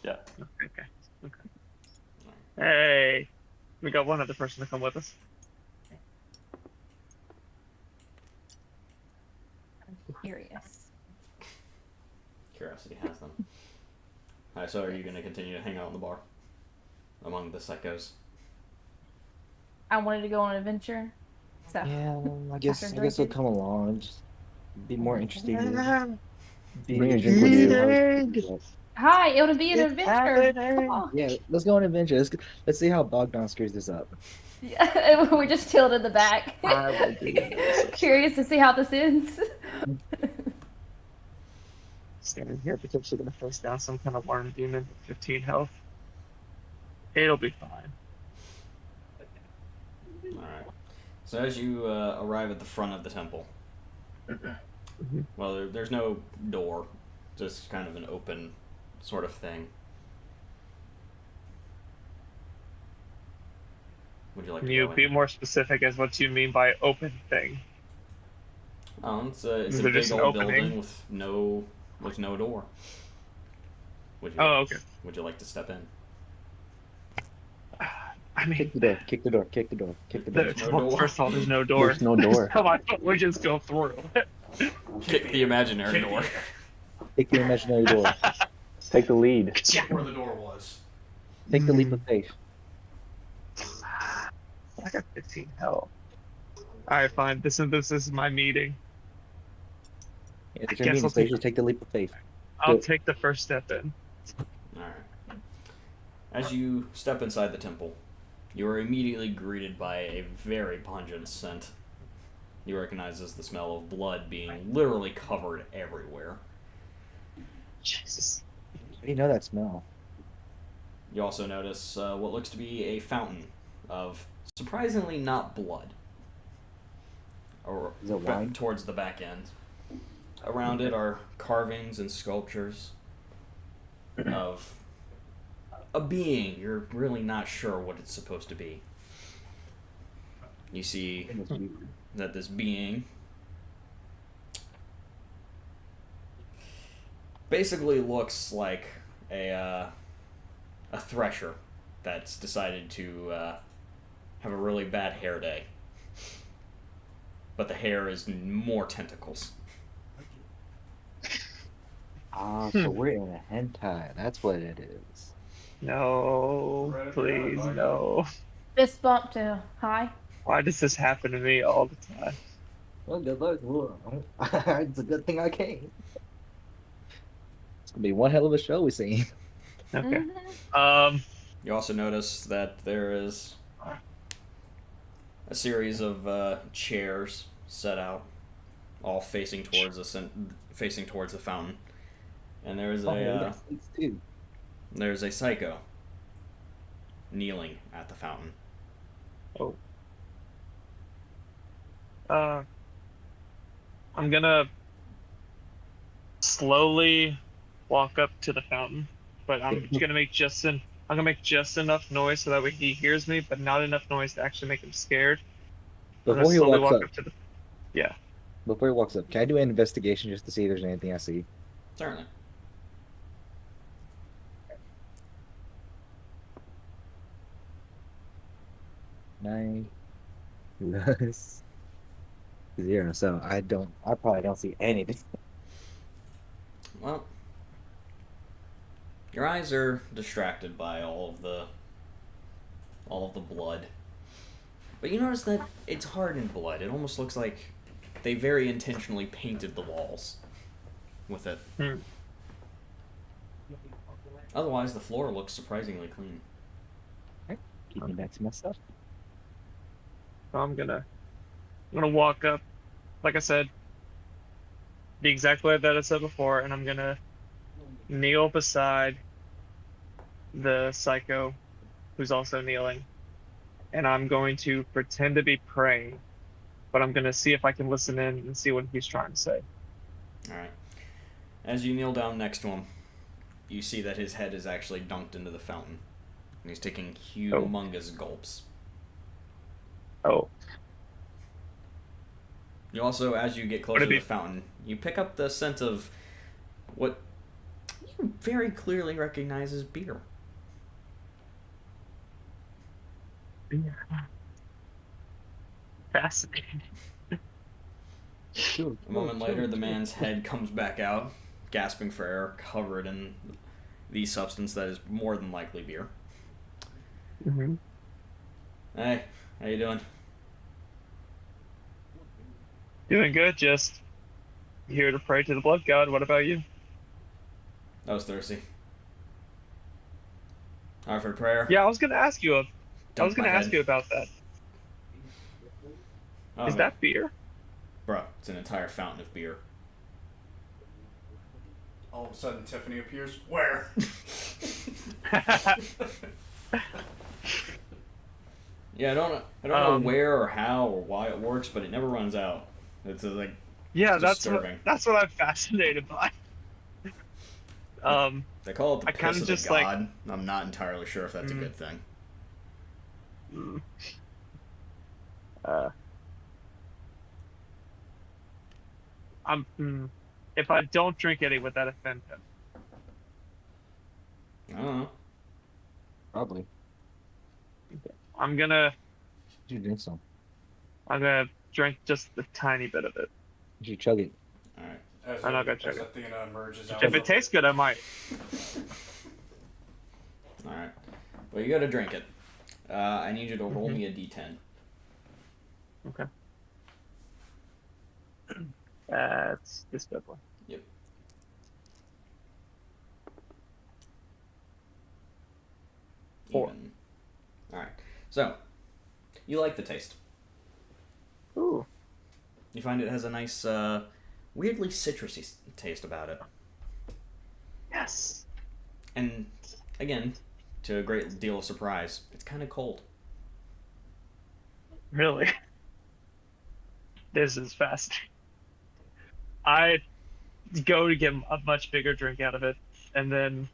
Speaker 7: Yeah.
Speaker 8: Okay. Hey, we got one other person to come with us.
Speaker 5: I'm curious.
Speaker 1: Curiosity has them. Alright, so are you going to continue to hang out in the bar? Among the psychos?
Speaker 5: I wanted to go on an adventure. So
Speaker 3: Yeah, I guess
Speaker 5: After
Speaker 3: we'll
Speaker 5: drinking.
Speaker 3: come along and just be more interesting.
Speaker 2: Bring a
Speaker 3: Bring
Speaker 2: drink with you.
Speaker 5: hi, it would be an
Speaker 8: It's
Speaker 5: adventure.
Speaker 8: happening.
Speaker 5: Come on.
Speaker 3: Yeah, let's go on an adventure. Let's see how Bogdan screws this up.
Speaker 5: Yeah, we just chilled in the back.
Speaker 8: I will do this.
Speaker 5: Curious to see how this ends.
Speaker 8: Standing here potentially gonna face down some kind of worm demon with 15 health. It'll be fine.
Speaker 1: Alright. So as you arrive at the front of the temple, well, there's no door, just kind of an open sort of thing. Would you like
Speaker 8: Can
Speaker 1: to
Speaker 8: you
Speaker 1: go
Speaker 8: be
Speaker 1: in?
Speaker 8: more specific as what you mean by open thing?
Speaker 1: It's
Speaker 8: Is
Speaker 1: a
Speaker 8: there
Speaker 1: big
Speaker 8: just an
Speaker 1: old
Speaker 8: opening?
Speaker 1: building with no door. Would you
Speaker 8: Oh, okay.
Speaker 1: Would you like to step in?
Speaker 8: I mean,
Speaker 3: Kick the door. Kick the door. Kick the door. Kick the door.
Speaker 1: There's no door.
Speaker 8: first of all, there's no door.
Speaker 2: There's no door.
Speaker 8: Come on, we just go through.
Speaker 1: Kick the imaginary
Speaker 4: Kick
Speaker 1: door.
Speaker 3: Kick the imaginary door.
Speaker 2: Take the lead.
Speaker 4: Check where the door was.
Speaker 3: Take the leap of faith.
Speaker 8: I got 15 health. Alright, fine. This is my meeting.
Speaker 3: Yeah,
Speaker 8: I
Speaker 3: it's your
Speaker 8: guess
Speaker 3: meeting
Speaker 8: I'll
Speaker 3: stage.
Speaker 8: take-
Speaker 3: Just take the leap of faith.
Speaker 8: I'll
Speaker 3: Good.
Speaker 8: take the first step in.
Speaker 1: Alright. As you step inside the temple, you are immediately greeted by a very pungent scent. You recognize as the smell of blood being literally covered everywhere.
Speaker 8: Jesus.
Speaker 3: How do you know that smell?
Speaker 1: You also notice what looks to be a fountain of surprisingly not blood. Or
Speaker 3: Is it wine?
Speaker 1: towards the back end. Around it are carvings and sculptures of a being. You're really not sure what it's supposed to be. You see that this being basically looks like a thresher that's decided to have a really bad hair day. But the hair is more tentacles.
Speaker 3: Ah, so we're in a hentai. That's what it is.
Speaker 8: No,
Speaker 4: Predator
Speaker 8: please,
Speaker 4: on the
Speaker 8: no.
Speaker 5: Fist bump to hi.
Speaker 8: Why does this happen to me all the time?
Speaker 3: Well, good luck. Well, it's a good thing I came. It's gonna be one hell of a show we see.
Speaker 8: Okay.
Speaker 5: Mhm.
Speaker 1: You also notice that there is a series of chairs set out, all facing towards the fountain, and there is
Speaker 3: Oh, we
Speaker 1: a
Speaker 3: got seats too.
Speaker 1: there's a psycho kneeling at the fountain.
Speaker 8: Oh. I'm gonna slowly walk up to the fountain, but I'm gonna make just enough noise so that way he hears me, but not enough noise to actually make him scared. I'm
Speaker 3: Before
Speaker 8: gonna
Speaker 3: he
Speaker 8: slowly
Speaker 3: walks
Speaker 8: walk
Speaker 3: up,
Speaker 8: up to the. Yeah.
Speaker 3: before he walks up, can I do an investigation just to see if there's anything I see?
Speaker 1: Certainly.
Speaker 3: Nine plus 0. So I probably don't see anything.
Speaker 1: Well, your eyes are distracted by all of the blood. But you notice that it's hardened blood. It almost looks like they very intentionally painted the walls with it. Otherwise, the floor looks surprisingly clean.
Speaker 3: Keep me back to myself.
Speaker 8: So I'm gonna walk up, like I said, the exact way that I said before, and I'm gonna kneel beside the psycho, who's also kneeling, and I'm going to pretend to be praying, but I'm gonna see if I can listen in and see what he's trying to say.
Speaker 1: All right. As you kneel down next to him, you see that his head is actually dunked into the fountain, and he's taking humongous gulps.
Speaker 8: Oh.
Speaker 1: You also, as you get closer to the fountain, you pick up the scent of what you very clearly recognize as beer.
Speaker 8: Fascinating.
Speaker 1: A moment later, the man's head comes back out, gasping for air, covered in the substance that is more than likely beer.
Speaker 8: Mm-hmm.
Speaker 1: Hey, how you doing?
Speaker 8: Doing good, just here to pray to the blood god. What about you?
Speaker 1: I was thirsty. Offered prayer.
Speaker 8: Yeah, I was gonna ask you
Speaker 1: Dumped my head.
Speaker 8: about that.
Speaker 1: Oh,
Speaker 8: Is
Speaker 1: man.
Speaker 8: that beer?
Speaker 1: Bro, it's an entire fountain of beer.
Speaker 4: All of a sudden, Tiffany appears. Where?
Speaker 1: Yeah, I don't know where or how or why it works, but it never runs out. It's like
Speaker 8: Yeah,
Speaker 1: it's
Speaker 8: that's what
Speaker 1: disturbing.
Speaker 8: I'm fascinated by.
Speaker 1: They call it the
Speaker 8: I kinda
Speaker 1: piss of
Speaker 8: just,
Speaker 1: the
Speaker 8: like-
Speaker 1: god. I'm not entirely sure if that's a good thing.
Speaker 8: If I don't drink any, would that offend him?
Speaker 1: I don't know.
Speaker 3: Probably.
Speaker 8: I'm gonna
Speaker 3: You should drink some.
Speaker 8: drink just a tiny bit of it.
Speaker 3: You should chug it.
Speaker 1: All right.
Speaker 4: As
Speaker 8: I'm not gonna check it.
Speaker 4: Athena emerges out
Speaker 8: If
Speaker 4: of
Speaker 8: it tastes good, I might.
Speaker 1: All right. Well, you got to drink it. I need you to roll me a d10.
Speaker 8: Okay. That's this bad boy.
Speaker 1: Yep.
Speaker 8: Four.
Speaker 1: Even. All right. So, you like the taste.
Speaker 8: Ooh.
Speaker 1: You find it has a nice, weirdly citrusy taste about it.
Speaker 8: Yes.
Speaker 1: And, again, to a great deal of surprise, it's kind of cold.
Speaker 8: Really? This is fascinating. I go to get a much bigger drink out of it, and then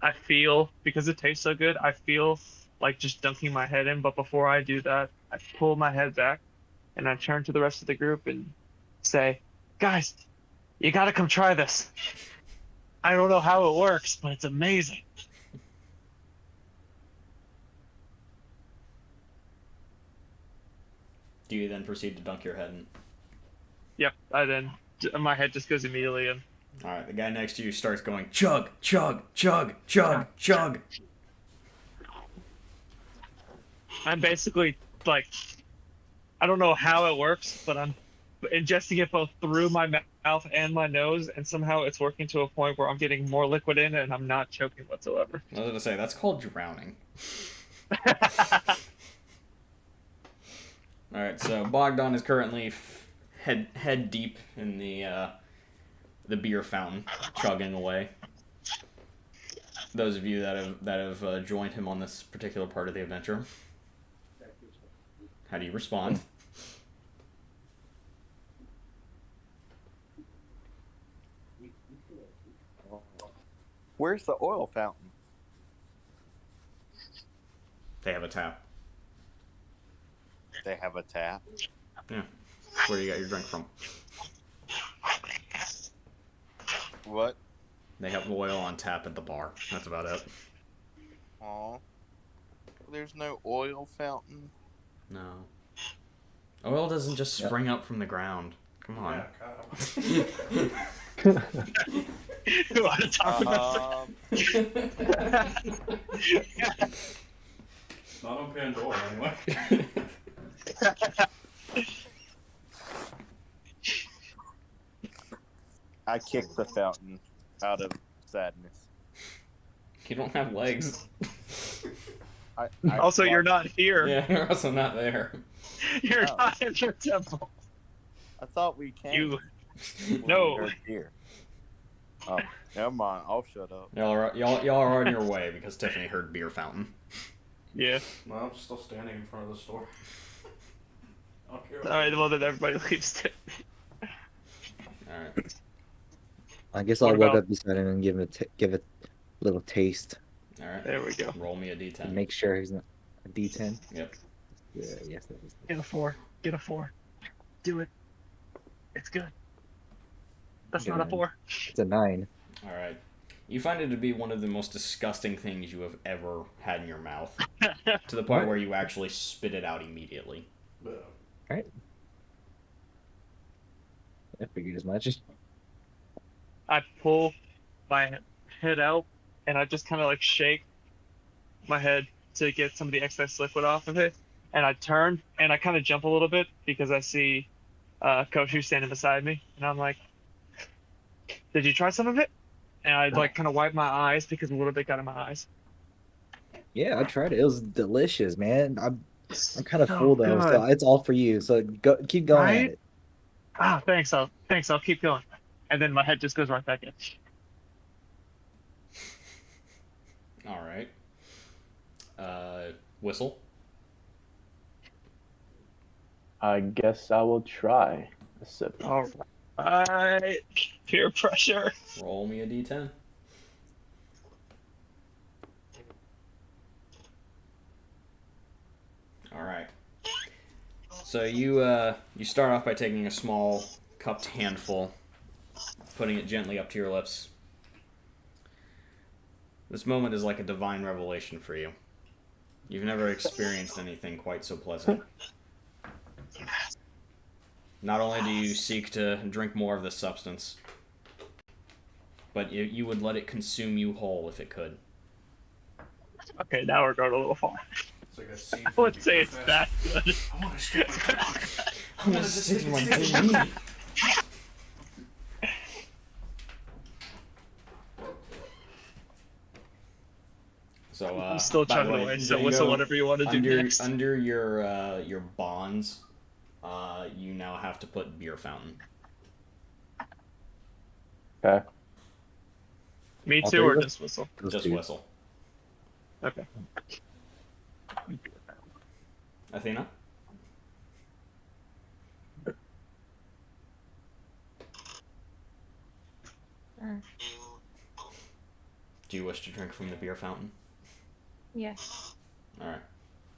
Speaker 8: I feel, because it tastes so good, I feel like just dunking my head in, but before I do that, I pull my head back, and I turn to the rest of the group and say, guys, you gotta come try this. I don't know how it works, but it's amazing.
Speaker 1: Do you then proceed to dunk your head in?
Speaker 8: Yep, my head just goes immediately in.
Speaker 1: All right, the guy next to you starts going chug, chug, chug, chug, chug.
Speaker 8: I'm basically like, I don't know how it works, but I'm ingesting it both through my mouth and my nose, and somehow it's working to a point where I'm getting more liquid in and I'm not choking whatsoever.
Speaker 1: I was gonna say that's called drowning. All right, so Bogdan is currently head deep in the beer fountain, chugging away. Those of you that have joined him on this particular part of the adventure, how do you respond?
Speaker 6: Where's the oil fountain?
Speaker 1: They have a tap.
Speaker 6: They have a tap.
Speaker 1: Yeah. Where do you got your drink from?
Speaker 6: What?
Speaker 1: They have oil on tap at the bar. That's about it.
Speaker 6: Aw. There's no oil fountain.
Speaker 1: No. Oil doesn't just spring up from the ground. Come on.
Speaker 4: Yeah,
Speaker 8: You want to talk about
Speaker 4: not on Pandora, anyway.
Speaker 6: I kicked the fountain out of sadness.
Speaker 1: You don't have legs.
Speaker 6: I
Speaker 8: Also, you're
Speaker 6: thought-
Speaker 8: not here.
Speaker 1: Yeah, you're also not there.
Speaker 8: You're
Speaker 6: Oh.
Speaker 8: not in the temple.
Speaker 6: I thought we came.
Speaker 8: You.
Speaker 6: when
Speaker 8: No.
Speaker 6: we heard here. Oh, never mind. I'll shut up.
Speaker 1: Y'all are on your way because Tiffany heard beer fountain.
Speaker 8: Yeah.
Speaker 4: Well, I'm still standing in front of the store. I don't care.
Speaker 8: All right. Well, then everybody leaves.
Speaker 1: All right.
Speaker 3: I guess
Speaker 8: What
Speaker 3: I'll walk
Speaker 8: about-
Speaker 3: up beside him and give it a little taste.
Speaker 1: All right.
Speaker 8: There we go.
Speaker 1: Roll me a d10.
Speaker 3: And make sure he's not a D10.
Speaker 1: Yep.
Speaker 3: Yeah, yes, that is.
Speaker 8: Get a 4. Get a 4. Do it. It's good. That's not a
Speaker 3: Good.
Speaker 8: 4.
Speaker 3: It's a 9.
Speaker 1: All right. You find it to be one of the most disgusting things you have ever had in your mouth, to the point
Speaker 3: What?
Speaker 1: where you actually spit it out immediately.
Speaker 4: But,
Speaker 3: I figured as much.
Speaker 8: I pull my head out and I just kind of like shake my head to get some of the excess liquid off of it. And I turn and I kind of jump a little bit because I see Koshu standing beside me. And I'm like, did you try some of it? And I like kind of wipe my eyes because a little bit got in my eyes.
Speaker 3: Yeah, I tried it. It was delicious, man. I'm kind of
Speaker 8: So
Speaker 3: full though, so
Speaker 8: good.
Speaker 3: it's all for you. So go, keep going
Speaker 8: Right?
Speaker 3: at it.
Speaker 8: Ah, thanks. I'll keep going. And then my head just goes right back in.
Speaker 1: All right. Whistle.
Speaker 2: I guess I will try a sip.
Speaker 8: All right. Peer pressure.
Speaker 1: Roll me a d10. All right. So you start off by taking a small cupped handful, putting it gently up to your lips. This moment is like a divine revelation for you. You've never experienced anything quite so pleasant. Not only do you seek to drink more of this substance, but you would let it consume you whole if it could.
Speaker 8: Okay, now we're going a little far.
Speaker 4: it's like a scene
Speaker 8: I
Speaker 4: from
Speaker 8: wouldn't say it's that good.
Speaker 4: I want to skip my dog.
Speaker 1: I'm gonna stick my tongue. So
Speaker 8: I'm still
Speaker 1: by the
Speaker 8: chugging
Speaker 1: way,
Speaker 8: away, so
Speaker 1: you
Speaker 8: whistle
Speaker 1: go
Speaker 8: whatever you want to do next.
Speaker 1: under your bonds, you now have to put beer fountain.
Speaker 2: Okay.
Speaker 8: Me
Speaker 3: All
Speaker 8: too,
Speaker 3: three
Speaker 8: or
Speaker 3: of us?
Speaker 8: just whistle?
Speaker 3: Those
Speaker 1: Just
Speaker 3: two.
Speaker 1: whistle.
Speaker 8: Okay.
Speaker 1: Athena? Do you wish to drink from the beer fountain?
Speaker 5: Yes.
Speaker 1: Alright.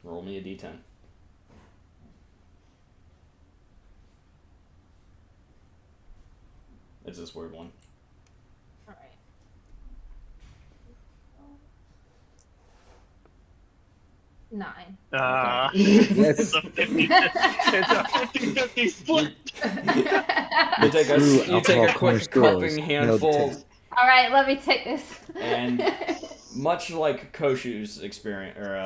Speaker 1: Roll me a d10. It's this weird one.
Speaker 5: All right. Nine.
Speaker 3: Yes.
Speaker 8: It's a 50-50 split.
Speaker 1: You take a,
Speaker 3: True
Speaker 1: you take
Speaker 3: alcohol
Speaker 1: a quick
Speaker 3: corner stores.
Speaker 1: cupping
Speaker 3: No
Speaker 1: handful,
Speaker 3: taste.
Speaker 5: All right, let me take this.
Speaker 1: and much like Koshu's experience or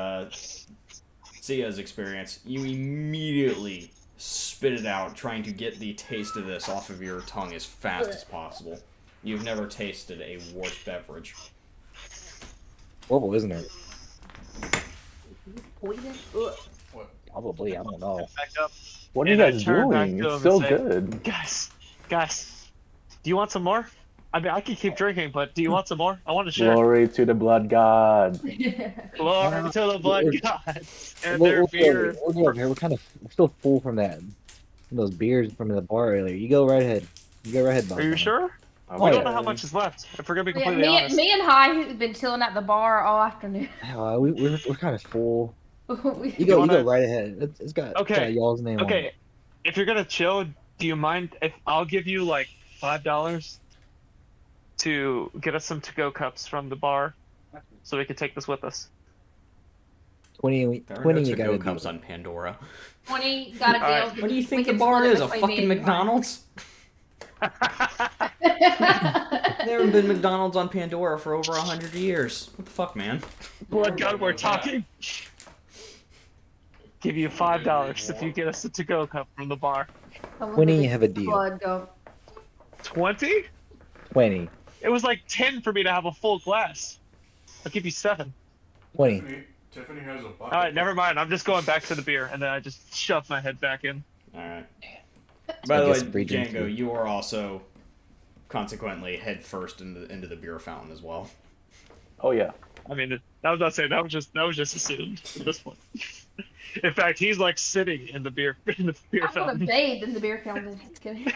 Speaker 1: Sia's experience, you immediately spit it out, trying to get the taste of this off of your tongue as fast as possible. You've never tasted a worse beverage.
Speaker 3: Horrible, isn't it?
Speaker 5: Poison.
Speaker 4: What?
Speaker 3: Probably. I don't know.
Speaker 8: Back up.
Speaker 2: What are you
Speaker 8: And I
Speaker 2: guys
Speaker 8: turn back
Speaker 2: doing?
Speaker 8: to him
Speaker 2: It's
Speaker 8: and
Speaker 2: so
Speaker 8: say,
Speaker 2: good.
Speaker 8: Guys, do you want some more? I mean, I can keep drinking, but do you want some more? I want to share.
Speaker 2: Glory to the blood god.
Speaker 8: Glory to the blood god. And
Speaker 3: We're,
Speaker 8: their
Speaker 3: we're,
Speaker 8: beer.
Speaker 3: we're here. We're still full from that. From those beers from the bar earlier. You go right ahead. You go right ahead, Bob.
Speaker 8: Are you sure?
Speaker 3: Oh,
Speaker 8: We
Speaker 3: yeah.
Speaker 8: don't know how much is left. If we're gonna be
Speaker 5: Yeah,
Speaker 8: completely honest.
Speaker 5: me and Hi have been chilling at the bar all afternoon.
Speaker 3: We're kind of full.
Speaker 5: We-
Speaker 3: You go
Speaker 8: wanna-
Speaker 3: right ahead. It's got y'all's name on
Speaker 8: Okay,
Speaker 3: it.
Speaker 8: if you're gonna chill, do you mind if I'll give you like $5 to get us some to-go cups from the bar, so we can take this with us?
Speaker 3: 20
Speaker 1: There are
Speaker 3: 20
Speaker 1: no
Speaker 3: you
Speaker 1: to-go
Speaker 3: gotta
Speaker 1: cups
Speaker 3: do.
Speaker 1: on Pandora.
Speaker 5: 20 got a deal.
Speaker 8: Alright.
Speaker 1: What do you
Speaker 5: We
Speaker 1: think the
Speaker 5: can
Speaker 1: bar
Speaker 5: split it
Speaker 1: is? A
Speaker 5: between
Speaker 1: fucking
Speaker 5: me and Hi.
Speaker 1: McDonald's? There haven't been McDonald's on Pandora for over 100 years. What the fuck, man?
Speaker 8: Blood God, we're talking. Give you $5 if you get us a to-go cup from the bar.
Speaker 3: 20 you have a deal.
Speaker 5: Blood go.
Speaker 8: 20?
Speaker 3: 20.
Speaker 8: It was like 10 for me to have a full glass. I'll give you 7.
Speaker 3: 20.
Speaker 4: Tiffany has a bucket.
Speaker 8: All right, never mind. I'm just going back to the beer, and then I just shove my head back in.
Speaker 1: Alright. By the
Speaker 3: guess
Speaker 1: way,
Speaker 3: free drinks
Speaker 1: Django,
Speaker 3: too.
Speaker 1: you are also consequently head first into the beer fountain as well.
Speaker 2: Oh yeah.
Speaker 8: I mean, I was not saying that was just assumed at this point. In fact, he's like sitting in the beer
Speaker 5: I'm gonna
Speaker 8: fountain.
Speaker 5: bathe in the beer fountain. Just kidding.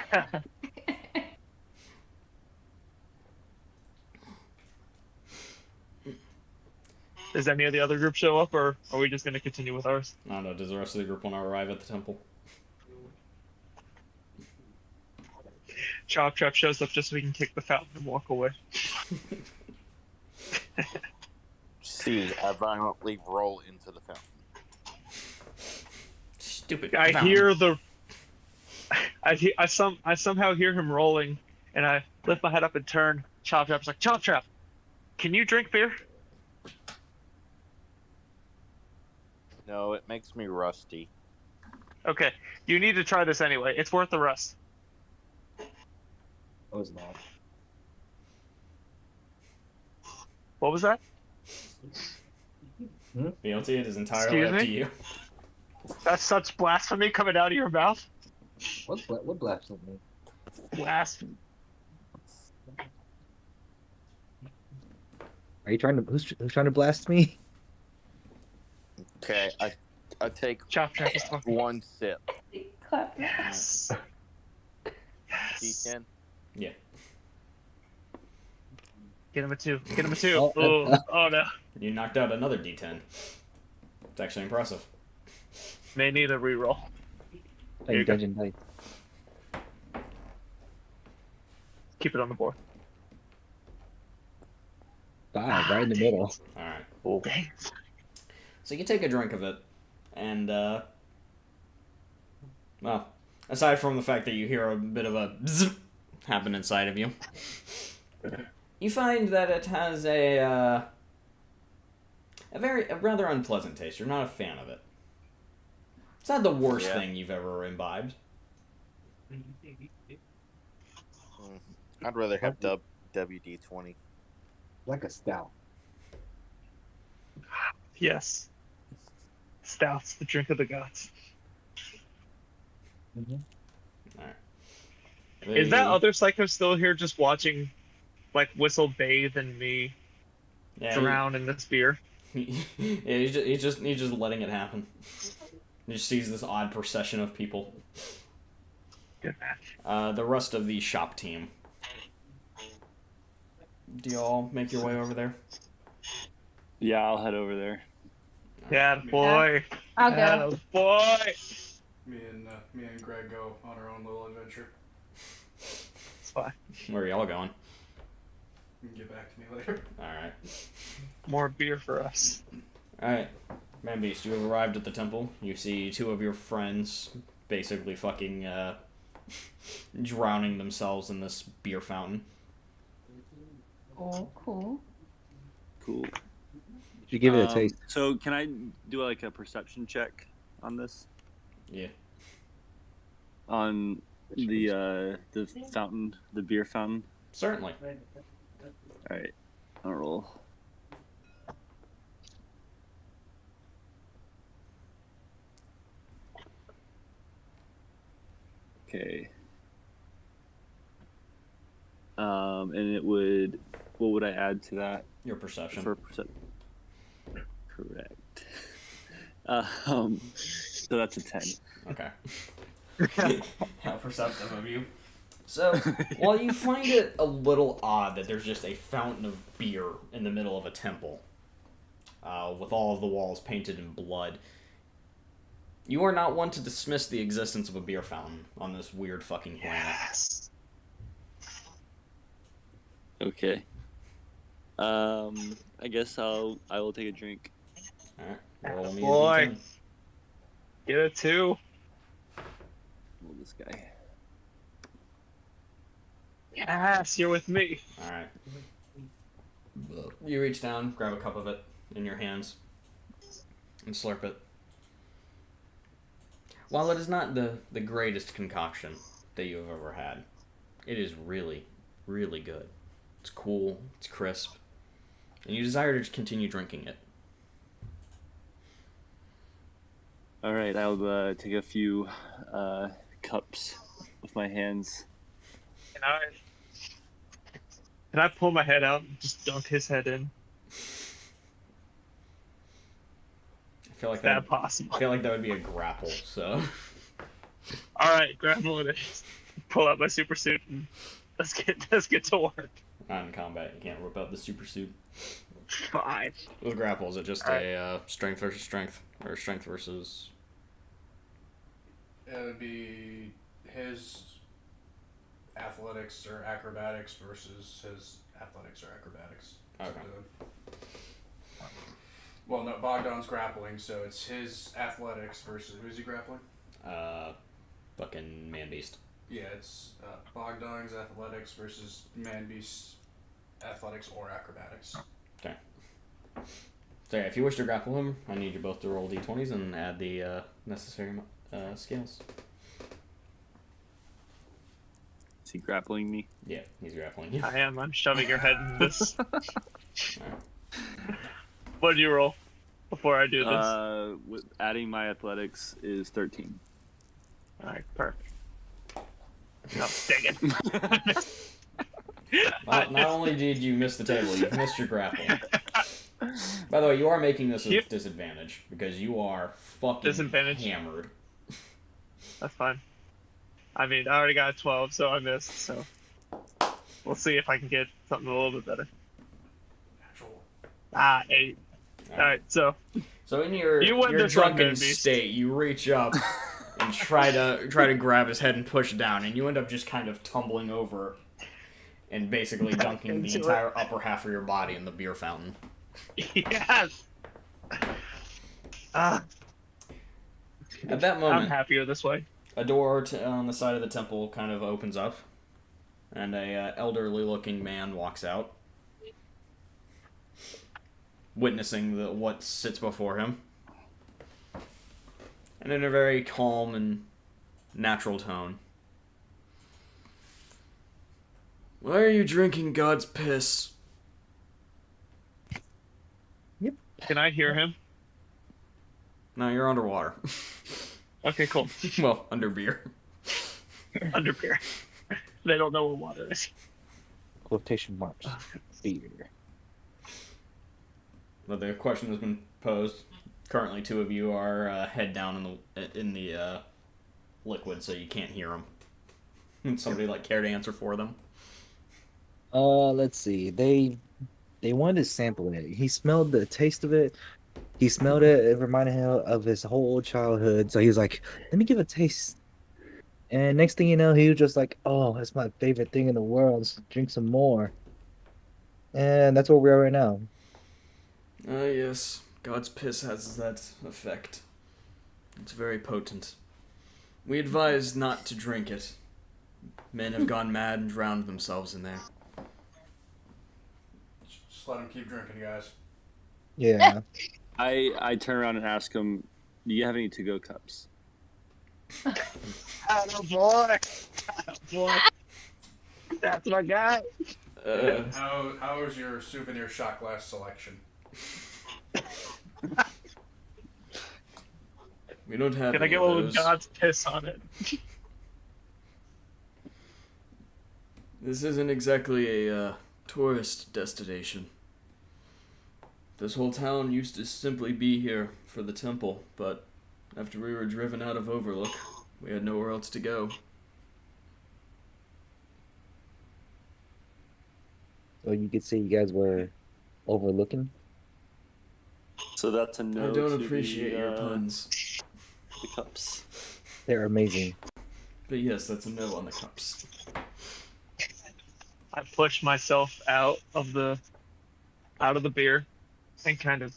Speaker 8: Does any of the other group show up, or are we just gonna continue with ours?
Speaker 1: I don't know, does the rest of the group want to arrive at the temple?
Speaker 8: Chop Trap shows up just so we can kick the fountain and walk away.
Speaker 6: See, I violently roll into the fountain.
Speaker 1: Stupid
Speaker 8: I
Speaker 1: fountain.
Speaker 8: hear the. I somehow hear him rolling, and I lift my head up and turn. Chop Trap's like, Chop Trap, can you drink beer?
Speaker 6: No, it makes me rusty.
Speaker 8: Okay, you need to try this anyway. It's worth the rust.
Speaker 3: What was that?
Speaker 8: What was that?
Speaker 1: Fealty, it is entirely
Speaker 8: Excuse
Speaker 1: up to
Speaker 8: me?
Speaker 1: you.
Speaker 8: That's such blasphemy coming out of your mouth.
Speaker 3: What blasphemy?
Speaker 8: Blasphemy.
Speaker 3: Are you trying to who's trying to blast me?
Speaker 6: Okay, I take
Speaker 8: Chop Trap is talking.
Speaker 6: one sip.
Speaker 5: Clap.
Speaker 8: Yes.
Speaker 6: D10.
Speaker 1: Yeah.
Speaker 8: Get him a 2. Get him a 2.
Speaker 3: Oh,
Speaker 8: Oh no.
Speaker 1: You knocked out another D10. It's actually impressive.
Speaker 8: May need a reroll. Here you go.
Speaker 3: Dungeon Dice.
Speaker 8: Keep it on the board.
Speaker 3: 5, right in the middle.
Speaker 1: Alright.
Speaker 2: Cool.
Speaker 8: Dang.
Speaker 1: So you take a drink of it, and, well, aside from the fact that you hear a bit of a zzz happen inside of you, you find that it has a rather unpleasant taste. You're not a fan of it. It's not the worst
Speaker 6: Yeah.
Speaker 1: thing you've ever imbibed.
Speaker 6: I'd rather have WD-20.
Speaker 3: Like a stout.
Speaker 8: Yes. Stout's the drink of the gods. Is that other psycho still here just watching, like, Whistle bathe and me drown in this beer?
Speaker 1: Yeah, he's just letting it happen. He just sees this odd procession of people.
Speaker 8: Good match.
Speaker 1: The rest of the shop team. Do you all make your way over there?
Speaker 7: Yeah, I'll head over there.
Speaker 8: Yeah, boy.
Speaker 5: I'll go.
Speaker 8: Yeah, boy.
Speaker 4: Me and Greg go on our own little adventure.
Speaker 8: It's fine.
Speaker 1: Where are y'all going?
Speaker 4: You can get back to me later.
Speaker 1: Alright.
Speaker 8: More beer for us.
Speaker 1: Alright. Man Beast, you have arrived at the temple. You see two of your friends basically fucking drowning themselves in this beer fountain.
Speaker 5: Oh, cool.
Speaker 7: Cool.
Speaker 3: You give it a taste.
Speaker 7: So can I do like a perception check on this?
Speaker 1: Yeah.
Speaker 7: On the fountain, the beer fountain.
Speaker 1: Certainly.
Speaker 7: All right, I'll roll. Okay. And it would. What would I add to that?
Speaker 1: Your perception.
Speaker 7: For correct. So that's a 10.
Speaker 1: Okay. How perceptive of you. So, while you find it a little odd that there's just a fountain of beer in the middle of a temple, with all of the walls painted in blood, you are not one to dismiss the existence of a beer fountain on this weird fucking planet.
Speaker 8: Yes.
Speaker 7: Okay. I guess I will take a drink.
Speaker 1: Alright, roll me a
Speaker 8: Boy.
Speaker 1: D10.
Speaker 8: Get a 2.
Speaker 7: Roll this guy.
Speaker 8: Yes, you're with me.
Speaker 1: Alright. You reach down, grab a cup of it in your hands, and slurp it. While it is not the greatest concoction that you have ever had, it is really, really good. It's cool, it's crisp, and you desire to continue drinking it.
Speaker 7: All right, I'll take a few cups with my hands.
Speaker 8: Can I pull my head out and just dunk his head in?
Speaker 1: I feel like
Speaker 8: Is that possible?
Speaker 1: I feel like that would be a grapple, so.
Speaker 8: Alright, grapple it is. Pull out my super suit and let's get to work.
Speaker 1: Not in combat, you can't whip out the super suit.
Speaker 8: Fine.
Speaker 1: With grapple, is it just a strength versus strength? Or strength versus...
Speaker 4: It would be his athletics or acrobatics versus his athletics or acrobatics.
Speaker 1: Okay.
Speaker 4: Well, no, Bogdan's grappling, so it's his athletics versus... Who's he grappling?
Speaker 1: Fucking man-beast.
Speaker 4: Yeah, it's Bogdan's athletics versus man-beast's athletics or acrobatics.
Speaker 1: Okay. So yeah, if you wish to grapple him, I need you both to roll d20s and add the necessary scales.
Speaker 7: Is he grappling me?
Speaker 1: Yeah, he's grappling you.
Speaker 8: I am. I'm shoving your head in this.
Speaker 1: Alright.
Speaker 8: What did you roll before I do this?
Speaker 7: With adding my athletics is 13.
Speaker 8: Alright, perfect. No, dang it.
Speaker 1: Not only did you miss the table, you've missed your grapple. By the way, you are making this a disadvantage because you are fucking hammered.
Speaker 8: That's fine. I mean, I already got a 12, so I missed, so we'll see if I can get something a little bit better.
Speaker 4: Natural.
Speaker 8: 8. Alright, so
Speaker 1: in your drunken state, you reach up and try to grab his head and push down, and you end up just kind of tumbling over and basically dunking the entire upper half of your body in the beer fountain.
Speaker 8: Yes!
Speaker 1: At that moment,
Speaker 8: I'm happier this way.
Speaker 1: a door on the side of the temple kind of opens up, and a elderly-looking man walks out, witnessing what sits before him. And in a very calm and natural tone. Why are you drinking God's piss?
Speaker 3: Yep.
Speaker 8: Can I hear him?
Speaker 1: No, you're underwater.
Speaker 8: Okay, cool.
Speaker 1: Well, under beer.
Speaker 8: Under beer. They don't know what water is.
Speaker 3: Quotation marks. Beer.
Speaker 1: But the question has been posed. Currently, two of you are head down in the liquid, so you can't hear them. Somebody care to answer for them?
Speaker 3: Let's see. They wanted to sample it. He smelled the taste of it. He smelled it. It reminded him of his whole childhood. So he was like, "Let me give it a taste." And next thing you know, he was just like, "Oh, that's my favorite thing in the world. Let's drink some more." And that's where we are right now.
Speaker 1: Yes. God's piss has that effect. It's very potent. We advise not to drink it. Men have gone mad and drowned themselves in there.
Speaker 4: Just let him keep drinking, guys.
Speaker 3: Yeah.
Speaker 7: I turn around and ask him, "Do you have any to-go cups?"
Speaker 8: Oh boy, oh boy, that's my guy.
Speaker 4: How is your souvenir shot glass selection?
Speaker 1: We don't have
Speaker 8: Can I
Speaker 1: any
Speaker 8: get
Speaker 1: of
Speaker 8: one with
Speaker 1: those.
Speaker 8: God's piss on it?
Speaker 1: This isn't exactly a tourist destination. This whole town used to simply be here for the temple, but after we were driven out of Overlook, we had nowhere else to go.
Speaker 3: So you could say you guys were overlooking.
Speaker 7: So that's a no.
Speaker 1: I don't
Speaker 7: to
Speaker 1: appreciate
Speaker 7: the,
Speaker 1: your puns.
Speaker 7: The cups.
Speaker 3: They're amazing.
Speaker 1: But yes, that's a no on the cups.
Speaker 8: I push myself out of the beer and kind of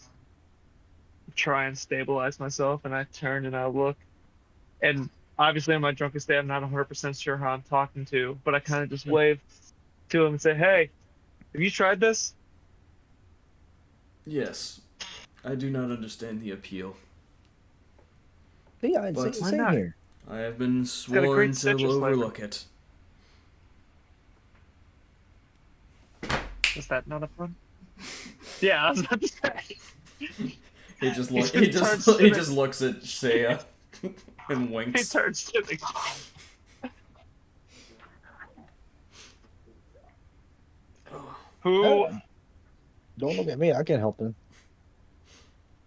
Speaker 8: try and stabilize myself, and I turn and I look, and obviously in my drunken state I'm not 100% sure how I'm talking to, but I kind of just wave to him and say, "Hey, have you tried this?"
Speaker 1: Yes, I do not understand the appeal.
Speaker 3: Yeah,
Speaker 1: But
Speaker 3: same
Speaker 8: not?
Speaker 3: here.
Speaker 1: I have been
Speaker 8: got a
Speaker 1: sworn
Speaker 8: great
Speaker 1: to
Speaker 8: citrus flavor.
Speaker 1: overlook it.
Speaker 8: Is that not a fun? Yeah, I was about to say.
Speaker 1: He just
Speaker 8: He
Speaker 1: look,
Speaker 8: just
Speaker 1: he just
Speaker 8: turns to
Speaker 1: he
Speaker 8: the-
Speaker 1: just looks at Seiya and
Speaker 8: He
Speaker 1: winks.
Speaker 8: turns to the who?
Speaker 3: Don't look at me. I can help him.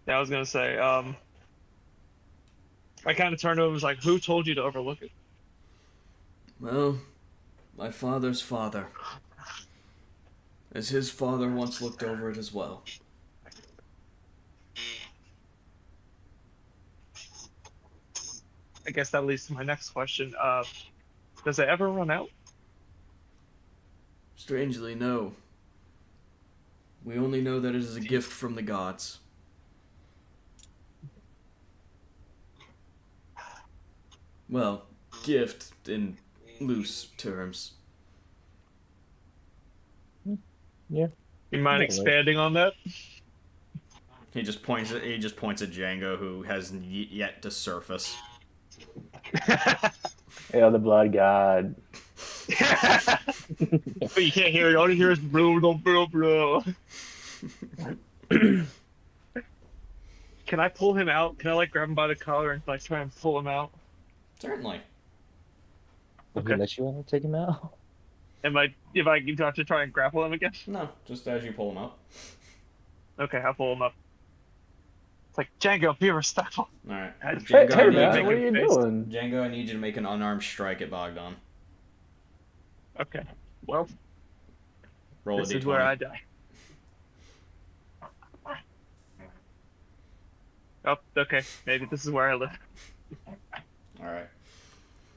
Speaker 8: Yeah, I was gonna say. I kind of turned to him and was like, "Who told you to overlook it?"
Speaker 1: Well, my father's father. As his father once looked over it as well.
Speaker 8: I guess that leads to my next question. Does it ever run out?
Speaker 1: Strangely, no. We only know that it is a gift from the gods. Well, gift in loose terms.
Speaker 3: Yeah.
Speaker 8: You mind
Speaker 3: Yeah,
Speaker 8: expanding on that?
Speaker 1: He just points at Django, who hasn't yet to surface.
Speaker 2: Yeah, the blood god.
Speaker 8: But you can't hear it. All you hear is bro, bro, bro. Can I pull him out? Can I like grab him by the collar and like try and pull him out?
Speaker 1: Certainly.
Speaker 3: Will
Speaker 8: Okay.
Speaker 3: he let you take him out?
Speaker 8: Am I? If I do I have to try and grapple him again?
Speaker 1: No, just as you pull him up.
Speaker 8: Okay, I'll pull him up. It's like Django, be respectful.
Speaker 1: Alright.
Speaker 8: Hey,
Speaker 1: Django,
Speaker 2: Hey
Speaker 1: I need
Speaker 2: man,
Speaker 1: you-
Speaker 2: what are you
Speaker 8: face.
Speaker 2: doing?
Speaker 1: Django, I need you to make an unarmed strike at Bogdan.
Speaker 8: Okay. Well,
Speaker 1: Roll
Speaker 8: this
Speaker 1: a d20.
Speaker 8: is where I die. Oh, okay. Maybe this is where I live.
Speaker 1: Alright.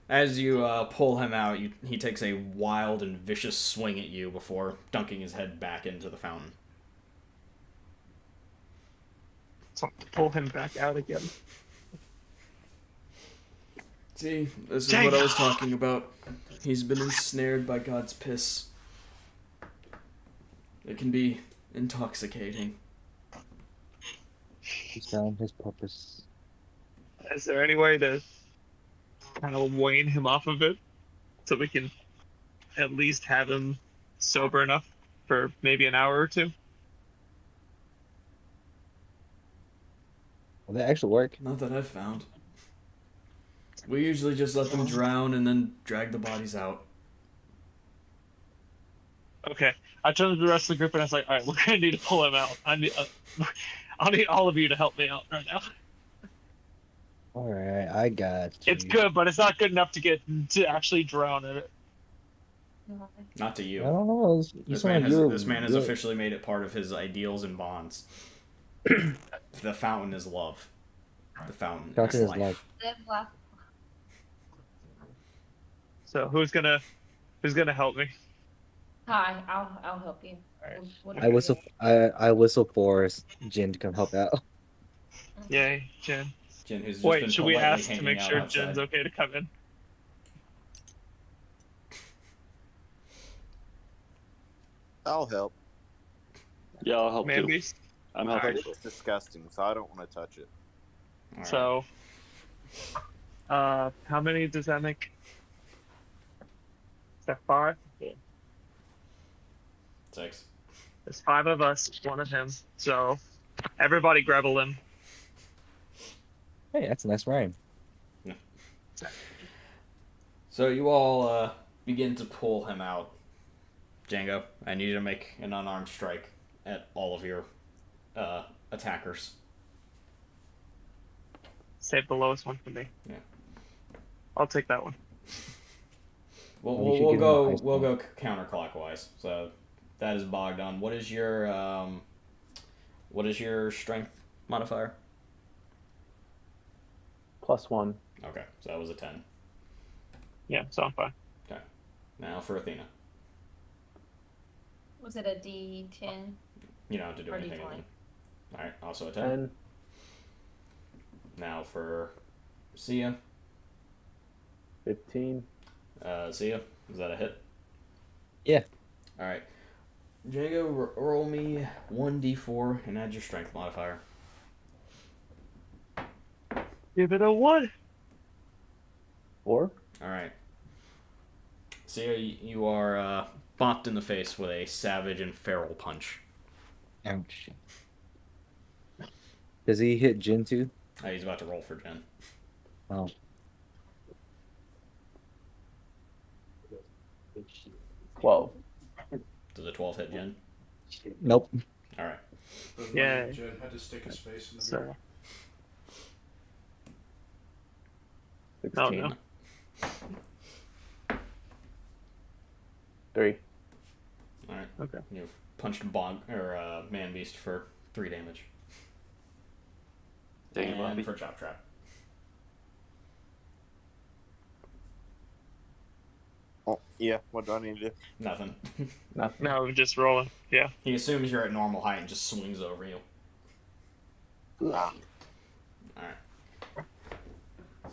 Speaker 1: As you pull him out, he takes a wild and vicious swing at you before dunking his head back into the fountain.
Speaker 8: So pull him back out again.
Speaker 1: See, this is what I was talking about. He's been ensnared by God's piss. It can be intoxicating.
Speaker 3: He's found his purpose.
Speaker 8: Is there any way to kind of wane him off of it so we can at least have him sober enough for maybe an hour or two?
Speaker 3: Will that actually work?
Speaker 1: Not that I've found. We usually just let them drown and then drag the bodies out.
Speaker 8: Okay. I turned to the rest of the group and I was like, all right, we're going to need to pull him out. I'll need all of you to help me out right now.
Speaker 3: All right, I got you.
Speaker 8: It's good, but it's not good enough to actually drown in it.
Speaker 1: Not to
Speaker 3: I
Speaker 1: you.
Speaker 3: don't know. You
Speaker 1: This
Speaker 3: sound
Speaker 1: man,
Speaker 3: like
Speaker 1: this man has
Speaker 3: you're-
Speaker 1: officially made it part of his ideals and bonds. The fountain is love. The fountain
Speaker 3: Fountain
Speaker 1: is
Speaker 3: is
Speaker 1: life.
Speaker 3: life.
Speaker 5: Live life.
Speaker 8: So who's gonna help me?
Speaker 5: Hi, I'll help you. What
Speaker 3: I whistle. I whistle for Jin to come help out.
Speaker 8: Yay, Jen.
Speaker 1: Jin, who's just
Speaker 8: Wait,
Speaker 1: been
Speaker 8: should we
Speaker 1: politely
Speaker 8: ask to
Speaker 1: hanging
Speaker 8: make
Speaker 1: out
Speaker 8: sure
Speaker 1: outside.
Speaker 8: Jen's okay to come in?
Speaker 6: I'll help.
Speaker 7: Yeah, I'll help too.
Speaker 8: Maybe.
Speaker 7: I'm
Speaker 6: I
Speaker 7: helping.
Speaker 6: heard it's disgusting, so I don't want to touch it.
Speaker 1: All right.
Speaker 8: So, how many does that make? Is that 5? Yeah.
Speaker 1: 6.
Speaker 8: There's 5 of us, 1 of him. So, everybody grab a limb.
Speaker 3: Hey, that's a nice rhyme.
Speaker 1: So you all begin to pull him out. Django, I need you to make an unarmed strike at all of your attackers.
Speaker 8: Save the lowest one for me.
Speaker 1: Yeah.
Speaker 8: I'll take that one.
Speaker 1: We'll
Speaker 3: You should
Speaker 1: we'll
Speaker 3: give him a
Speaker 1: go
Speaker 3: high
Speaker 1: we'll
Speaker 3: score.
Speaker 1: go counterclockwise. So that is Bogdan. What is your strength modifier?
Speaker 2: +1.
Speaker 1: Okay, so that was a 10.
Speaker 8: Yeah, so I'm fine.
Speaker 1: Okay. Now for Athena.
Speaker 5: Was it a D10?
Speaker 1: You don't have to do
Speaker 5: Or
Speaker 1: anything.
Speaker 5: D20.
Speaker 1: With them. All right, also a 10.
Speaker 2: 10.
Speaker 1: Now for Sia.
Speaker 2: 15.
Speaker 1: Sia, is that a hit?
Speaker 3: Yeah.
Speaker 1: All right. Django, roll me 1d4 and add your strength modifier.
Speaker 8: Give it a 1.
Speaker 2: 4.
Speaker 1: All right. Sia, you are bopped in the face with a savage and feral punch.
Speaker 3: Ouch. Does he hit Jin too?
Speaker 1: He's about to roll for Jen.
Speaker 3: Oh.
Speaker 2: 12.
Speaker 1: Does a 12 hit Jen?
Speaker 3: Nope.
Speaker 1: All right.
Speaker 8: Yeah.
Speaker 4: Jen had to stick his face in the
Speaker 8: So,
Speaker 2: 16.
Speaker 8: no.
Speaker 2: 3.
Speaker 1: All right.
Speaker 8: Okay.
Speaker 1: You've punched Man Beast for 3 damage.
Speaker 7: Dang it,
Speaker 1: And
Speaker 7: Bobby.
Speaker 1: for Chop Trap.
Speaker 6: Oh, yeah. What do I need to do?
Speaker 1: Nothing.
Speaker 2: Nothing.
Speaker 8: No, we're just rolling. Yeah.
Speaker 1: He assumes you're at normal height and just swings over you.
Speaker 6: Ah.
Speaker 1: Alright.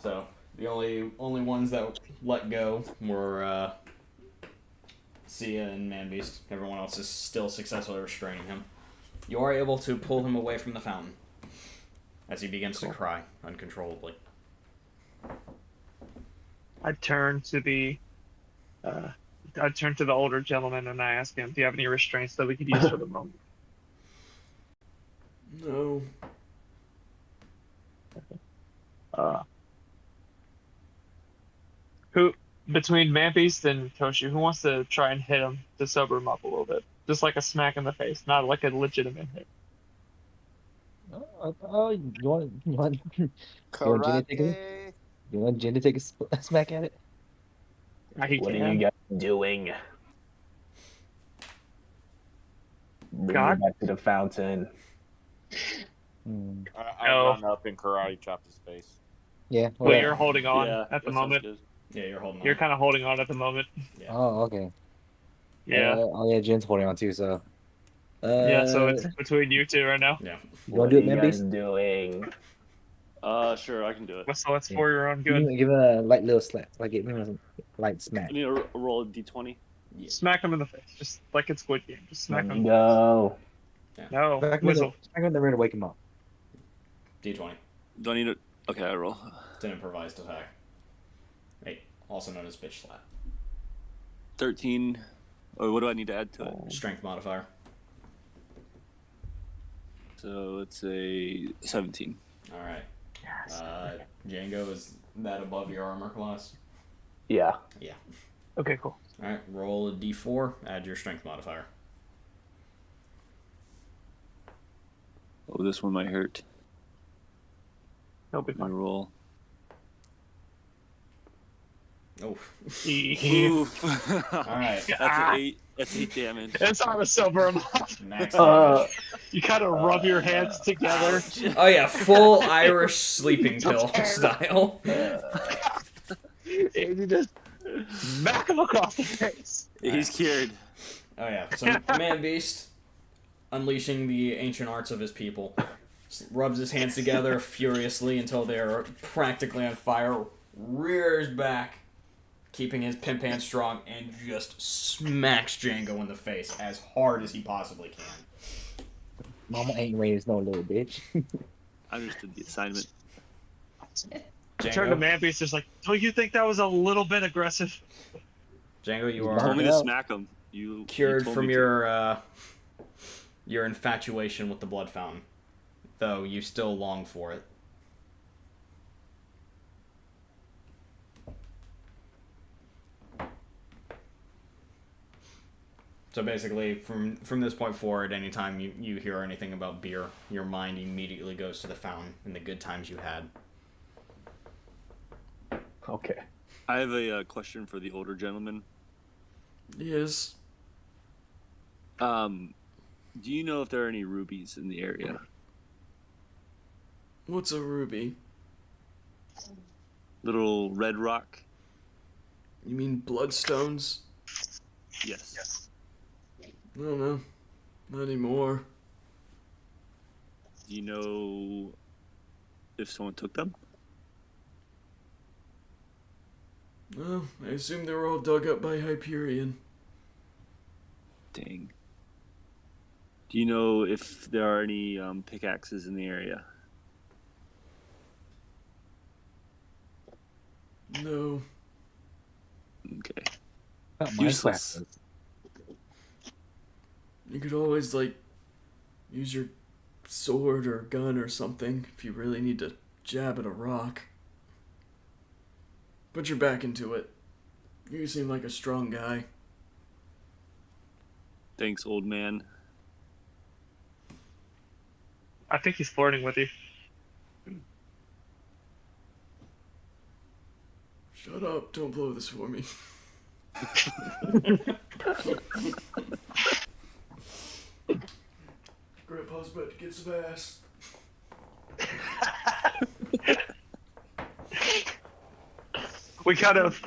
Speaker 1: So, the only ones that let go were Sia and Man Beast. Everyone else is still successfully restraining him. You are able to pull him away from the fountain as he begins to cry uncontrollably.
Speaker 8: I turn to the older gentleman and I ask him, "Do you have any restraints that we could use for the moment?"
Speaker 1: No.
Speaker 8: Who between Manbeast and Toshi, who wants to try and hit him to sober him up a little bit? Just like a smack in the face, not like a legitimate hit.
Speaker 3: You want Jen to take it?
Speaker 6: Karate.
Speaker 3: You want Jen to take a smack at it?
Speaker 8: He
Speaker 2: What are
Speaker 8: can.
Speaker 2: you guys doing? Bring
Speaker 8: God?
Speaker 2: me back to the fountain.
Speaker 6: I
Speaker 8: No.
Speaker 6: run up and karate chop his face.
Speaker 3: Yeah.
Speaker 8: Well,
Speaker 3: well,
Speaker 8: you're holding on
Speaker 7: Yeah,
Speaker 8: at the
Speaker 7: that sounds
Speaker 8: moment.
Speaker 7: good.
Speaker 1: Yeah, you're holding on.
Speaker 8: You're kind of holding on at the moment.
Speaker 3: Oh, okay.
Speaker 8: Yeah.
Speaker 3: Oh, yeah. Jen's holding on too. So.
Speaker 8: Yeah. So it's between you two right now.
Speaker 1: Yeah.
Speaker 3: You
Speaker 2: What
Speaker 3: want to
Speaker 2: are
Speaker 3: do it,
Speaker 2: you
Speaker 3: man,
Speaker 2: guys
Speaker 3: beast?
Speaker 2: doing?
Speaker 7: Sure, I can do it.
Speaker 8: So it's for your own good.
Speaker 3: Give it a light little slap, like give him a light smack.
Speaker 7: I need to roll a d20.
Speaker 8: Smack him in the face, just like it's Squid Game. Just smack
Speaker 2: Let
Speaker 8: him.
Speaker 2: me go.
Speaker 8: No,
Speaker 3: Smack him in
Speaker 8: whistle.
Speaker 3: the rear to wake him up.
Speaker 1: D20.
Speaker 7: Do I need it? Okay, I roll.
Speaker 1: It's an improvised attack. Hey, also known as bitch slap.
Speaker 7: 13. Or what do I need to add to it?
Speaker 1: Strength modifier.
Speaker 7: So it's a 17.
Speaker 1: Alright. Django, is that above your armor class?
Speaker 2: Yeah.
Speaker 8: Okay, cool.
Speaker 1: Alright, roll a d4, add your strength modifier.
Speaker 7: Oh, this one might hurt.
Speaker 8: He'll be
Speaker 7: Let me
Speaker 8: fine.
Speaker 7: roll.
Speaker 1: Oh.
Speaker 7: Oof.
Speaker 1: Alright.
Speaker 7: That's 8. That's 8 damage.
Speaker 8: It's on a silver him up.
Speaker 1: Max
Speaker 2: Uh,
Speaker 1: damage.
Speaker 8: You kind of rub your hands together.
Speaker 1: Oh yeah, full Irish sleeping pill style.
Speaker 8: And you just smack him across the face.
Speaker 7: He's cured.
Speaker 1: Oh yeah, so Man Beast, unleashing the ancient arts of his people, rubs his hands together furiously until they are practically on fire, rears back, keeping his pimp hand strong, and just smacks Django in the face as hard as he possibly can.
Speaker 3: Mama ain't raised no little bitch.
Speaker 7: I understood the assignment.
Speaker 8: Turn to
Speaker 1: Django,
Speaker 8: Manbeast, just like, don't you think that was a little bit aggressive?
Speaker 1: Django, you
Speaker 3: You
Speaker 7: You told
Speaker 1: are
Speaker 7: me to
Speaker 3: Yeah.
Speaker 7: smack him. You
Speaker 1: cured
Speaker 7: told
Speaker 1: from
Speaker 7: me to.
Speaker 1: your infatuation with the blood fountain, though you still long for it. So basically, from this point forward, anytime you hear anything about beer, your mind immediately goes to the fountain and the good times you had.
Speaker 2: Okay.
Speaker 7: I have a question for the older gentleman.
Speaker 1: Yes.
Speaker 7: Do you know if there are any rubies in the area?
Speaker 1: What's a ruby?
Speaker 7: Little red rock?
Speaker 1: You mean bloodstones?
Speaker 7: Yes.
Speaker 1: I don't know. Not anymore.
Speaker 7: Do you know if someone took them?
Speaker 1: Well, I assume they were all dug up by Hyperion.
Speaker 7: Dang. Do you know if there are any pickaxes in the area?
Speaker 1: No.
Speaker 7: Okay.
Speaker 3: Not
Speaker 7: Useless.
Speaker 3: Minecraft.
Speaker 1: You could always, like, use your sword or gun or something if you really need to jab at a rock. Put your back into it. You seem like a strong guy.
Speaker 7: Thanks, old man.
Speaker 8: I think he's flirting with you.
Speaker 1: Shut up, don't blow this for me. Grandpa's about to get some ass.
Speaker 8: We kind of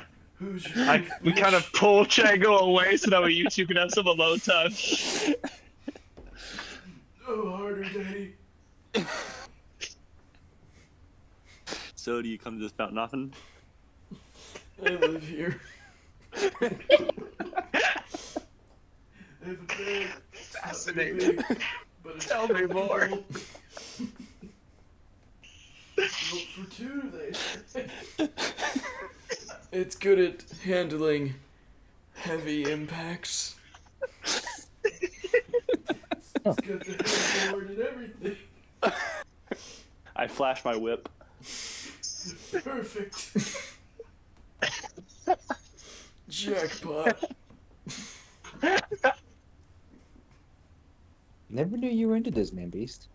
Speaker 8: pull Chango away so that way you two can have some alone time.
Speaker 1: Oh, harder, Daddy.
Speaker 7: So, do you come to this fountain often?
Speaker 1: I live here. I have a bed.
Speaker 8: Fascinating.
Speaker 1: Big, but it's
Speaker 8: Tell me more.
Speaker 1: built for two, they say. It's good at handling heavy impacts. It's got the headboard and everything.
Speaker 7: I flash my whip.
Speaker 1: Perfect. Jackpot.
Speaker 3: Never knew you were into this, man, Beast.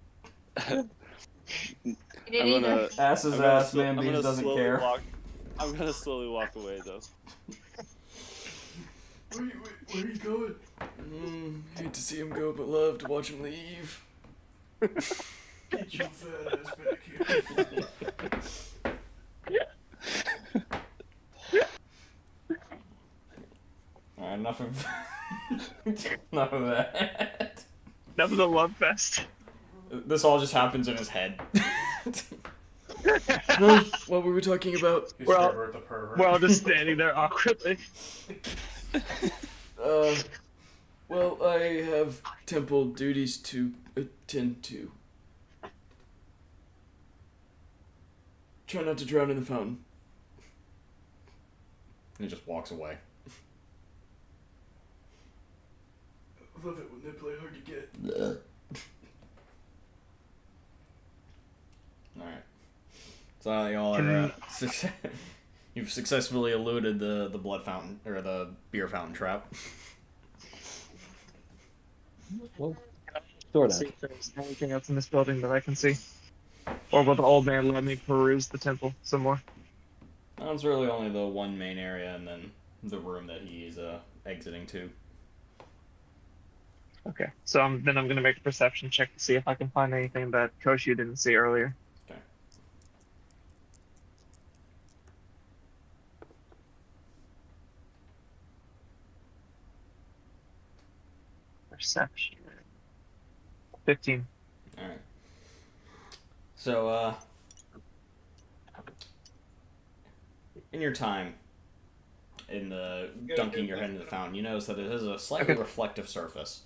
Speaker 5: You
Speaker 7: I'm
Speaker 5: didn't
Speaker 7: gonna,
Speaker 5: either.
Speaker 1: Ass is
Speaker 7: I'm gonna
Speaker 1: ass,
Speaker 7: sl-
Speaker 1: man.
Speaker 7: I'm
Speaker 1: Beast
Speaker 7: gonna
Speaker 1: doesn't
Speaker 7: slowly
Speaker 1: care.
Speaker 7: I'm gonna slowly walk away, though.
Speaker 1: Where are you going? Hate to see him go, but love to watch him leave. Get your fat ass back here. Alright, enough of enough of that.
Speaker 8: Enough of the love fest.
Speaker 1: This all just happens in his head. What were we talking about?
Speaker 4: He's
Speaker 8: Well,
Speaker 4: Herbert the pervert.
Speaker 8: We're all just standing there awkwardly.
Speaker 1: Well, I have temple duties to attend to. Try not to drown in the fountain. And he just walks away. I love it when they play hard to get. Alright. So y'all are, you've successfully eluded the blood fountain, or the beer fountain trap.
Speaker 3: Well, sort
Speaker 8: See
Speaker 3: of.
Speaker 8: if there's anything else in this building that I can see. Or will the old man let me peruse the temple some more?
Speaker 1: That's really only the one main area and then the room that he's exiting to.
Speaker 8: Okay, so then I'm going to make a perception check to see if I can find anything that Koshu didn't see earlier.
Speaker 1: Okay.
Speaker 8: Perception. 15.
Speaker 1: Alright. So, in your time in the dunking your head into the fountain, you notice that it has a slightly
Speaker 8: Okay.
Speaker 1: reflective surface.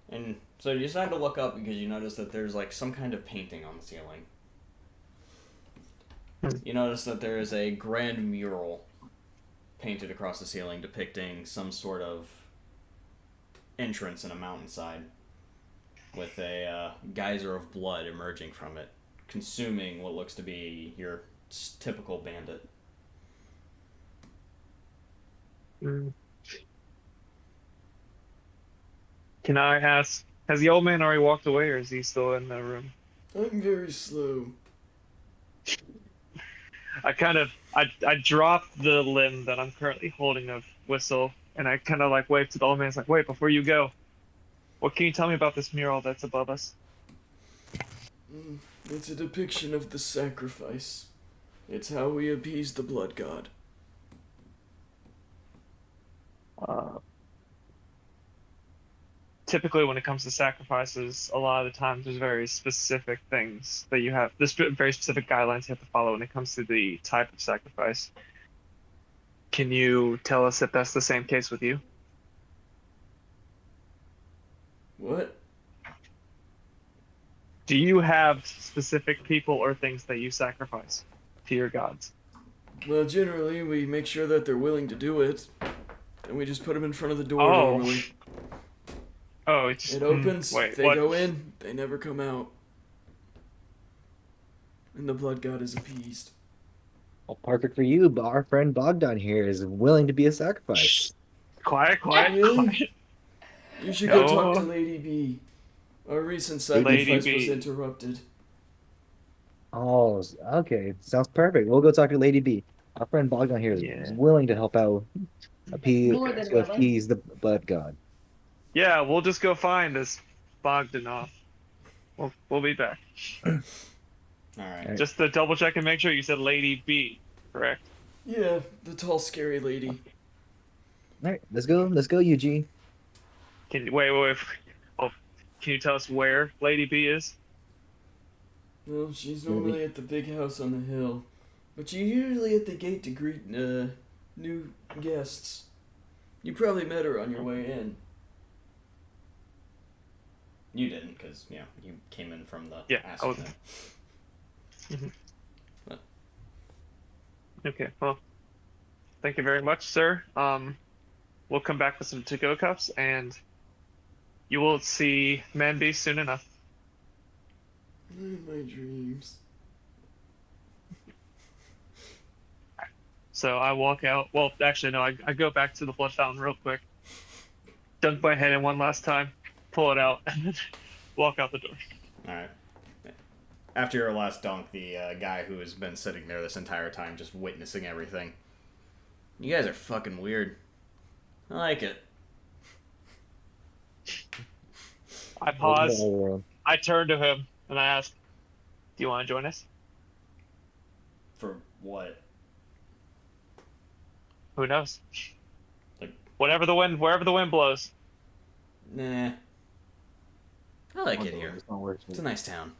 Speaker 1: And so you decide to look up because you notice that there's like some kind of painting on the ceiling. You notice that there is a grand mural painted across the ceiling depicting some sort of entrance in a mountainside with a geyser of blood emerging from it, consuming what looks to be your typical bandit.
Speaker 8: Can I ask, has the old man already walked away, or is he still in the room?
Speaker 1: I'm very slow.
Speaker 8: I dropped the limb that I'm currently holding of Whistle, and I kind of like wave to the old man. It's like, wait, before you go, what can you tell me about this mural that's above us?
Speaker 1: It's a depiction of the sacrifice. It's how we appease the blood god.
Speaker 8: Typically, when it comes to sacrifices, a lot of the times there's very specific things that you have. There's very specific guidelines you have to follow when it comes to the type of sacrifice. Can you tell us if that's the same case with you?
Speaker 1: What?
Speaker 8: Do you have specific people or things that you sacrifice to your gods?
Speaker 1: Well, generally, we make sure that they're willing to do it, and we just put them in front of the door
Speaker 8: Oh.
Speaker 1: normally.
Speaker 8: Oh, it's just,
Speaker 1: It opens,
Speaker 8: wait,
Speaker 1: they
Speaker 8: what?
Speaker 1: go in, they never come out. And the blood god is appeased.
Speaker 3: Well, perfect for you, but our friend Bogdan here is willing to be a sacrifice.
Speaker 8: Quiet,
Speaker 1: Really?
Speaker 8: quiet.
Speaker 1: You should go talk to
Speaker 8: No.
Speaker 1: Lady B. Our recent
Speaker 8: Lady
Speaker 1: sacrifice
Speaker 8: B.
Speaker 1: was interrupted.
Speaker 3: Oh, okay. Sounds perfect. We'll go talk to Lady B. Our friend Bogdan here is
Speaker 8: Yeah.
Speaker 3: willing to help out
Speaker 5: More than willing.
Speaker 3: appease the blood god.
Speaker 8: Yeah, we'll just go find this Bogdanov. We'll be back.
Speaker 1: Alright.
Speaker 8: Just to double check and make sure you said Lady B, correct?
Speaker 1: Yeah, the tall, scary lady.
Speaker 3: All right, let's go. Let's go, Eugene.
Speaker 8: Wait. Oh, can you tell us where Lady B is?
Speaker 1: Well, she's normally at the big house on the hill. But she's usually at the gate to greet new guests. You probably met her on your way in. You didn't, because, you came in from the
Speaker 8: I was. Okay, well, thank you very much, sir. We'll come back with some to-go cups, and you will see Manby soon enough.
Speaker 1: In my dreams.
Speaker 8: So I walk out. Well, actually, no, I go back to the blood fountain real quick, dunk my head in one last time, pull it out, and then walk out the door.
Speaker 1: Alright. After your last dunk, the guy who has been sitting there this entire time just witnessing everything. You guys are fucking weird. I like it.
Speaker 8: I pause.
Speaker 3: Oh,
Speaker 8: I turn to him and I ask, "Do you want to join us?"
Speaker 1: For what?
Speaker 8: Who knows?
Speaker 1: Like-
Speaker 8: Wherever the wind blows.
Speaker 1: Nah. I like it here.
Speaker 3: It's not worth
Speaker 1: It's
Speaker 3: it.
Speaker 1: a nice town.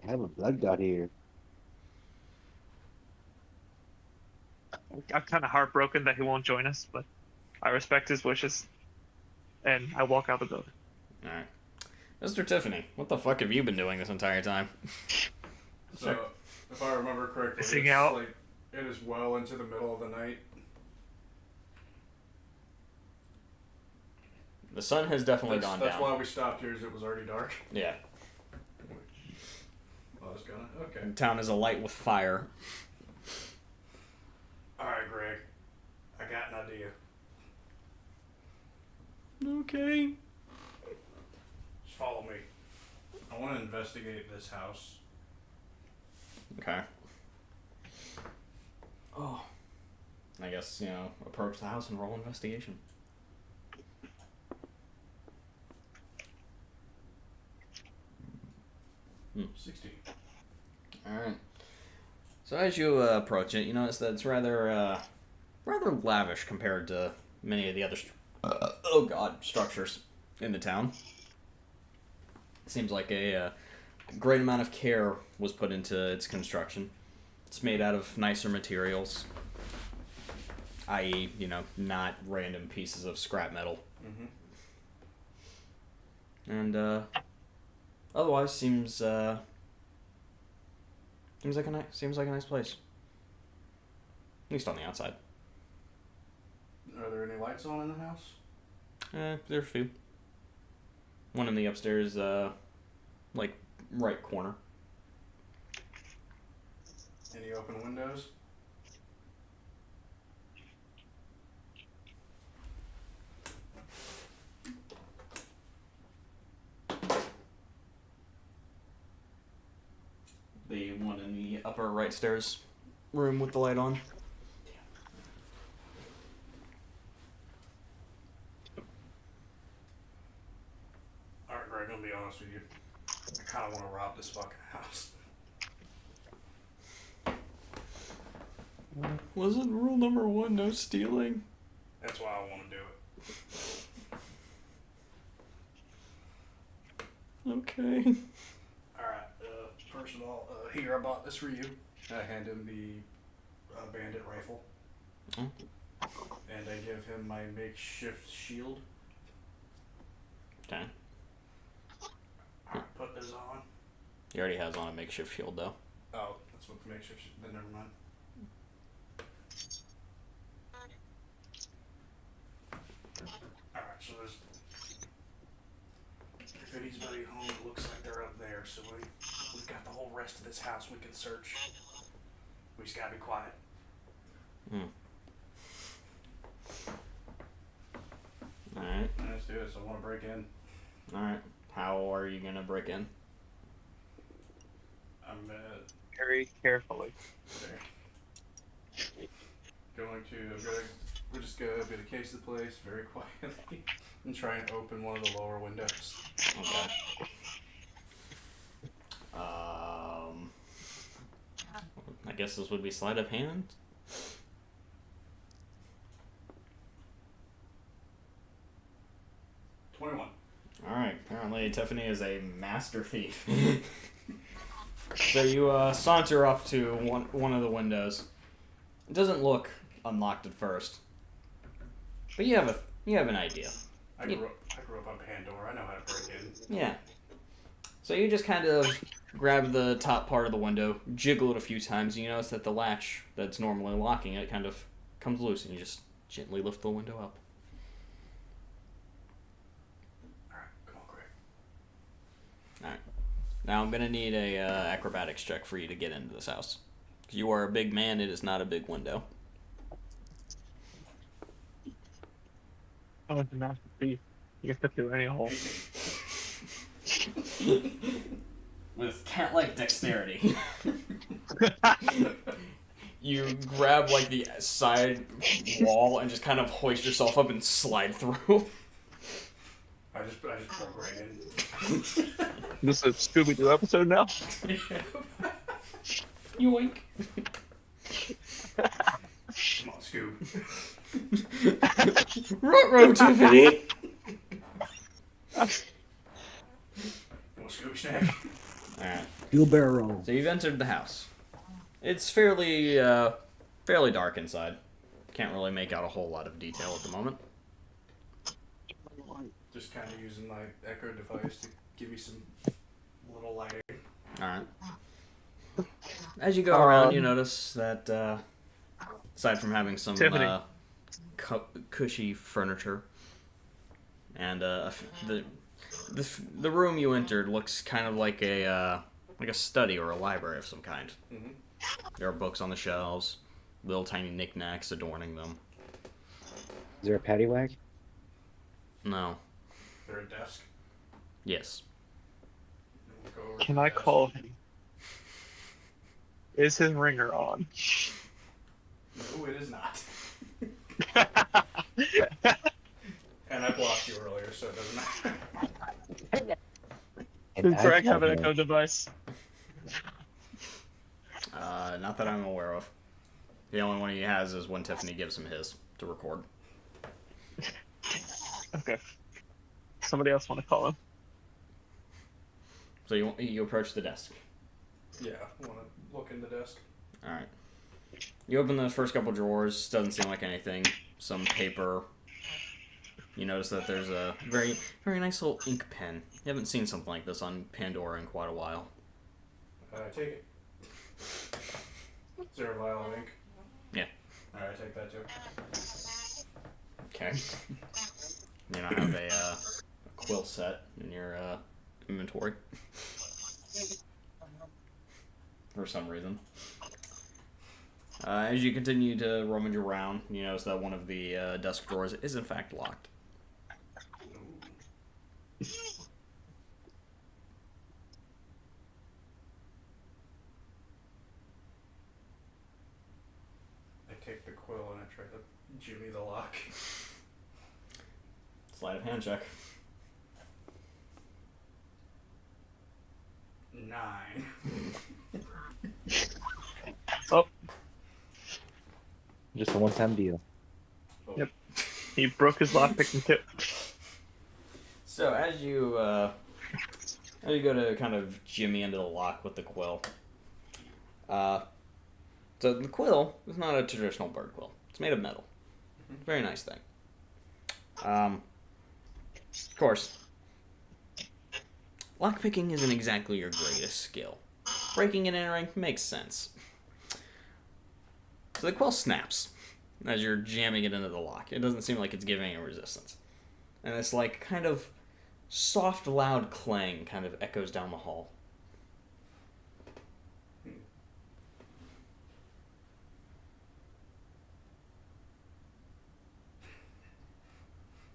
Speaker 3: I have a blood god here.
Speaker 8: I'm kind of heartbroken that he won't join us, but I respect his wishes, and I walk out the building.
Speaker 1: Alright. Mr. Tiffany, what the fuck have you been doing this entire time?
Speaker 4: So, if I remember correctly,
Speaker 8: Missing
Speaker 4: it's
Speaker 8: out.
Speaker 4: like it is well into the middle of the night.
Speaker 1: The sun has definitely gone
Speaker 4: That's
Speaker 1: down.
Speaker 4: why we stopped here, is it was already dark.
Speaker 1: Yeah.
Speaker 4: I was gonna. Okay.
Speaker 1: The town is alight with fire.
Speaker 4: Alright, Greg. I got an idea.
Speaker 1: Okay.
Speaker 4: Just follow me. I want to investigate this house.
Speaker 1: Okay. Oh. I guess, approach the house and roll investigation. Hmm.
Speaker 4: 16.
Speaker 1: Alright. So as you approach it, you notice that it's rather lavish compared to many of the other structures in the town. Seems like a great amount of care was put into its construction. It's made out of nicer materials, i.e., not random pieces of scrap metal.
Speaker 4: Mm-hmm.
Speaker 1: And otherwise seems like a nice place. At least on the outside.
Speaker 4: Are there any lights on in the house?
Speaker 1: There's a few. One in the upstairs, like right corner.
Speaker 4: Any open windows?
Speaker 1: The one in the upper right stairs room with the light on.
Speaker 4: Alright, Greg, I'm gonna be honest with you. I kinda wanna rob this fucking house.
Speaker 1: Wasn't rule number 1 no stealing?
Speaker 4: That's why I wanna do it.
Speaker 1: Okay.
Speaker 4: Alright, first of all, here, I bought this for you. I hand him the bandit rifle.
Speaker 1: Oh.
Speaker 4: And I give him my makeshift shield.
Speaker 1: Okay.
Speaker 4: Alright, put this on.
Speaker 1: He already has on a makeshift shield though.
Speaker 4: Oh, that's what the makeshift shield, then never mind. Alright, so there's... If anybody's home, it looks like they're up there, so we've got the whole rest of this house we can search. We just gotta be quiet.
Speaker 1: Alright.
Speaker 4: Let's do it, so I wanna break in.
Speaker 1: Alright. How are you gonna break in?
Speaker 4: I'm
Speaker 8: Very carefully.
Speaker 4: we're just gonna be the case of the place very quietly and try and open one of the lower windows.
Speaker 1: Okay. I guess this would be sleight of hand.
Speaker 4: 21.
Speaker 1: Alright, apparently Tiffany is a master thief. So you saunter up to one of the windows. It doesn't look unlocked at first, but you have an idea.
Speaker 4: I grew up on Pandora. I know how to break in.
Speaker 1: Yeah. So you just kind of grab the top part of the window, jiggle it a few times, and you notice that the latch that's normally locking it kind of comes loose, and you just gently lift the window up.
Speaker 4: Alright, come on, Greg.
Speaker 1: Alright. Now I'm going to need a acrobatics check for you to get into this house. Because you are a big man, it is not a big window.
Speaker 8: Oh, it's a master thief. You can fit through any hole.
Speaker 1: With cat-like dexterity. You grab like the side wall and just kind of hoist yourself up and slide through.
Speaker 4: I just broke right in.
Speaker 8: This is a Scooby-Doo episode now?
Speaker 1: Yoink.
Speaker 4: Come on, Scoob.
Speaker 1: Ruh-roh, Tiffany!
Speaker 4: You want Scoob snack?
Speaker 1: Alright.
Speaker 3: Wheelbarrow.
Speaker 1: So you've entered the house. It's fairly dark inside. Can't really make out a whole lot of detail at the moment.
Speaker 4: Just kind of using my echo device to give me some little lighting.
Speaker 1: Alright. As you go around, you notice that, aside from having some cushy furniture, and the room you entered looks kind of like a study or a library of some kind.
Speaker 4: Mm-hmm.
Speaker 1: There are books on the shelves, little tiny knickknacks adorning them.
Speaker 3: Is there a patty whack?
Speaker 1: No.
Speaker 4: Is there a desk?
Speaker 1: Yes.
Speaker 4: We'll go over to
Speaker 8: Can
Speaker 4: the
Speaker 8: I
Speaker 4: desk.
Speaker 8: call him? Is his ringer on?
Speaker 4: No, it is not. And I blocked you earlier, so it doesn't matter.
Speaker 8: Does Greg have an echo device?
Speaker 1: Not that I'm aware of. The only one he has is when Tiffany gives him his to record.
Speaker 8: Okay. Somebody else want to call him?
Speaker 1: So you approach the desk.
Speaker 4: Yeah, I want to look in the desk.
Speaker 1: Alright. You open the first couple drawers, doesn't seem like anything. Some paper, you notice that there's a very, very nice little ink pen. You haven't seen something like this on Pandora in quite a while.
Speaker 4: Take it. Is there a vial of ink?
Speaker 1: Yeah.
Speaker 4: Alright, take that too.
Speaker 1: Okay. You now have a quill set in your inventory. For some reason. As you continue to rummage around, you notice that one of the desk drawers is in fact locked.
Speaker 4: I take the quill and I try to jimmy the lock.
Speaker 1: Sleight of hand check.
Speaker 4: 9.
Speaker 8: Oh,
Speaker 3: Just a one-time deal.
Speaker 4: Oh.
Speaker 8: Yep. he broke his lockpicking tip.
Speaker 1: So as you go to kind of jimmy into the lock with the quill, so the quill is not a traditional bird quill. It's made of metal. Very nice thing. Of course, lockpicking isn't exactly your greatest skill. Breaking and entering makes sense. So the quill snaps as you're jamming it into the lock. It doesn't seem like it's giving any resistance. And this like kind of soft, loud clang kind of echoes down the hall.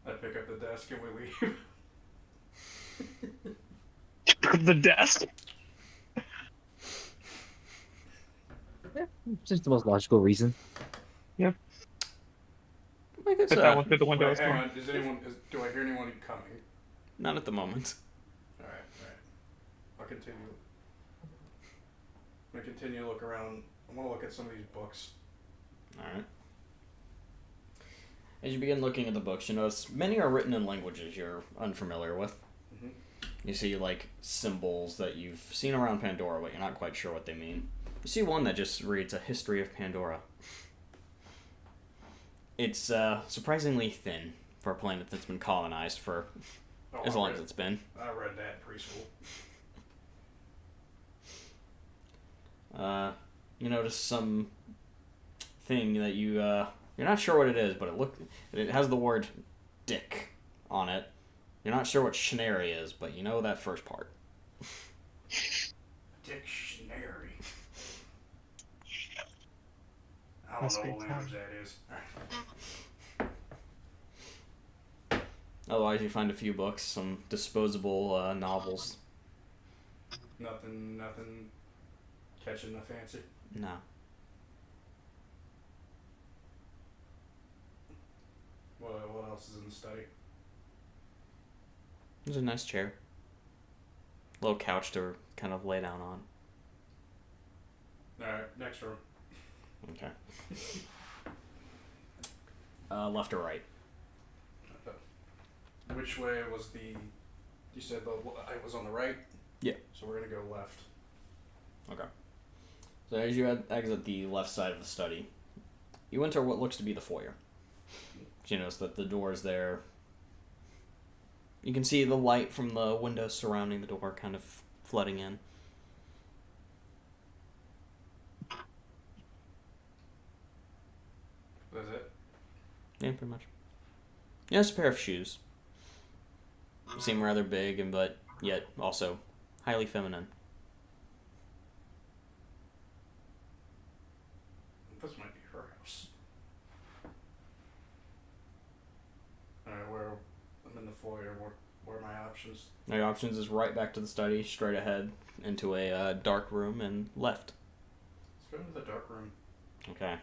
Speaker 4: I pick up the desk and we leave.
Speaker 8: The desk.
Speaker 3: Just the most logical reason.
Speaker 1: Like it's,
Speaker 8: Put that one through the window.
Speaker 4: Wait, hang on. Do I hear anyone coming?
Speaker 1: not at the moment.
Speaker 4: Alright. I'll continue. I'm gonna continue to look around. I wanna look at some of these books.
Speaker 1: Alright. As you begin looking at the books, you notice many are written in languages you're unfamiliar with.
Speaker 4: Mhm.
Speaker 1: You see, like, symbols that you've seen around Pandora, but you're not quite sure what they mean. You see one that just reads A History of Pandora. It's surprisingly thin for a planet that's been colonized for as long as it's been.
Speaker 4: I read that in preschool.
Speaker 1: You notice some thing that you're not sure what it is, but it has the word dick on it. You're not sure what Schnary is, but you know that first part.
Speaker 4: Dictionary. I
Speaker 8: Must
Speaker 4: don't
Speaker 8: be
Speaker 4: know what language that is.
Speaker 1: Otherwise, you find a few books, some disposable novels.
Speaker 4: Nothing catching the fancy.
Speaker 1: No.
Speaker 4: What else is in the study?
Speaker 1: There's a nice chair. Little couch to kind of lay down on.
Speaker 4: Alright, next room.
Speaker 1: Okay. Left or right?
Speaker 4: Which way was the... You said I was on the right?
Speaker 1: Yeah.
Speaker 4: So we're gonna go left.
Speaker 1: Okay. So as you exit the left side of the study, you enter what looks to be the foyer. You notice that the door is there. You can see the light from the windows surrounding the door kind of flooding in.
Speaker 4: That's it?
Speaker 1: Yeah, pretty much. Yeah, it's a pair of shoes. They seem rather big, but yet also highly feminine.
Speaker 4: This might be her house. Alright, I'm in the foyer. Where are my options?
Speaker 1: Your options is right back to the study, straight ahead, into a dark room, and left.
Speaker 4: Let's go into the dark room.
Speaker 1: Okay.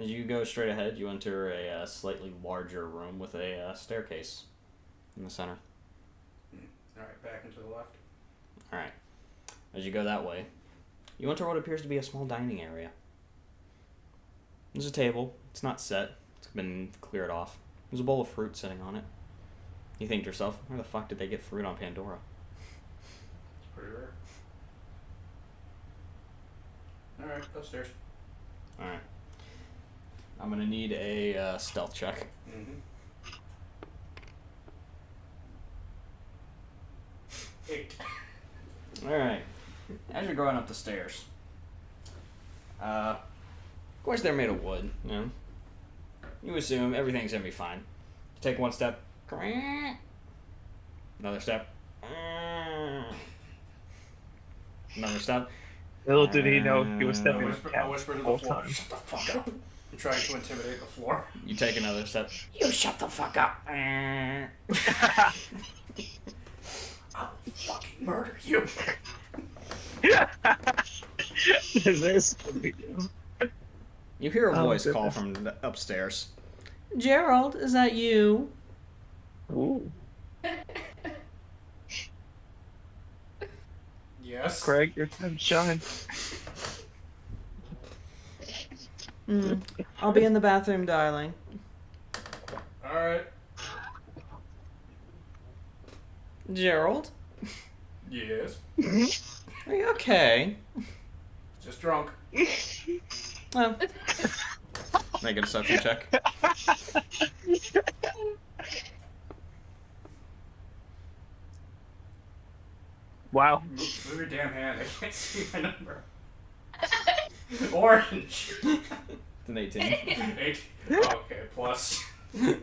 Speaker 1: As you go straight ahead, you enter a slightly larger room with a staircase in the center.
Speaker 4: Alright, back into the left.
Speaker 1: Alright. As you go that way, you enter what appears to be a small dining area. There's a table. It's not set. It's been cleared off. There's a bowl of fruit sitting on it. You think to yourself, where the fuck did they get fruit on Pandora?
Speaker 4: It's pretty rare. Alright, upstairs.
Speaker 1: Alright. I'm gonna need a stealth check.
Speaker 4: Mm-hmm. 8.
Speaker 1: Alright. As you're going up the stairs, of course they're made of wood, you know? You assume everything's gonna be fine. Take one step. Another step. Another step.
Speaker 8: Little did he know he was
Speaker 4: I
Speaker 8: stepping on
Speaker 4: whisper,
Speaker 8: the
Speaker 4: I whisper to
Speaker 8: the
Speaker 4: the
Speaker 8: whole
Speaker 4: floor,
Speaker 8: time.
Speaker 4: shut the fuck up. I'm trying to intimidate the floor.
Speaker 1: You take another step. You shut the fuck up.
Speaker 4: I'll fucking murder you.
Speaker 8: This what we do.
Speaker 1: You hear a
Speaker 8: Oh,
Speaker 1: voice call
Speaker 8: goodness.
Speaker 1: from upstairs. Gerald, is that you?
Speaker 8: Ooh,
Speaker 4: Yes.
Speaker 8: Craig, your time to shine.
Speaker 1: I'll be in the bathroom, darling.
Speaker 4: Alright.
Speaker 1: Gerald,
Speaker 4: Yes.
Speaker 1: are you okay?
Speaker 4: Just drunk.
Speaker 1: Well, make a deception check.
Speaker 8: Wow.
Speaker 4: Move your damn hand. I can't see my number. Orange.
Speaker 1: It's an 18.
Speaker 4: 8. Oh, okay, plus.
Speaker 8: -5.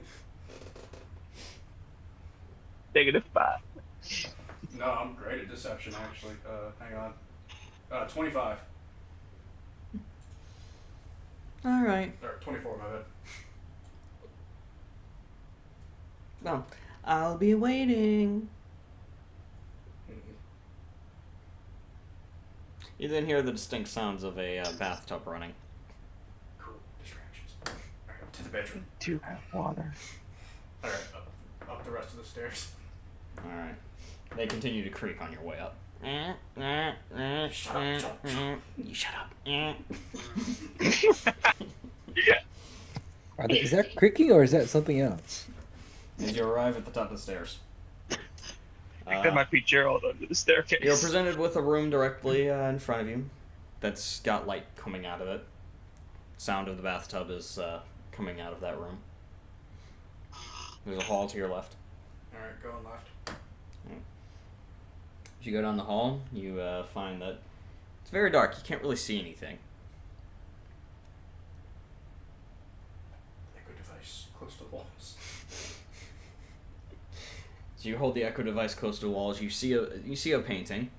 Speaker 4: No, I'm great at deception, actually. Hang on. 25.
Speaker 1: Alright.
Speaker 4: Or 24, my bad.
Speaker 1: Well, I'll be waiting. You then hear the distinct sounds of a bathtub running.
Speaker 4: Cool. Distractions. Alright, up to the bedroom.
Speaker 8: Do have water.
Speaker 4: Alright, up the rest of the stairs.
Speaker 1: Alright. They continue to creak on your way up.
Speaker 4: Shut up, shut up, shut up.
Speaker 1: You shut up.
Speaker 3: Is that creaking or is that something else?
Speaker 1: As you arrive at the top of the stairs.
Speaker 8: I think that might be Gerald under the staircase.
Speaker 1: You're presented with a room directly in front of you that's got light coming out of it. Sound of the bathtub is coming out of that room. There's a hall to your left.
Speaker 4: Alright, going left.
Speaker 1: As you go down the hall, you find that it's very dark. You can't really see anything.
Speaker 4: Echo device close to the walls.
Speaker 1: So you hold the echo device close to the walls. You see a painting.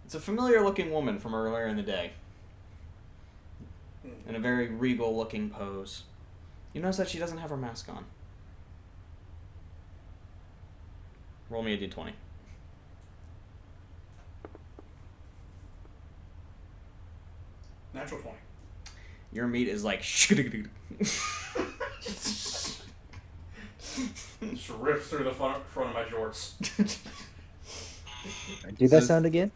Speaker 1: It's a familiar-looking woman from earlier in the day, in a very regal-looking pose. You notice that she doesn't have her mask on. Roll me a d20.
Speaker 4: Natural 20.
Speaker 1: Your meat is like
Speaker 4: Just rips through the front of my jorts.
Speaker 3: Do that sound again?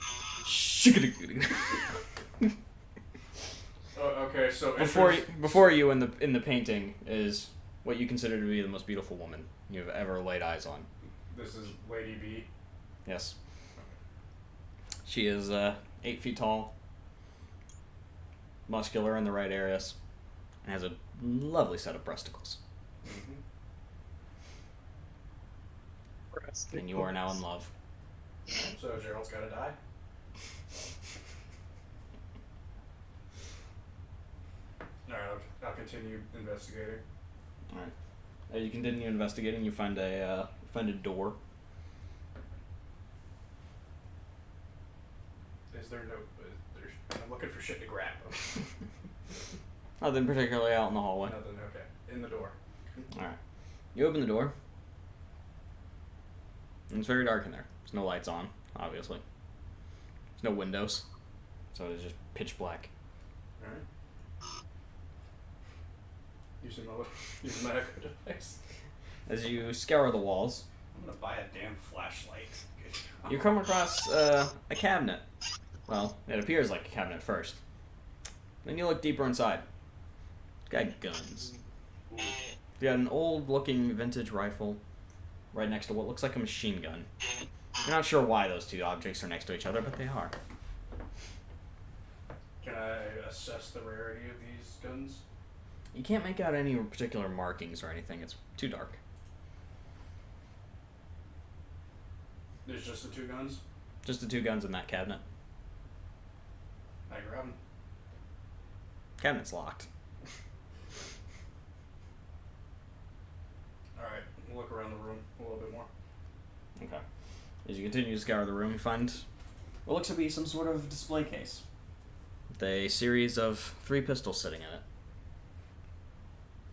Speaker 4: Okay, so
Speaker 1: Before you in the painting is what you consider to be the most beautiful woman you've ever laid eyes on.
Speaker 4: This is Lady B.
Speaker 1: Yes. She is 8 feet tall, muscular in the right areas, and has a lovely set of breasticles. And you are now in love.
Speaker 4: So Gerald's gotta die. Alright, I'll continue investigating.
Speaker 1: Alright. As you continue investigating, you find a door.
Speaker 4: Is there no... I'm looking for shit to grab.
Speaker 1: Nothing particularly out in the hallway.
Speaker 4: Nothing, okay. In the door.
Speaker 1: Alright. You open the door. And it's very dark in there. There's no lights on, obviously. There's no windows. So it's just pitch black.
Speaker 4: Alright. Using my echo device.
Speaker 1: As you scour the walls,
Speaker 4: I'm gonna buy a damn flashlight.
Speaker 1: you come across a cabinet. Well, it appears like a cabinet first. Then you look deeper inside. It's got guns. You got an old-looking vintage rifle right next to what looks like a machine gun. You're not sure why those two objects are next to each other, but they are.
Speaker 4: Can I assess the rarity of these guns?
Speaker 1: You can't make out any particular markings or anything. It's too dark.
Speaker 4: There's just the 2 guns.
Speaker 1: Just the 2 guns in that cabinet.
Speaker 4: I grab them.
Speaker 1: Cabinet's locked.
Speaker 4: Alright, we'll look around the room a little bit more.
Speaker 1: Okay. As you continue to scour the room, you find what looks to be some sort of display case with a series of 3 pistols sitting in it.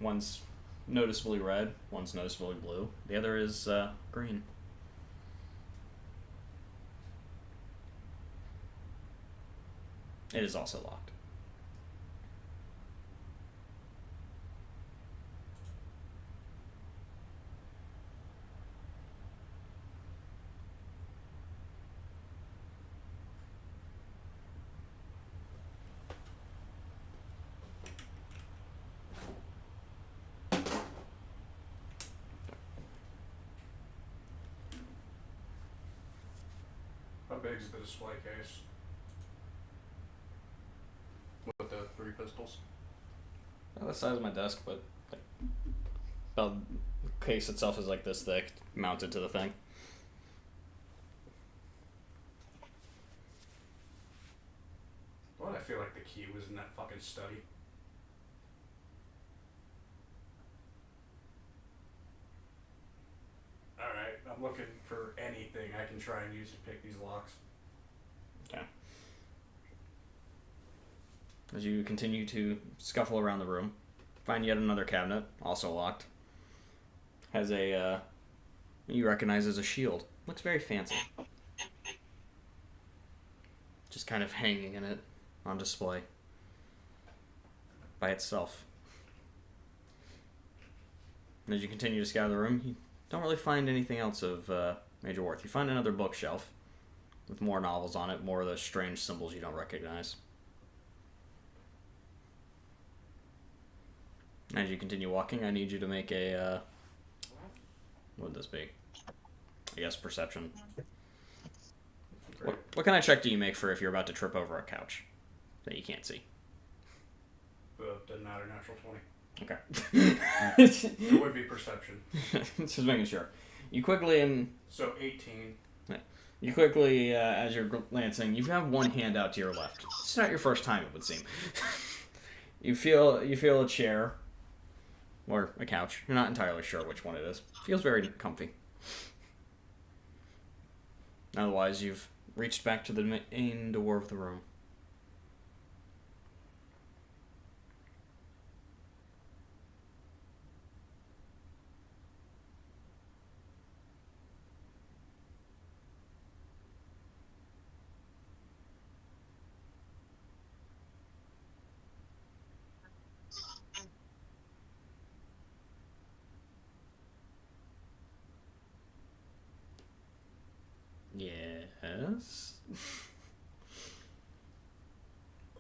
Speaker 1: One's noticeably red, one's noticeably blue, the other is green. It is also locked.
Speaker 4: How big is the display case? With the 3 pistols?
Speaker 1: About the size of my desk, but like, about the case itself is like this thick, mounted to the thing.
Speaker 4: Why do I feel like the key was in that fucking study? Alright, I'm looking for anything I can try and use to pick these locks.
Speaker 1: Okay. As you continue to scuffle around the room, find yet another cabinet, also locked. Has a, you recognize as a shield. Looks very fancy. Just kind of hanging in it on display. By itself. And as you continue to scour the room, you don't really find anything else of major worth. You find another bookshelf with more novels on it, more of those strange symbols you don't recognize. As you continue walking, I need you to make a, what would this be? I guess perception. What kind of check do you make for if you're about to trip over a couch that you can't see?
Speaker 4: Doesn't matter, natural 20.
Speaker 1: Okay.
Speaker 4: It would be perception.
Speaker 1: Just making sure. You quickly,
Speaker 4: So 18.
Speaker 1: you quickly, as you're glancing, you have one hand out to your left. It's not your first time, it would seem. You feel a chair. Or a couch. You're not entirely sure which one it is. Feels very comfy. Otherwise, you've reached back to the main door of the room. Yes.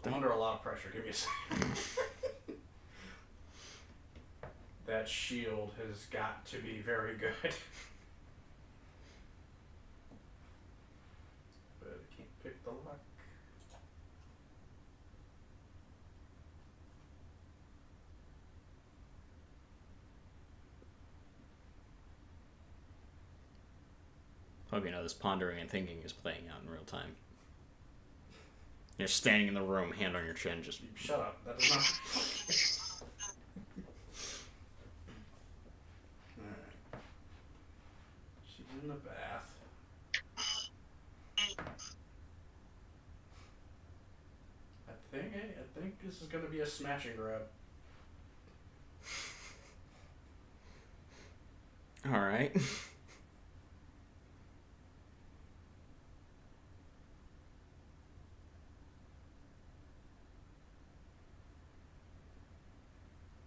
Speaker 4: I'm under a lot of pressure. Give me a second. That shield has got to be very good. But I can't pick the lock.
Speaker 1: Hope you know this pondering and thinking is playing out in real time. You're standing in the room, hand on your chin, just...
Speaker 4: Shut up. That does not... Alright. She's in the bath. I think this is gonna be a smash and grab.
Speaker 1: Alright.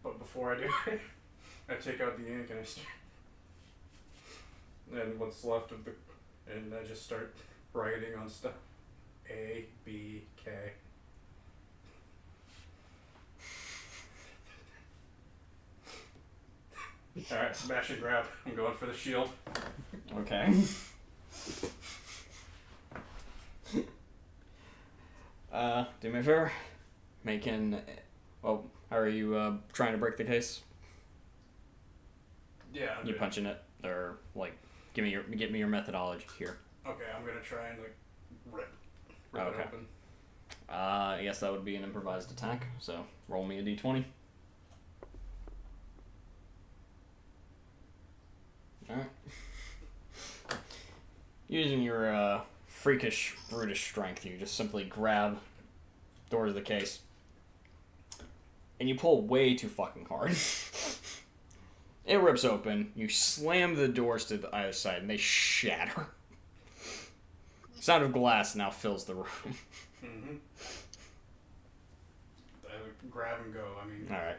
Speaker 4: But before I do it, I take out the ink and I start... And what's left of the... And I just start writing on stuff. A, B, K. Alright, smash and grab. I'm going for the shield.
Speaker 1: Okay. Do me a favor. Well, how are you trying to break the case?
Speaker 4: Yeah.
Speaker 1: You punching it, or like, get me your methodology here.
Speaker 4: Okay, I'm gonna try and like rip it
Speaker 1: Okay.
Speaker 4: open.
Speaker 1: I guess that would be an improvised attack. So roll me a d20. All right. Using your freakish, brutish strength, you just simply grab the door of the case, and you pull way too fucking hard. It rips open. You slam the doors to the other side, and they shatter. Sound of glass now fills the room.
Speaker 4: Mm-hmm. Grab and go. I mean,
Speaker 1: All right.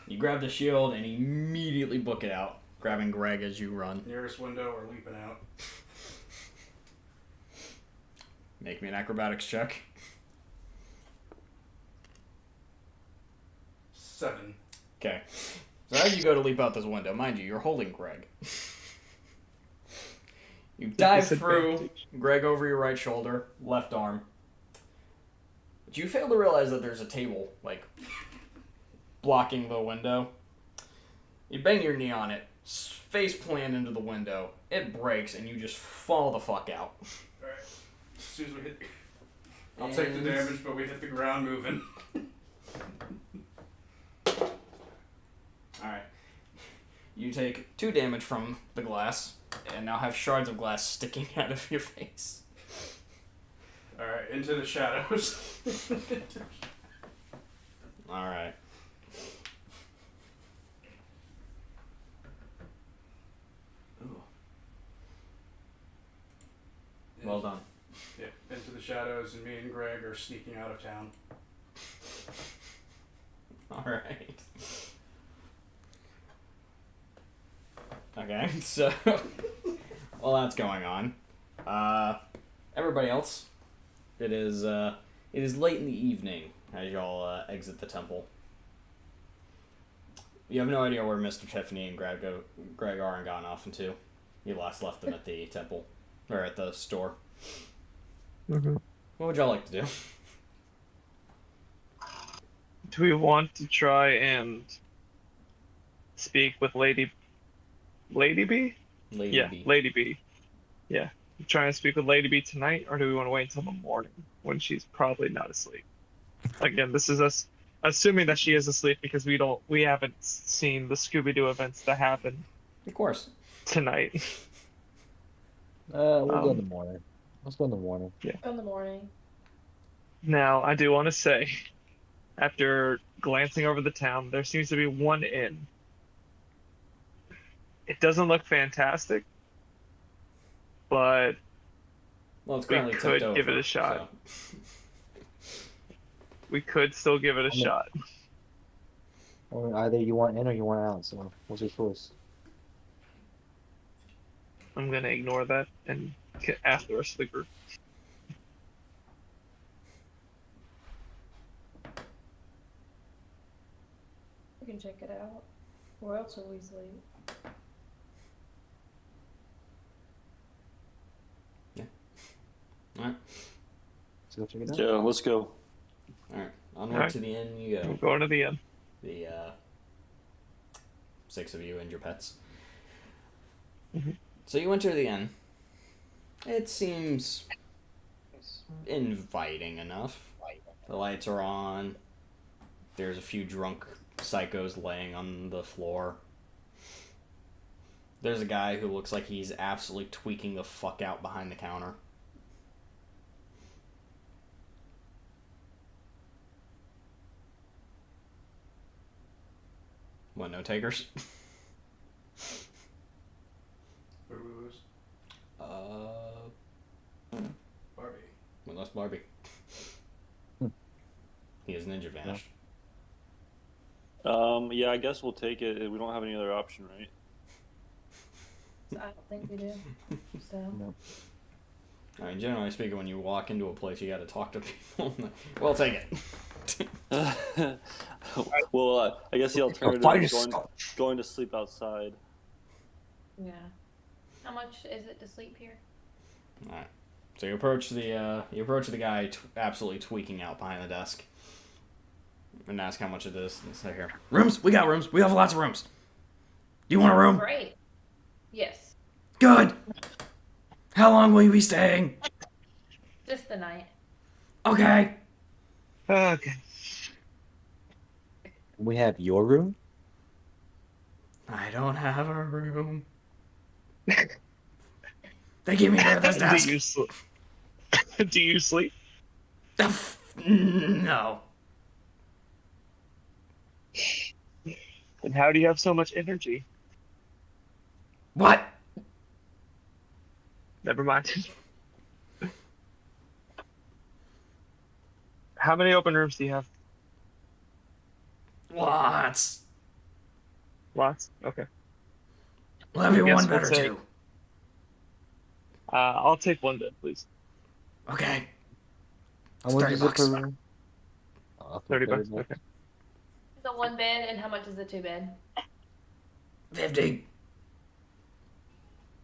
Speaker 1: You grab the shield and immediately book it out, grabbing Greg as you run.
Speaker 4: Nearest window or leaping out.
Speaker 1: Make me an acrobatics check.
Speaker 4: 7.
Speaker 1: Okay. So as you go to leap out this window, mind you, you're holding Greg. You dive through Greg over your right shoulder, left arm. But you fail to realize that there's a table, like, blocking the window. You bang your knee on it, face plant into the window. It breaks, and you just fall the fuck out.
Speaker 4: Alright. As soon as we hit... I'll take the damage, but we hit the ground moving.
Speaker 1: Alright. You take 2 damage from the glass, and now have shards of glass sticking out of your face.
Speaker 4: Alright, into the shadows.
Speaker 1: Alright. Well done.
Speaker 4: Yeah, into the shadows, and me and Greg are sneaking out of town.
Speaker 1: Alright. Okay, so while that's going on, everybody else, it is late in the evening as y'all exit the temple. You have no idea where Mr. Tiffany and Greg are and gone off into. You last left them at the temple, or at the store.
Speaker 3: Mm-hmm.
Speaker 1: What would y'all like to do?
Speaker 8: Do we want to try and speak with Lady B?
Speaker 1: Lady
Speaker 8: Yeah,
Speaker 1: B.
Speaker 8: Lady B. Yeah. Try and speak with Lady B tonight, or do we want to wait until the morning when she's probably not asleep? Again, this is us assuming that she is asleep because we haven't seen the Scooby-Doo events that happen
Speaker 1: Of course.
Speaker 8: tonight.
Speaker 3: We'll go in the morning. Let's go in the morning.
Speaker 5: In the morning.
Speaker 8: Now, I do want to say, after glancing over the town, there seems to be one inn. It doesn't look fantastic, but
Speaker 1: Well, it's
Speaker 8: we
Speaker 1: currently
Speaker 8: could
Speaker 1: tipped
Speaker 8: give it
Speaker 1: over,
Speaker 8: a shot.
Speaker 1: so.
Speaker 8: We could still give it a
Speaker 3: Yeah.
Speaker 8: shot.
Speaker 3: Or either you want in or you want out. So what's your choice?
Speaker 8: I'm going to ignore that and ask the rest of the group.
Speaker 5: We can check it out. Where else are we sleep?
Speaker 1: Alright.
Speaker 3: Let's go check it out.
Speaker 7: Yeah, let's go.
Speaker 1: Alright. Onward
Speaker 8: Alright.
Speaker 1: to the inn you
Speaker 8: I'm
Speaker 1: go.
Speaker 8: going to the inn.
Speaker 1: The 6 of you and your pets.
Speaker 8: Mhm.
Speaker 1: So you enter the inn. It seems inviting enough. The lights are on. There's a few drunk psychos laying on the floor. There's a guy who looks like he's absolutely tweaking the fuck out behind the counter. What, no takers?
Speaker 4: Where do we lose? Barbie.
Speaker 1: We lost Barbie. He has ninja vanished.
Speaker 7: Yeah, I guess we'll take it. We don't have any other option, right?
Speaker 5: I don't think we do. So.
Speaker 3: No.
Speaker 1: I mean, generally speaking, when you walk into a place, you got to talk to people. Well, take it.
Speaker 7: Well, I guess the alternative
Speaker 3: fight
Speaker 7: is
Speaker 3: is
Speaker 7: going to sleep outside.
Speaker 5: Yeah. How much is it to sleep here?
Speaker 1: All right. So you approach the guy absolutely tweaking out behind the desk, and ask how much it is. And say here, rooms. We got rooms. We have lots of rooms. Do you want a room?
Speaker 5: Great. Yes.
Speaker 1: Good. How long will you be staying?
Speaker 5: Just the night.
Speaker 1: Okay.
Speaker 8: Okay.
Speaker 3: We have your room.
Speaker 1: I don't have a room. They give me this
Speaker 8: Do
Speaker 1: desk.
Speaker 8: you sleep? Do you sleep?
Speaker 1: No.
Speaker 8: And how do you have so much energy?
Speaker 1: What?
Speaker 8: Never mind. How many open rooms do you have?
Speaker 1: Lots.
Speaker 8: Lots? Okay.
Speaker 1: Will have you
Speaker 8: Guess
Speaker 1: one bed
Speaker 8: we'll
Speaker 1: or
Speaker 8: take-
Speaker 1: two?
Speaker 8: I'll take one bed, please.
Speaker 1: Okay.
Speaker 3: How
Speaker 1: It's
Speaker 3: much
Speaker 1: 30
Speaker 3: is it
Speaker 1: bucks.
Speaker 3: per room? Oh,
Speaker 8: 30 bucks. Okay.
Speaker 5: The one bed, and how much is the two bed?
Speaker 1: 50.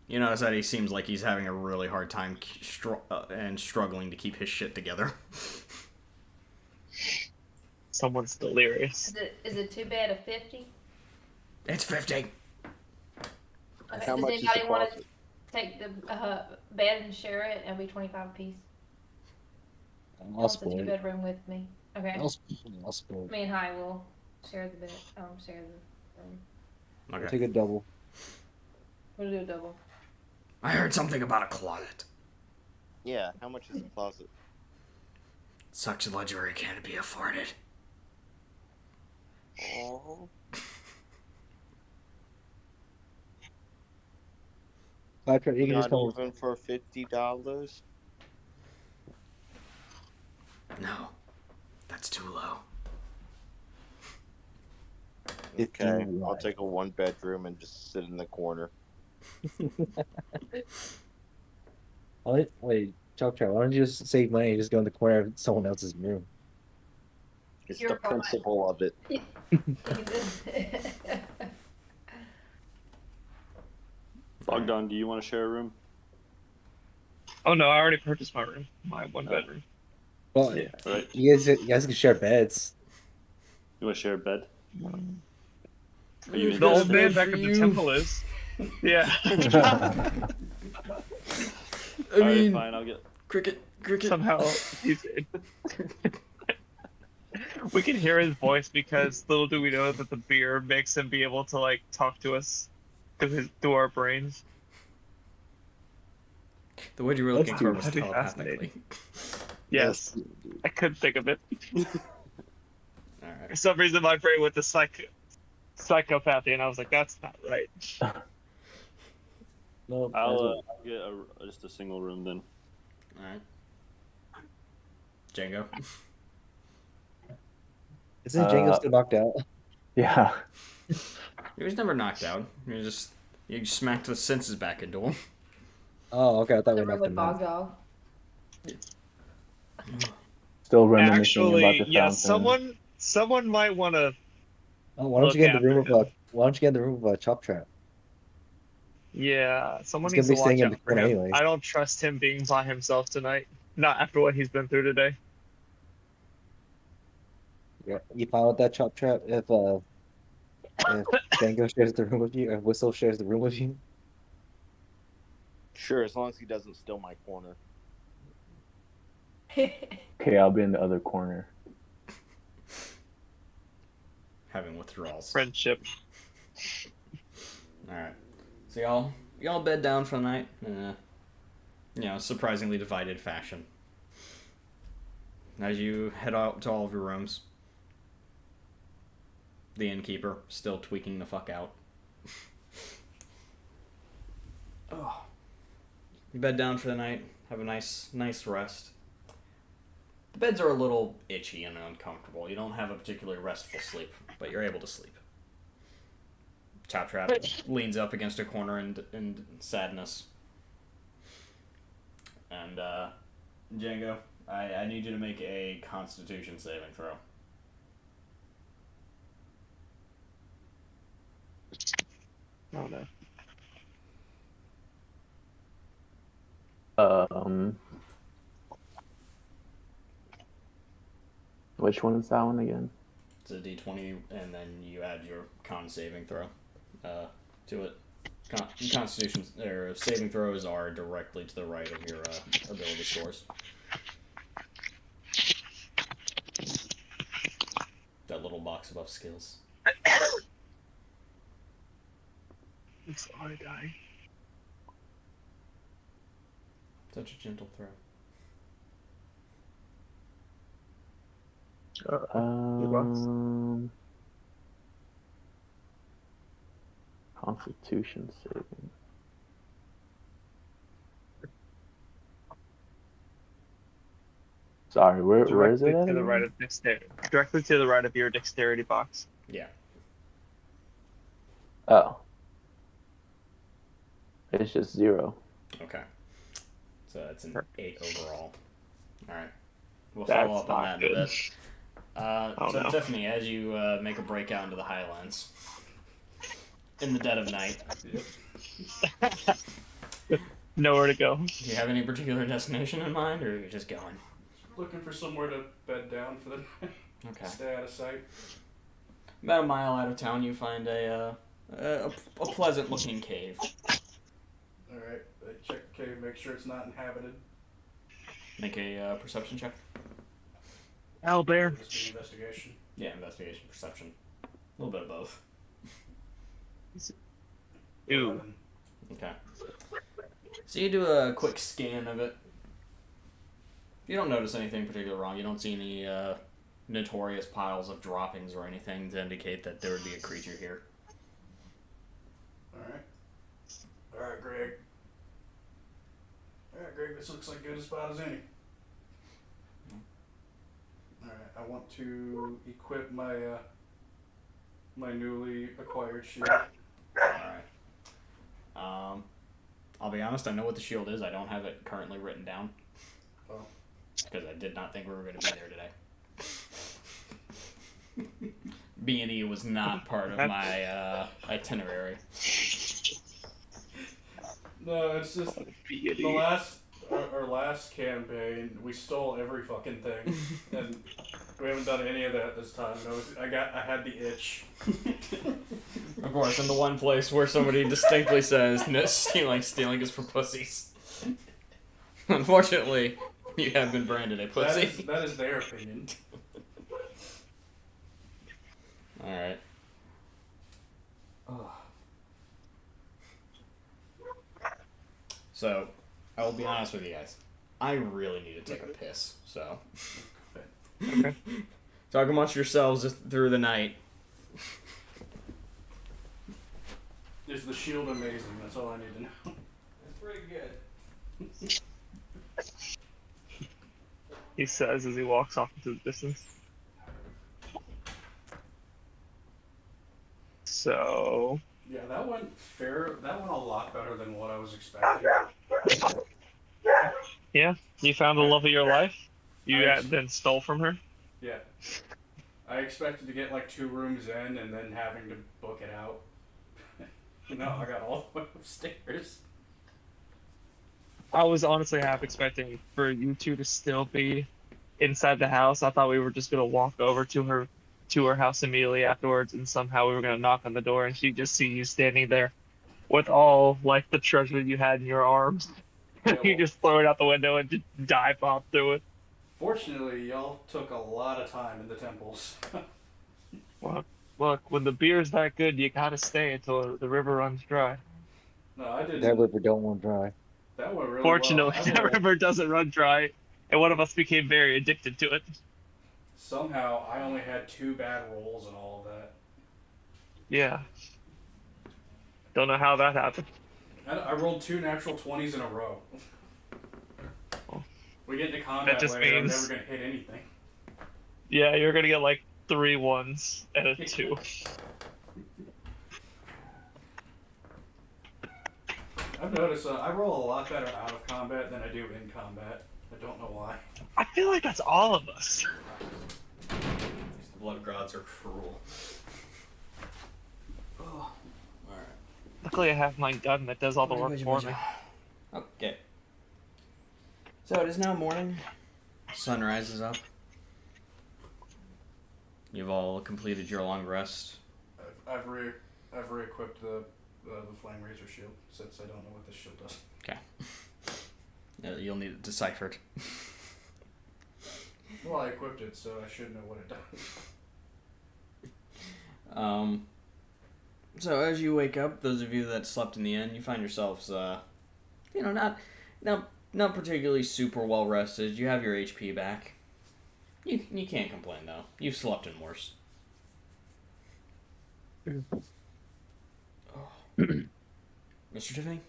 Speaker 1: You notice that he seems like he's having a really hard time and struggling to keep his shit together.
Speaker 8: Someone's delirious.
Speaker 5: Is it two bed of 50?
Speaker 1: It's 50.
Speaker 5: Okay.
Speaker 6: How
Speaker 5: Does
Speaker 6: much is the
Speaker 5: anybody want to
Speaker 6: closet?
Speaker 5: take the bed and share it? It'll be 25 apiece.
Speaker 3: I'll
Speaker 5: Wants a
Speaker 3: split it.
Speaker 5: 2-bedroom with me. Okay.
Speaker 3: I'll split it.
Speaker 5: Me and Hy will share the bed. Share the room.
Speaker 3: I'll
Speaker 1: Okay.
Speaker 3: take a double.
Speaker 5: We'll do a double.
Speaker 1: I heard something about a closet.
Speaker 6: Yeah, how much is the closet?
Speaker 1: Such luxury can't be afforded.
Speaker 6: Oh.
Speaker 3: You can just
Speaker 6: Not
Speaker 3: come.
Speaker 6: even for $50?
Speaker 1: No. That's too low.
Speaker 6: Okay, I'll
Speaker 3: Right.
Speaker 6: take a 1-bedroom and just sit in the corner.
Speaker 3: Wait, Chop Trap, why don't you just save money and just go in the corner of someone else's room?
Speaker 6: It's
Speaker 5: You're
Speaker 6: the
Speaker 5: fine.
Speaker 6: principle of it.
Speaker 7: Bogdan, do you want to share a room?
Speaker 8: Oh no, I already purchased my room. My one bedroom.
Speaker 3: Well,
Speaker 7: Yeah. Right.
Speaker 3: you guys can share beds.
Speaker 7: You want to share a bed? Are
Speaker 1: The
Speaker 7: you
Speaker 8: The old
Speaker 1: Bed
Speaker 8: man
Speaker 1: for
Speaker 8: back at
Speaker 1: you.
Speaker 8: the temple is. Yeah.
Speaker 1: I
Speaker 7: Alright,
Speaker 1: mean,
Speaker 7: fine. I'll get.
Speaker 1: cricket.
Speaker 8: Somehow he's we can hear his voice because little do we know that the beer makes him be able to like talk to us through our brains.
Speaker 1: The word you were looking
Speaker 3: Let's
Speaker 1: for
Speaker 3: do
Speaker 1: was
Speaker 8: that'd be
Speaker 1: telepathically.
Speaker 8: Yes, I couldn't think of it.
Speaker 1: Alright.
Speaker 8: For some reason, my brain went to psychopathy, and I was like, "That's not right."
Speaker 3: No,
Speaker 7: I'll get just a single room then.
Speaker 1: Alright. Django.
Speaker 3: isn't Django still knocked out?
Speaker 2: Yeah.
Speaker 1: He was never knocked out. You smacked the senses back into him.
Speaker 3: Oh, okay. I thought
Speaker 5: The
Speaker 3: we
Speaker 5: room
Speaker 3: knocked
Speaker 5: with
Speaker 3: him
Speaker 5: Bog
Speaker 3: out.
Speaker 5: Dog.
Speaker 2: Still reminiscing about
Speaker 8: Actually,
Speaker 2: the
Speaker 8: yeah,
Speaker 2: fountain.
Speaker 8: someone might want to.
Speaker 3: Oh, why don't you
Speaker 8: Look
Speaker 3: get in the room
Speaker 8: after
Speaker 3: of why don't you get in the room of Chop Trap?
Speaker 8: Yeah, someone
Speaker 3: He's
Speaker 8: needs
Speaker 3: gonna
Speaker 8: to
Speaker 3: be
Speaker 8: watch
Speaker 3: staying in
Speaker 8: out
Speaker 3: the
Speaker 8: for
Speaker 3: corner
Speaker 8: him.
Speaker 3: anyways.
Speaker 8: I don't trust him being by himself tonight. Not after what he's been through today.
Speaker 3: Yeah, you fine with that, Chop Trap? If Django shares the room with you, or Whistle shares the room with you?
Speaker 6: Sure, as long as he doesn't steal my corner.
Speaker 2: Okay, I'll be in the other corner.
Speaker 1: Having withdrawals.
Speaker 8: Friendship.
Speaker 1: Alright. So y'all bed down for the night. Surprisingly divided fashion. As you head out to all of your rooms, the innkeeper still tweaking the fuck out. Oh. You bed down for the night, have a nice rest. The beds are a little itchy and uncomfortable. You don't have a particularly restful sleep, but you're able to sleep. Chop Trap leans up against a corner in sadness. And, Django, I need you to make a Constitution saving throw.
Speaker 8: Oh no.
Speaker 2: Which one is that one again?
Speaker 1: It's a d20, and then you add your con saving throw to it. Constitution or saving throws are directly to the right of your ability scores. That little box above skills.
Speaker 8: I'm sorry, dying.
Speaker 1: Such a gentle throw.
Speaker 2: Constitution saving. Sorry, where is it at?
Speaker 8: To the right of dexterity. Directly to the right of your dexterity box.
Speaker 1: Yeah.
Speaker 2: Oh. It's just 0.
Speaker 1: Okay. So that's an 8 overall. Alright. We'll
Speaker 8: That's
Speaker 1: follow up on that in a bit. So
Speaker 8: no.
Speaker 1: Tiffany, as you make a breakout into the Highlands, in the dead of night,
Speaker 8: Nowhere to go.
Speaker 1: do you have any particular destination in mind, or are you just going?
Speaker 4: Looking for somewhere to bed down for the night.
Speaker 1: Okay.
Speaker 4: Stay out of sight.
Speaker 1: About a mile out of town, you find a pleasant-looking cave.
Speaker 4: Alright, check the cave, make sure it's not inhabited.
Speaker 1: Make a perception check.
Speaker 8: Owlbear.
Speaker 4: Just an investigation.
Speaker 1: Yeah, investigation, perception. A little bit of both.
Speaker 8: Ooh.
Speaker 4: 11.
Speaker 1: Okay. So you do a quick scan of it. You don't notice anything particularly wrong. You don't see any notorious piles of droppings or anything to indicate that there would be a creature here.
Speaker 4: Alright, Greg. Alright, Greg, this looks like good a spot as any. Alright, I want to equip my my newly acquired shield.
Speaker 1: Alright. I'll be honest, I know what the shield is. I don't have it currently written down.
Speaker 4: Oh.
Speaker 1: Because I did not think we were going to be there today. B&E was not part of my itinerary.
Speaker 4: No, it's just our last campaign. We stole every fucking thing, and we haven't done any of that this time. I had the itch.
Speaker 1: Of course, in the one place where somebody distinctly says no, stealing is for pussies. Unfortunately, you have been branded a pussy.
Speaker 4: That is their opinion.
Speaker 1: All right. Oh. So, I will be honest with you guys. I really need to take a piss, so.
Speaker 8: Okay.
Speaker 1: Talk amongst yourselves through the night.
Speaker 4: Is the shield amazing? That's all I need to know.
Speaker 1: It's pretty good.
Speaker 8: He says as he walks off into the distance. So.
Speaker 4: Yeah, that went fair. That went a lot better than what I was expecting.
Speaker 8: Yeah, you found the love of your life. You then stole from her.
Speaker 4: Yeah. I expected to get like 2 rooms in and then having to book it out. No, I got all the way upstairs.
Speaker 8: I was honestly half expecting for you two to still be inside the house. I thought we were just gonna walk over to her house immediately afterwards, and somehow we were gonna knock on the door, and she'd just see you standing there with all like the treasure you had in your arms.
Speaker 4: Yeah,
Speaker 8: You just throw it out the window and just dive off through it.
Speaker 4: Fortunately, y'all took a lot of time in the temples.
Speaker 8: Well, look, when the beer's that good, you gotta stay until the river runs dry.
Speaker 4: No, I didn't.
Speaker 3: That river don't want dry.
Speaker 4: That went really
Speaker 8: Fortunately,
Speaker 4: well.
Speaker 8: that river doesn't run dry, and one of us became very addicted to it.
Speaker 4: Somehow, I only had 2 bad rolls and all of that.
Speaker 8: Yeah. Don't know how that happened.
Speaker 4: I rolled 2 natural 20s in a row. We get into combat
Speaker 8: That just
Speaker 4: later,
Speaker 8: means-
Speaker 4: I'm never gonna hit anything.
Speaker 8: Yeah, you're gonna get like 3 1s and a 2.
Speaker 4: I've noticed I roll a lot better out of combat than I do in combat. I don't know why.
Speaker 8: I feel like that's all of us.
Speaker 1: The blood gods are cruel. Oh, alright.
Speaker 8: Luckily, I have my gun that does all the work for me.
Speaker 1: Okay. So it is now morning. Sun rises up. You've all completed your long rest.
Speaker 4: I've re-equipped the the Flame Razor shield, since I don't know what this shield does.
Speaker 1: Okay. You'll need it deciphered.
Speaker 4: Well, I equipped it, so I should know what it does.
Speaker 1: So as you wake up, those of you that slept in the inn, you find yourselves, not particularly super well rested. You have your HP back. You can't complain though. You've slept in worse. Mr. Tiffany,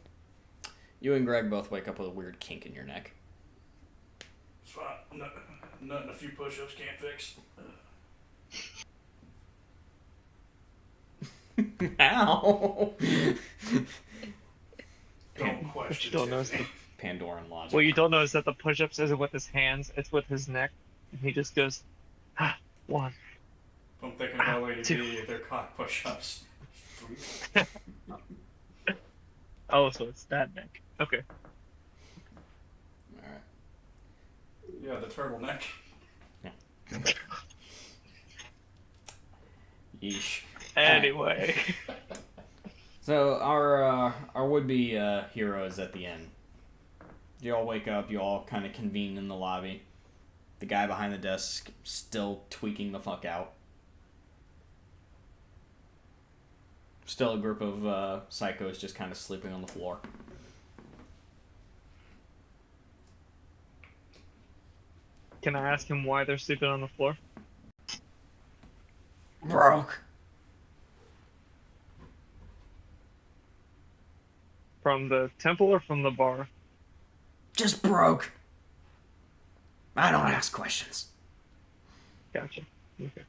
Speaker 1: you and Greg both wake up with a weird kink in your neck.
Speaker 4: It's fine. Nothing a few push-ups can't fix.
Speaker 1: Ow!
Speaker 4: Don't question.
Speaker 8: You don't know.
Speaker 1: Pandoran logic.
Speaker 8: What you don't know is that the push-ups isn't with his hands; it's with his neck. And he just goes, 1.
Speaker 4: I'm thinking about Lady B, their cock push-ups. 3.
Speaker 8: Oh, so it's that neck. Okay.
Speaker 1: Alright.
Speaker 4: Yeah, the turtleneck.
Speaker 1: Yeesh.
Speaker 8: Anyway.
Speaker 1: So our would-be hero is at the end. You all wake up. You all kind of convene in the lobby. The guy behind the desk still tweaking the fuck out. Still a group of psychos just kind of sleeping on the floor.
Speaker 8: Can I ask him why they're sleeping on the floor?
Speaker 1: Broke.
Speaker 8: From the temple or from the bar?
Speaker 1: Just broke. I don't ask questions.
Speaker 8: Gotcha. Okay.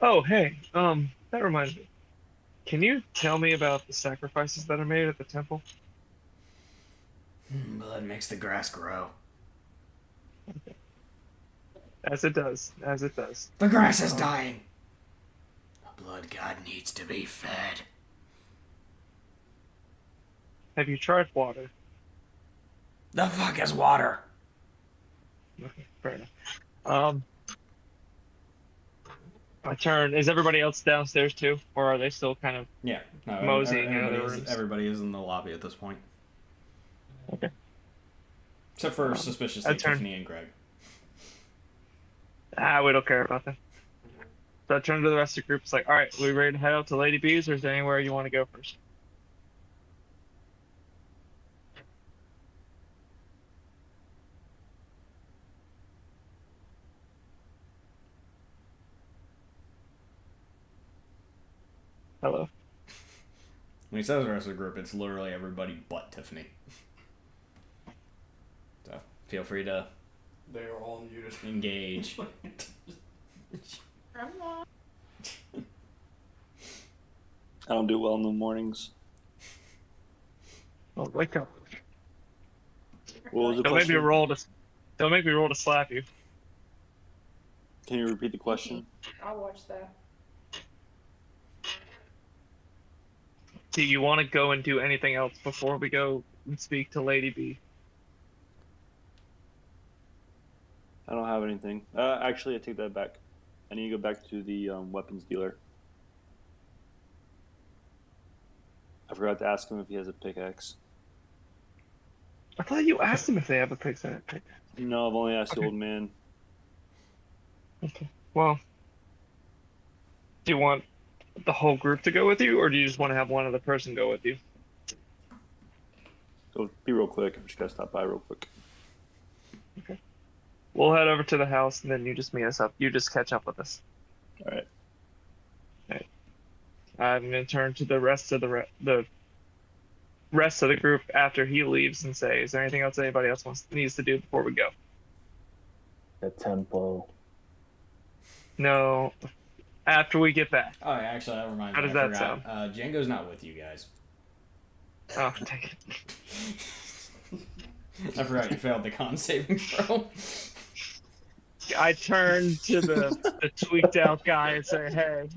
Speaker 8: Oh, hey, that reminds me. Can you tell me about the sacrifices that are made at the temple?
Speaker 1: Blood makes the grass grow.
Speaker 8: Okay. As it does. As it does.
Speaker 1: The grass is dying. The blood god needs to be fed.
Speaker 8: Have you tried water?
Speaker 1: The fuck is water?
Speaker 8: Okay, fair enough. My turn. Is everybody else downstairs too? Or are they still kind of moseying in other rooms?
Speaker 1: Everybody is in the lobby at this point.
Speaker 8: Okay.
Speaker 1: Except for suspiciously Tiffany and Greg.
Speaker 8: We don't care about that. So I turn to the rest of the group. It's like, alright, we ready to head out to Lady B's, or is there anywhere you want to go first? Hello?
Speaker 1: When he says the rest of the group, it's literally everybody but Tiffany. So, feel free to
Speaker 4: They are all muted.
Speaker 1: engage.
Speaker 5: I'm not.
Speaker 7: I don't do well in the mornings.
Speaker 8: Oh, wake up.
Speaker 7: What was the
Speaker 8: Don't make me
Speaker 7: question?
Speaker 8: roll to slap you.
Speaker 7: Can you repeat the question?
Speaker 5: I'll watch that.
Speaker 8: Do you want to go and do anything else before we go and speak to Lady B?
Speaker 7: I don't have anything. Actually, I take that back. I need to go back to the weapons dealer. I forgot to ask him if he has a pickaxe.
Speaker 8: I thought you asked him if they have a pickaxe.
Speaker 7: No, I've only asked the old man.
Speaker 8: Okay. Well, do you want the whole group to go with you, or do you just want to have one other person go with you?
Speaker 7: So be real quick. I'm just gonna stop by real quick.
Speaker 8: Okay. We'll head over to the house, and then you just meet us up. You just catch up with us.
Speaker 7: All right.
Speaker 8: I'm gonna turn to the rest of the rest of the group after he leaves and say, "Is there anything else anybody else needs to do before we go?"
Speaker 2: The temple.
Speaker 8: No, after we get back.
Speaker 1: Oh, yeah, actually, that reminds
Speaker 8: How
Speaker 1: me.
Speaker 8: does
Speaker 1: I
Speaker 8: that
Speaker 1: forgot.
Speaker 8: sound?
Speaker 1: Django's not with you guys.
Speaker 8: Oh, dang it.
Speaker 1: I forgot you failed the con saving throw.
Speaker 8: I turn to the tweaked out guy and say, "Hey,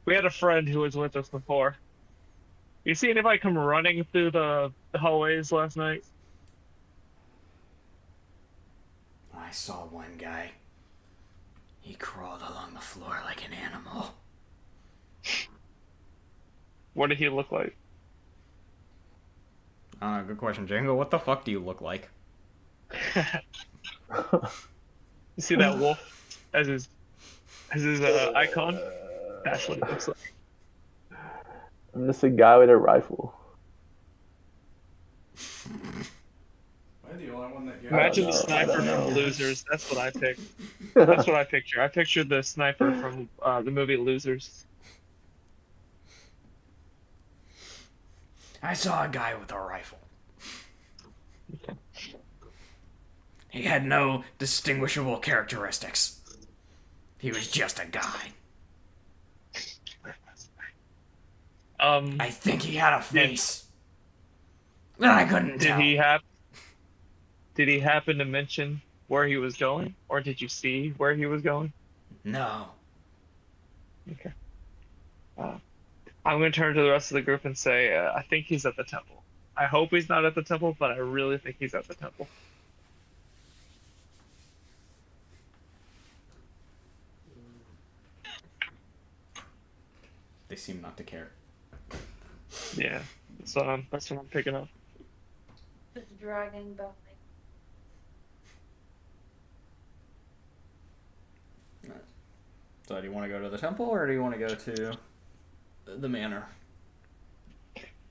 Speaker 8: we had a friend who was with us before. You see anybody come running through the hallways last night?"
Speaker 1: I saw one guy. He crawled along the floor like an animal.
Speaker 8: What did he look like?
Speaker 1: Good question, Django. What the fuck do you look like?
Speaker 8: You see that wolf as his icon? That's what it looks like.
Speaker 2: I'm just a guy with a rifle.
Speaker 4: Am I the only one that gets
Speaker 8: Imagine the
Speaker 2: know, I
Speaker 8: sniper
Speaker 2: don't
Speaker 8: from
Speaker 2: know.
Speaker 8: Losers. That's what I picked. That's what I picture. I pictured the sniper from the movie Losers.
Speaker 1: I saw a guy with a rifle. He had no distinguishable characteristics. He was just a guy. I think he had a face. I couldn't
Speaker 8: Did
Speaker 1: tell.
Speaker 8: Did he happen to mention where he was going, or did you see where he was going?
Speaker 1: No.
Speaker 8: Okay. I'm going to turn to the rest of the group and say, I think he's at the temple. I hope he's not at the temple, but I really think he's at the temple.
Speaker 1: They seem not to care.
Speaker 8: Yeah, that's what I'm picking up.
Speaker 5: Just dragging back.
Speaker 1: So do you want to go to the temple, or do you want to go to the manor?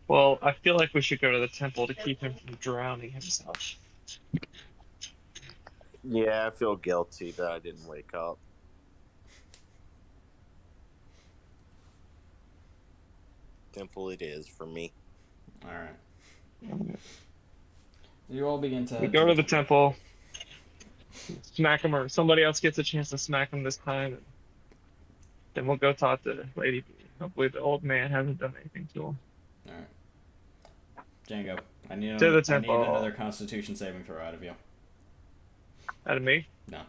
Speaker 8: Well, I feel like we should go to the temple to keep him from drowning himself.
Speaker 6: Yeah, I feel guilty that I didn't wake up. Temple it is for me.
Speaker 1: Alright. You all begin to...
Speaker 8: We go to the temple, smack him, or somebody else gets a chance to smack him this time. And then we'll go talk to Lady B. Hopefully the old man hasn't done anything to him.
Speaker 1: Alright. Django, I need,
Speaker 8: To the
Speaker 1: I need
Speaker 8: temple.
Speaker 1: another Constitution saving throw out of you.
Speaker 8: Out of me?
Speaker 1: No.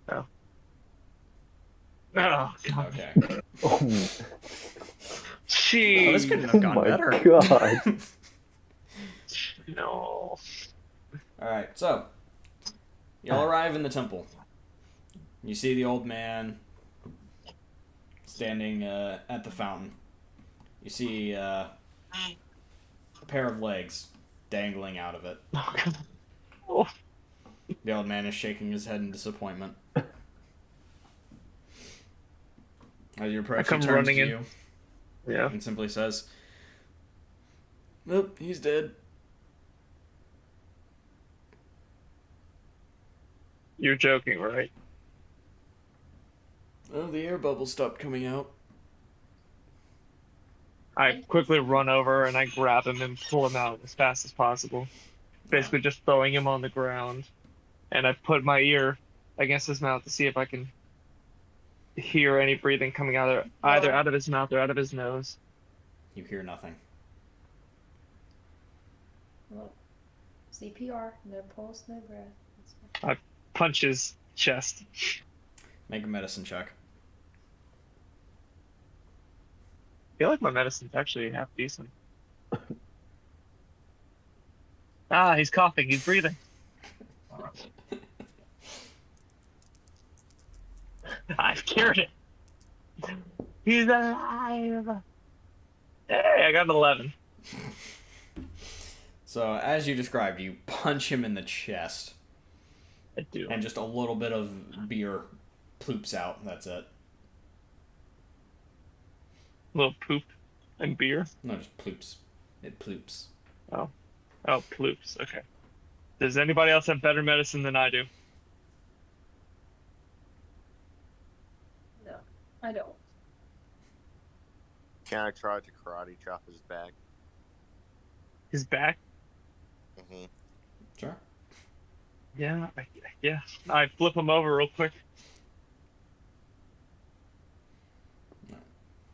Speaker 8: Oh. Oh, God.
Speaker 1: Okay.
Speaker 2: Oh,
Speaker 8: Jeez.
Speaker 1: Oh, this couldn't have gone
Speaker 2: my
Speaker 1: better.
Speaker 2: God.
Speaker 8: No.
Speaker 1: Alright, so y'all arrive in the temple. You see the old man standing at the fountain. You see a pair of legs dangling out of it.
Speaker 8: Oh.
Speaker 1: The old man is shaking his head in disappointment. As you approach, he
Speaker 8: come
Speaker 1: turns
Speaker 8: running
Speaker 1: to
Speaker 8: in.
Speaker 1: you
Speaker 8: Yeah.
Speaker 1: and simply says, "Nope, he's dead."
Speaker 8: You're joking, right?
Speaker 1: Oh, the air bubble stopped coming out.
Speaker 8: I quickly run over and I grab him and pull him out as fast as possible. Basically just throwing him on the ground. And I put my ear against his mouth to see if I can hear any breathing coming out of either out of his mouth or out of his nose.
Speaker 1: You hear nothing.
Speaker 5: Well, CPR, no pulse, no breath.
Speaker 8: I punch his chest.
Speaker 1: Make a medicine check.
Speaker 8: I feel like my medicine's actually half decent. Ah, he's coughing, he's breathing. I've cured it. He's alive. Hey, I got an 11.
Speaker 1: So, as you described, you punch him in the chest,
Speaker 8: I do.
Speaker 1: and just a little bit of beer ploops out. That's it.
Speaker 8: Little poop and beer.
Speaker 1: No, just ploops. It ploops.
Speaker 8: Oh, ploops. Okay. Does anybody else have better medicine than I do?
Speaker 5: No, I don't.
Speaker 6: Can I try to karate chop his back?
Speaker 8: His back?
Speaker 6: Mm-hmm.
Speaker 1: Sure.
Speaker 8: Yeah. Yeah. I flip him over real quick.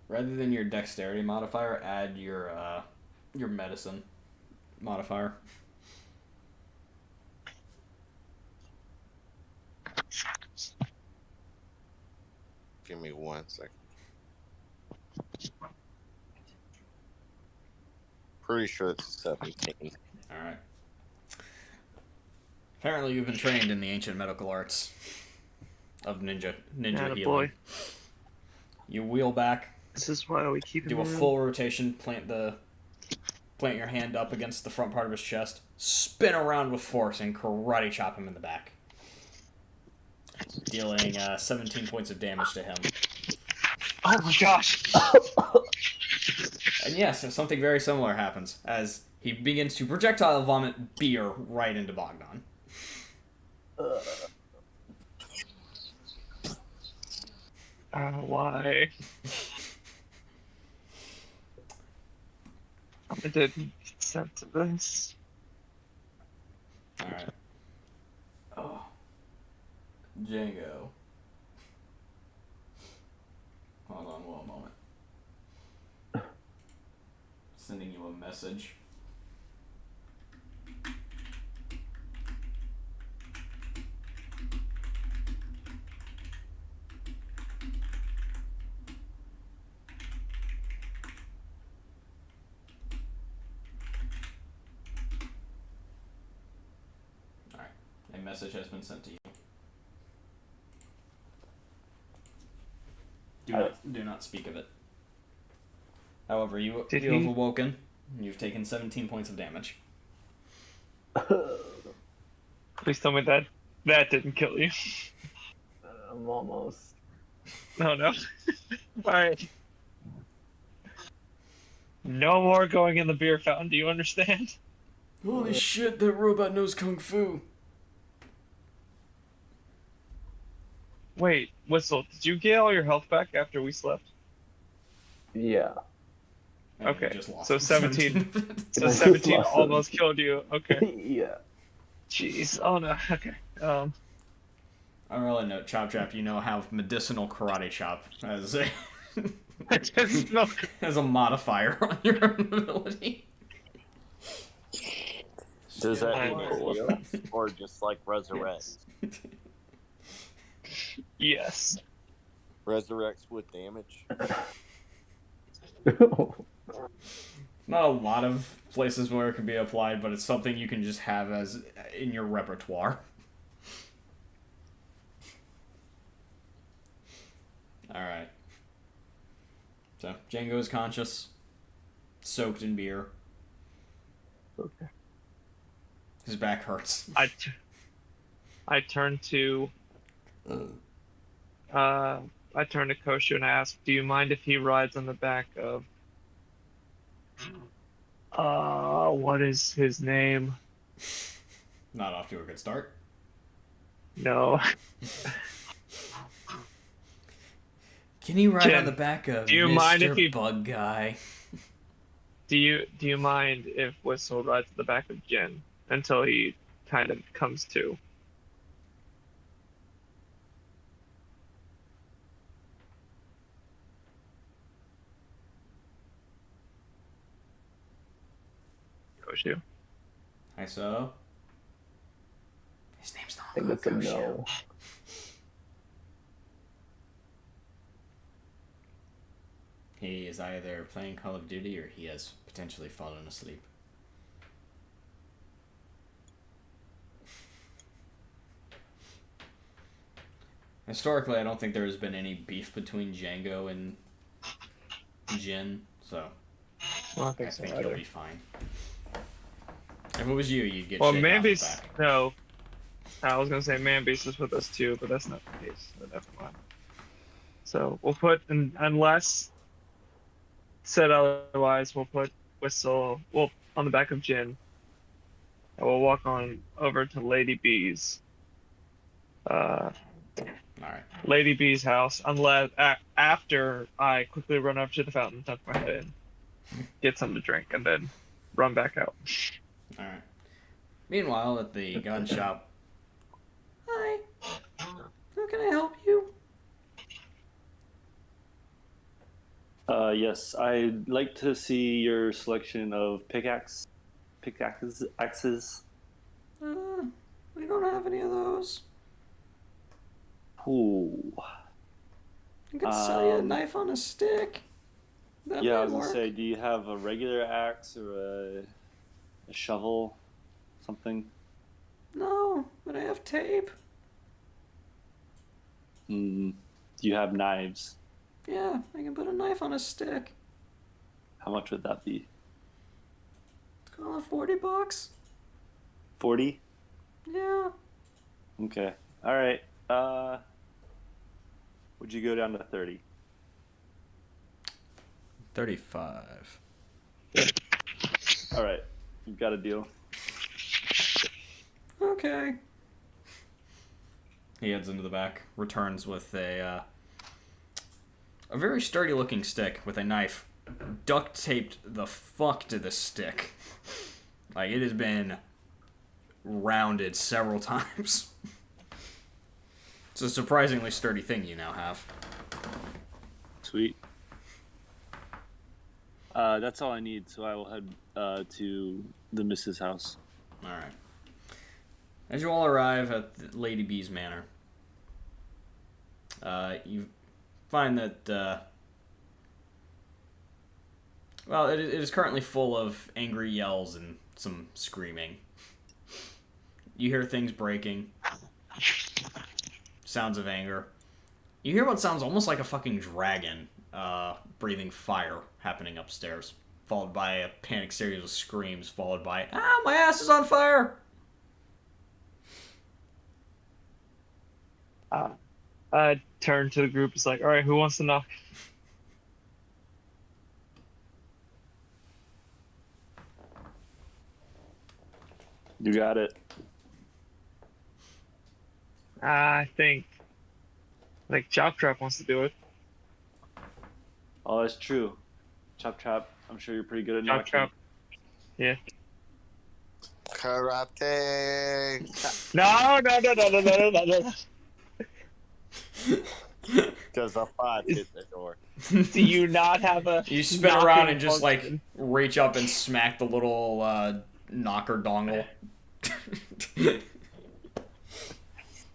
Speaker 1: Rather than your dexterity modifier, add your medicine modifier.
Speaker 6: Give me 1 second. Pretty sure it's 17.
Speaker 1: Alright. Apparently you've been trained in the ancient medical arts of ninja
Speaker 8: Atta
Speaker 1: healing.
Speaker 8: boy.
Speaker 1: You wheel back
Speaker 8: This is why we keep
Speaker 1: Do
Speaker 8: him
Speaker 1: a
Speaker 8: around.
Speaker 1: full rotation, plant your hand up against the front part of his chest, spin around with force, and karate chop him in the back, dealing 17 points of damage to him.
Speaker 8: Oh my gosh!
Speaker 1: And yes, something very similar happens as he begins to projectile vomit beer right into Bogdan.
Speaker 8: Why? I didn't consent to this.
Speaker 1: Alright. Oh. Django. Hold on one moment. Sending you a message. Alright. A message has been sent to you. Do not speak of it. However, you have awoken. You've taken 17 points of damage.
Speaker 8: Please tell me that didn't kill you.
Speaker 2: I'm almost.
Speaker 8: No, no. Alright. No more going in the beer fountain, do you understand?
Speaker 1: Holy shit, that robot knows Kung Fu.
Speaker 8: Wait, Whistle, did you get all your health back after we slept?
Speaker 2: Yeah.
Speaker 1: And you
Speaker 8: Okay,
Speaker 1: just lost
Speaker 8: so 17. So
Speaker 2: I just
Speaker 8: 17
Speaker 2: lost
Speaker 8: almost killed you. Okay.
Speaker 2: Yeah.
Speaker 8: Jeez. Oh no. Okay.
Speaker 1: On a really note, Chop Chop, you now have medicinal karate chop as a
Speaker 8: No.
Speaker 1: as a modifier on your ability.
Speaker 6: Does that
Speaker 8: I'm
Speaker 6: mean
Speaker 8: cool.
Speaker 6: heal or just like resurrect?
Speaker 8: Yes.
Speaker 6: Resurrects with damage.
Speaker 1: Not a lot of places where it can be applied, but it's something you can just have as in your repertoire. Alright. So, Django is conscious, soaked in beer.
Speaker 2: Okay.
Speaker 1: His back hurts.
Speaker 8: I turn to Koshu and I ask, do you mind if he rides on the back of what is his name?
Speaker 1: Not off to a good start.
Speaker 8: No.
Speaker 1: Can he ride
Speaker 8: Jin,
Speaker 1: on the back of
Speaker 8: do you
Speaker 1: Mr.
Speaker 8: mind if he-
Speaker 1: Bug Guy?
Speaker 8: Do you mind if Whistle rides at the back of Jin until he kind of comes to? Koshu.
Speaker 1: Hi, so? His name's not
Speaker 2: I think that's a
Speaker 1: Koshu.
Speaker 2: no.
Speaker 1: He is either playing Call of Duty or he has potentially fallen asleep. Historically, I don't think there has been any beef between Django and Jin, so
Speaker 8: I don't
Speaker 1: I
Speaker 8: think so
Speaker 1: think you'll
Speaker 8: either.
Speaker 1: be fine. If it was you, you'd get
Speaker 8: Well,
Speaker 1: shaken off the
Speaker 8: Manbeast,
Speaker 1: back.
Speaker 8: no. I was gonna say Manbeast is with us too, but that's not the case. So never mind. So we'll put, unless said otherwise, we'll put Whistle on the back of Jin, and we'll walk on over to Lady B's.
Speaker 1: Alright.
Speaker 8: Lady B's house, unless after I quickly run up to the fountain, tuck my head in, get something to drink, and then run back out.
Speaker 1: Alright. Meanwhile, at the gun shop. Hi. How can I help you?
Speaker 7: Yes, I'd like to see your selection of pickaxes.
Speaker 1: We don't have any of those.
Speaker 7: Ooh.
Speaker 1: I could sell you a knife on a stick. That
Speaker 7: Yeah, I
Speaker 1: might
Speaker 7: was gonna
Speaker 1: work.
Speaker 7: say, do you have a regular axe or a shovel, something?
Speaker 1: No, but I have tape.
Speaker 7: Do you have knives?
Speaker 1: Yeah, I can put a knife on a stick.
Speaker 7: How much would that be?
Speaker 1: Let's call it $40.
Speaker 7: 40?
Speaker 1: Yeah.
Speaker 7: Okay. All right. Would you go down to 30?
Speaker 1: 35.
Speaker 7: All right. You've got a deal.
Speaker 1: Okay. He heads into the back, returns with a very sturdy-looking stick with a knife. Duct-taped the fuck to the stick. Like, it has been rounded several times. It's a surprisingly sturdy thing you now have.
Speaker 7: Sweet. That's all I need, so I will head to the Mrs. house.
Speaker 1: Alright. As you all arrive at Lady B's manor, you find that, well, it is currently full of angry yells and some screaming. You hear things breaking. Sounds of anger. You hear what sounds almost like a fucking dragon breathing fire happening upstairs, followed by a panic series of screams, followed by, "Ah, my ass is on fire!"
Speaker 8: I turn to the group. It's like, all right, who wants to knock?
Speaker 7: You got it.
Speaker 8: I think Chop Trap wants to do it.
Speaker 7: Oh, that's true. Chop Chop, I'm sure you're pretty good at
Speaker 8: Chop
Speaker 7: knocking.
Speaker 8: Trap. Yeah.
Speaker 6: Karate.
Speaker 8: No.
Speaker 6: Because the pot hit the door.
Speaker 8: Do you not have a?
Speaker 1: You spin
Speaker 8: knocking
Speaker 1: around and just,
Speaker 8: function?
Speaker 1: like, reach up and smack the little knocker dongle.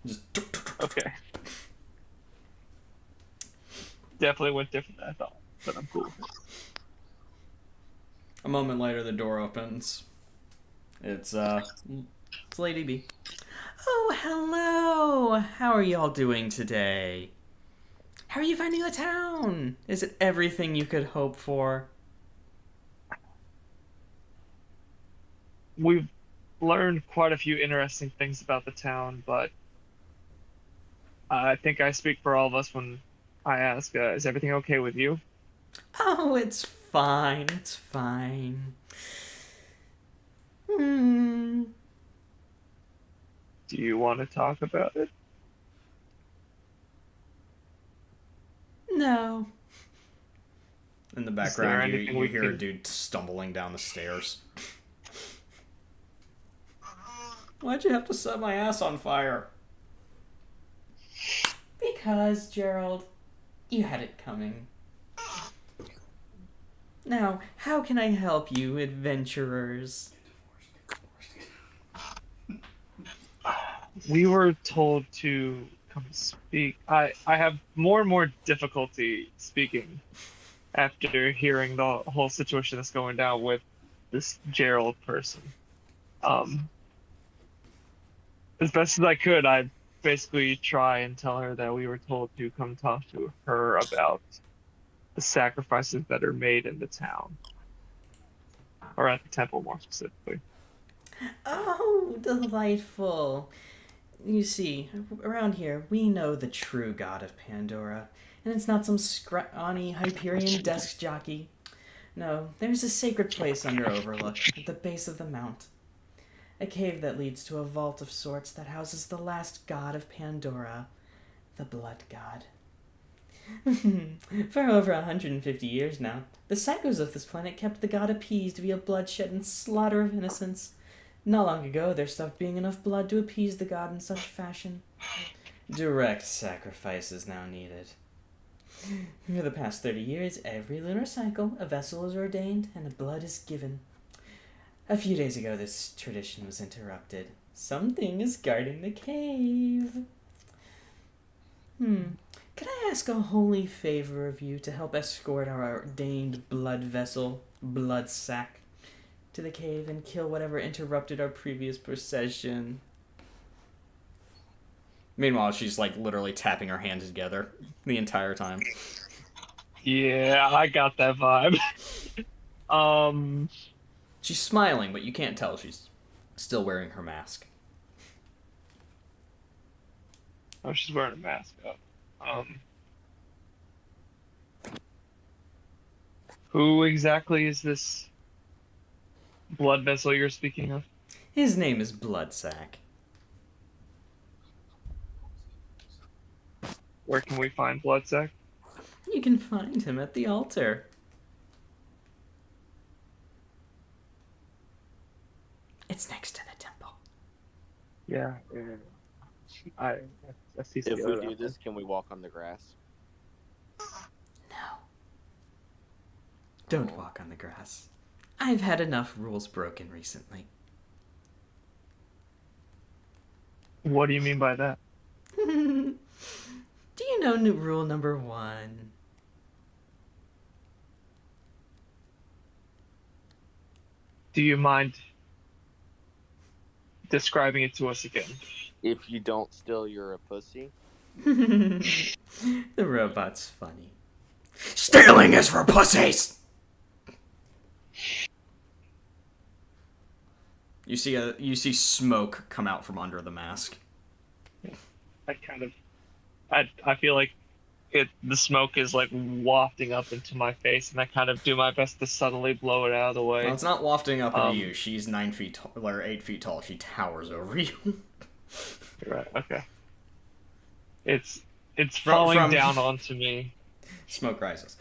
Speaker 1: Just...
Speaker 8: Okay. Definitely went different than I thought, but I'm cool.
Speaker 1: A moment later, the door opens. It's Lady B. Oh, hello! How are y'all doing today? How are you finding the town? Is it everything you could hope for?
Speaker 8: We've learned quite a few interesting things about the town, but I think I speak for all of us when I ask, is everything okay with you?
Speaker 1: Oh, it's fine. It's fine. Hmm.
Speaker 8: Do you want to talk about it?
Speaker 1: No. In the
Speaker 8: Is there
Speaker 1: background,
Speaker 8: anything
Speaker 1: you
Speaker 8: we
Speaker 1: hear a
Speaker 8: can-
Speaker 1: dude stumbling down the stairs. Why'd you have to set my ass on fire? Because, Gerald, you had it coming. Now, how can I help you, adventurers?
Speaker 8: We were told to come speak. I have more and more difficulty speaking after hearing the whole situation that's going down with this Gerald person. As best as I could, I basically try and tell her that we were told to come talk to her about the sacrifices that are made in the town. Or at the temple, more specifically.
Speaker 1: Oh, delightful. You see, around here, we know the true god of Pandora, and it's not some scrawny Hyperion desk jockey. No, there's a sacred place under Overlook, at the base of the mount. A cave that leads to a vault of sorts that houses the last god of Pandora, the Blood God. For over 150 years now, the psychos of this planet kept the god appeased via bloodshed and slaughter of innocents. Not long ago, there stopped being enough blood to appease the god in such fashion. Direct sacrifice is now needed. For the past 30 years, every lunar cycle, a vessel is ordained and the blood is given. A few days ago, this tradition was interrupted. Something is guarding the cave. Could I ask a holy favor of you to help escort our ordained blood vessel, Blood Sack, to the cave and kill whatever interrupted our previous procession? Meanwhile, she's like literally tapping her hands together the entire time.
Speaker 8: Yeah, I got that vibe.
Speaker 1: She's smiling, but you can't tell she's still wearing her mask.
Speaker 8: Oh, she's wearing a mask. Who exactly is this blood vessel you're speaking of?
Speaker 1: His name is Bloodsack.
Speaker 8: Where can we find Bloodsack?
Speaker 1: You can find him at the altar. It's next to the temple.
Speaker 8: Yeah. I see.
Speaker 6: If we do this, can we walk on the grass?
Speaker 1: No. Don't walk on the grass. I've had enough rules broken recently.
Speaker 8: What do you mean by that?
Speaker 1: Do you know new rule number 1?
Speaker 8: Do you mind describing it to us again?
Speaker 6: If you don't steal, you're a pussy.
Speaker 1: The robot's funny. Stealing is for pussies! You see smoke come out from under the mask.
Speaker 8: I feel like the smoke is like wafting up into my face, and I kind of do my best to subtly blow it out of the way.
Speaker 1: Well, it's not wafting up into you. She's 9 feet tall, or 8 feet tall. She towers over you.
Speaker 8: Right. Okay. It's falling down onto me.
Speaker 1: Smoke rises.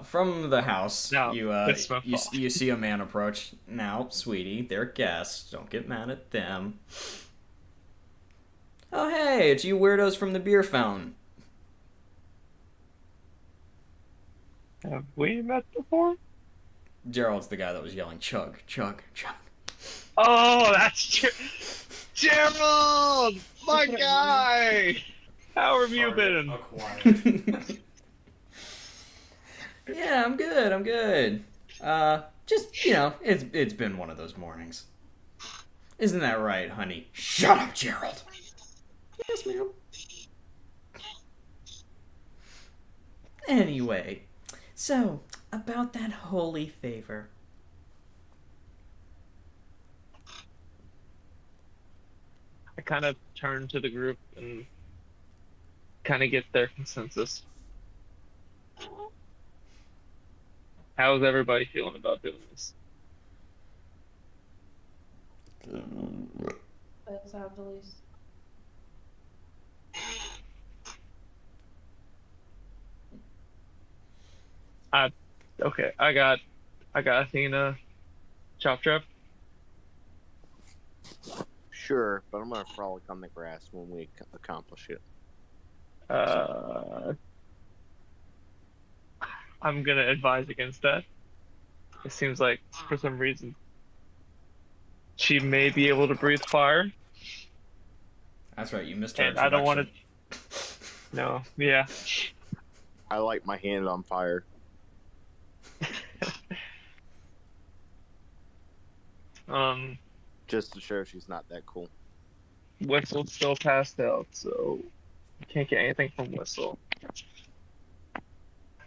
Speaker 1: From the house,
Speaker 8: No,
Speaker 1: you see a man approach. Now, sweetie, they're guests. Don't get mad at them. Oh, hey, it's you weirdos from the beer fountain.
Speaker 8: Have we met before?
Speaker 1: Gerald's the guy that was yelling, chug, chug, chug.
Speaker 8: Oh, that's Gerald! My guy! How have you been?
Speaker 4: Acquired.
Speaker 1: Yeah, I'm good. Just, it's been one of those mornings. Isn't that right, honey? Shut up, Gerald! Yes, ma'am. Anyway, so, about that holy favor.
Speaker 8: I kind of turn to the group and kind of get their consensus. How's everybody feeling about doing this?
Speaker 5: Let's have the least.
Speaker 8: Okay, I got Athena, Chop Trap.
Speaker 6: Sure, but I'm gonna frolic on the grass when we accomplish it.
Speaker 8: I'm gonna advise against that. It seems like for some reason she may be able to breathe fire.
Speaker 1: That's right, you missed her
Speaker 8: And I don't want to. No, yeah.
Speaker 6: I light my hand on fire. Just to show she's not that cool.
Speaker 8: Whistle's still passed out, so you can't get anything from Whistle.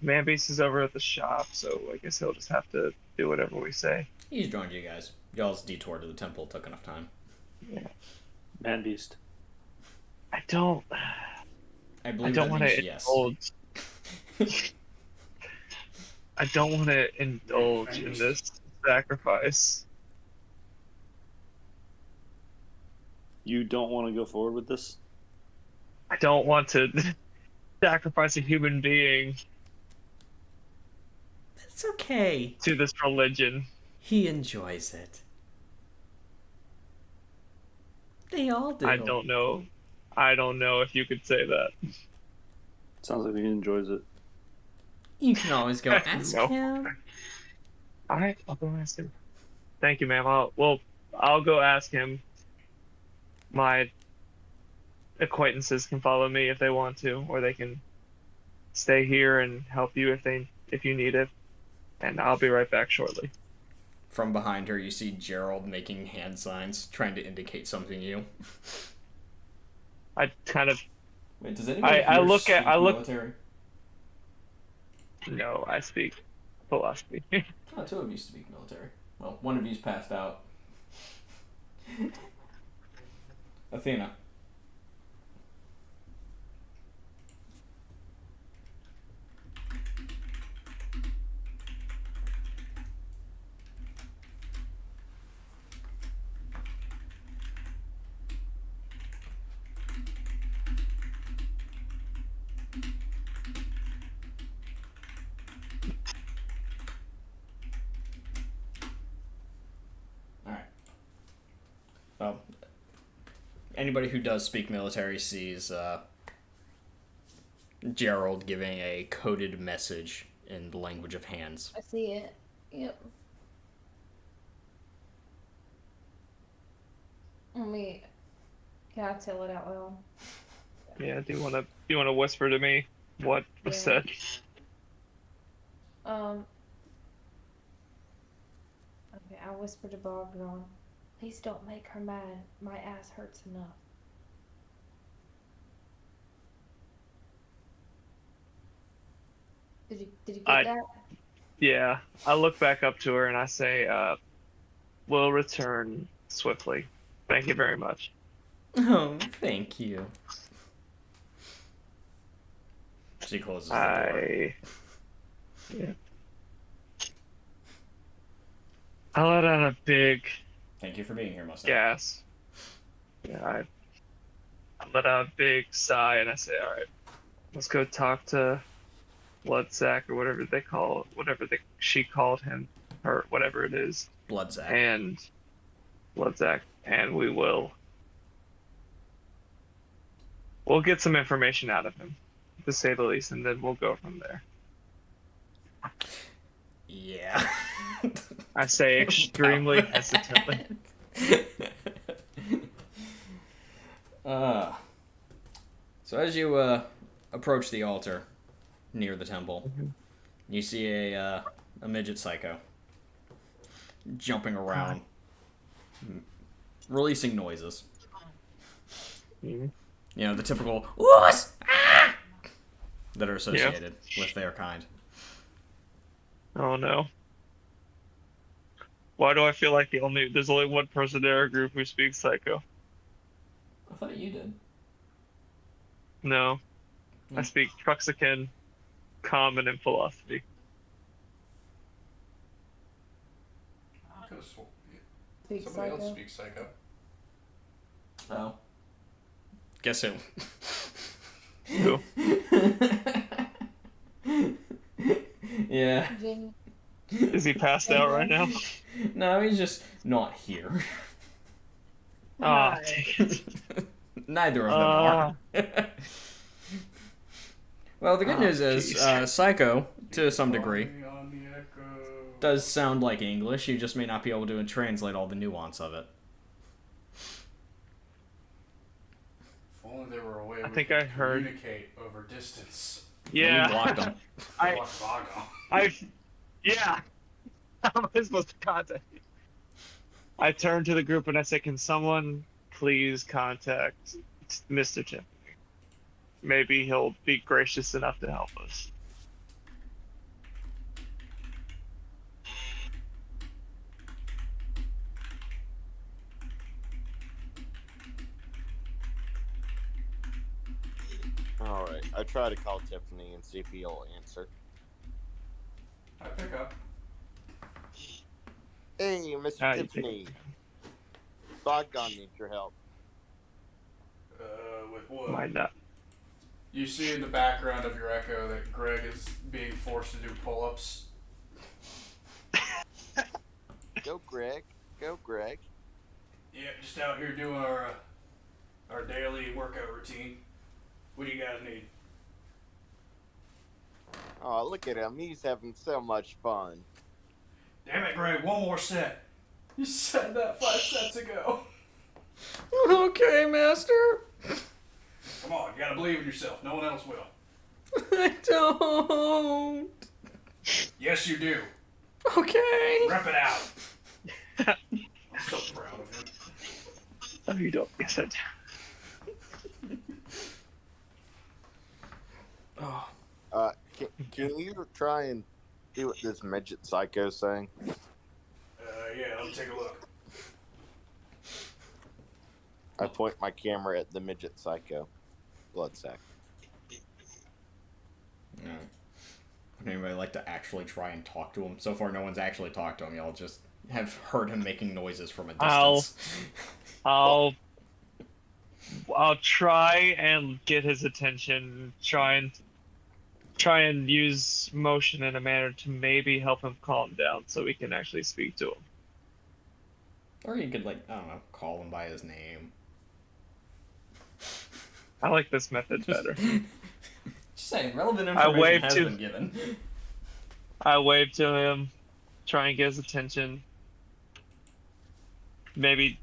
Speaker 8: Manbeast is over at the shop, so I guess he'll just have to do whatever we say.
Speaker 1: He's joined you guys. Y'all's detour to the temple took enough time.
Speaker 8: Yeah.
Speaker 7: Bandbeast.
Speaker 8: I don't want to indulge. I don't want to indulge in this sacrifice.
Speaker 7: You don't want to go forward with this?
Speaker 8: I don't want to sacrifice a human being
Speaker 1: It's okay.
Speaker 8: to this religion.
Speaker 1: He enjoys it. They all do.
Speaker 8: I don't know if you could say that.
Speaker 7: Sounds like he enjoys it.
Speaker 1: You can always go ask
Speaker 8: No.
Speaker 1: him.
Speaker 8: Alright, I'll go ask him. Thank you, ma'am. I'll go ask him. My acquaintances can follow me if they want to, or they can stay here and help you if you need it. And I'll be right back shortly.
Speaker 1: From behind her, you see Gerald making hand signs, trying to indicate something to you.
Speaker 8: I kind of
Speaker 1: Wait, does anybody
Speaker 8: I
Speaker 1: here
Speaker 8: look
Speaker 1: speak
Speaker 8: at- I look-
Speaker 1: military?
Speaker 8: No, I speak philosophy.
Speaker 1: Oh, two of you speak military. Well, one of you's passed out. Athena. Alright. Well, anybody who does speak military sees Gerald giving a coded message in the language of hands.
Speaker 5: I see it. Yep. Can I tell it out loud?
Speaker 8: Yeah, do you wanna whisper to me what was
Speaker 5: Yeah.
Speaker 8: said?
Speaker 5: Okay, I whispered to Bogdan, please don't make her mad. My ass hurts enough. Did you get that?
Speaker 8: Yeah, I look back up to her and I say, "We'll return swiftly. Thank you very much."
Speaker 1: Oh, thank you. She closes the door.
Speaker 8: Yeah. I let out a big
Speaker 1: Thank you for being here, Mustang.
Speaker 8: gas. Yeah, I let out a big sigh and I say, "All right, let's go talk to Bloodsack or whatever they call she called him, or whatever it is,
Speaker 1: Bloodsack.
Speaker 8: and Bloodsack, and we'll get some information out of him, to say the least, and then we'll go from there."
Speaker 1: Yeah.
Speaker 8: I say extremely hesitantly.
Speaker 1: So as you approach the altar near the temple, you see a midget psycho jumping around, releasing noises.
Speaker 8: Mhm.
Speaker 1: You know, the typical "Woos! Ah!" that are associated with their kind.
Speaker 8: Oh no. Why do I feel like there's only one person in our group who speaks Psycho?
Speaker 1: I thought you did.
Speaker 8: No. I speak Truxican, Common, and Philosophy.
Speaker 4: I could have sworn.
Speaker 5: Speak
Speaker 4: Somebody else
Speaker 5: psycho.
Speaker 4: speaks psycho.
Speaker 1: Oh. Guess who?
Speaker 8: Who?
Speaker 1: Yeah.
Speaker 5: Jimmy.
Speaker 8: Is he passed out right now?
Speaker 1: No, he's just not here.
Speaker 8: Ah,
Speaker 1: Neither of them are. Well, the good news is, Psycho, to some degree,
Speaker 4: On the echo.
Speaker 1: does sound like English. You just may not be able to translate all the nuance of it.
Speaker 4: If only there were a way
Speaker 8: I
Speaker 4: we
Speaker 8: think
Speaker 4: could
Speaker 8: I heard-
Speaker 4: communicate over distance.
Speaker 8: yeah.
Speaker 1: You blocked them.
Speaker 8: I-
Speaker 4: Block Vago.
Speaker 8: Yeah. How am I supposed to contact you? I turn to the group and I say, "Can someone please contact Mr. Tiffany? Maybe he'll be gracious enough to help us."
Speaker 6: All right, I try to call Tiffany and see if he'll answer.
Speaker 4: I pick up.
Speaker 6: Hey, Mr.
Speaker 8: Ah, you
Speaker 6: Tiffany. Bogdan needs your help.
Speaker 4: With what?
Speaker 8: Might not.
Speaker 4: You see in the background of your echo that Greg is being forced to do pull-ups.
Speaker 6: Go, Greg. Go, Greg.
Speaker 4: Yeah, just out here doing our daily workout routine. What do you guys need?
Speaker 6: Oh, look at him. He's having so much fun.
Speaker 4: Damn it, Greg! One more set. You said that 5 sets ago.
Speaker 1: Okay, master.
Speaker 4: Come on, you gotta believe in yourself. No one else will.
Speaker 1: I don't.
Speaker 4: Yes, you do.
Speaker 1: Okay.
Speaker 4: Rep it out. I'm so proud of him.
Speaker 8: Oh, you don't. Yes, I do.
Speaker 1: Oh.
Speaker 6: Can you try and see what this midget psycho's saying?
Speaker 4: Yeah, let me take a look.
Speaker 6: I point my camera at the midget psycho. Blood sack.
Speaker 1: Yeah. Would anybody like to actually try and talk to him? So far, no one's actually talked to him. Y'all just have heard him making noises from a distance.
Speaker 8: I'll try and get his attention. Try and use motion in a manner to maybe help him calm down, so we can actually speak to him.
Speaker 1: Or you could, like, I don't know, call him by his name.
Speaker 8: I like this method better.
Speaker 1: Just saying, relevant information has been given.
Speaker 8: I wave to him, try and get his attention. Maybe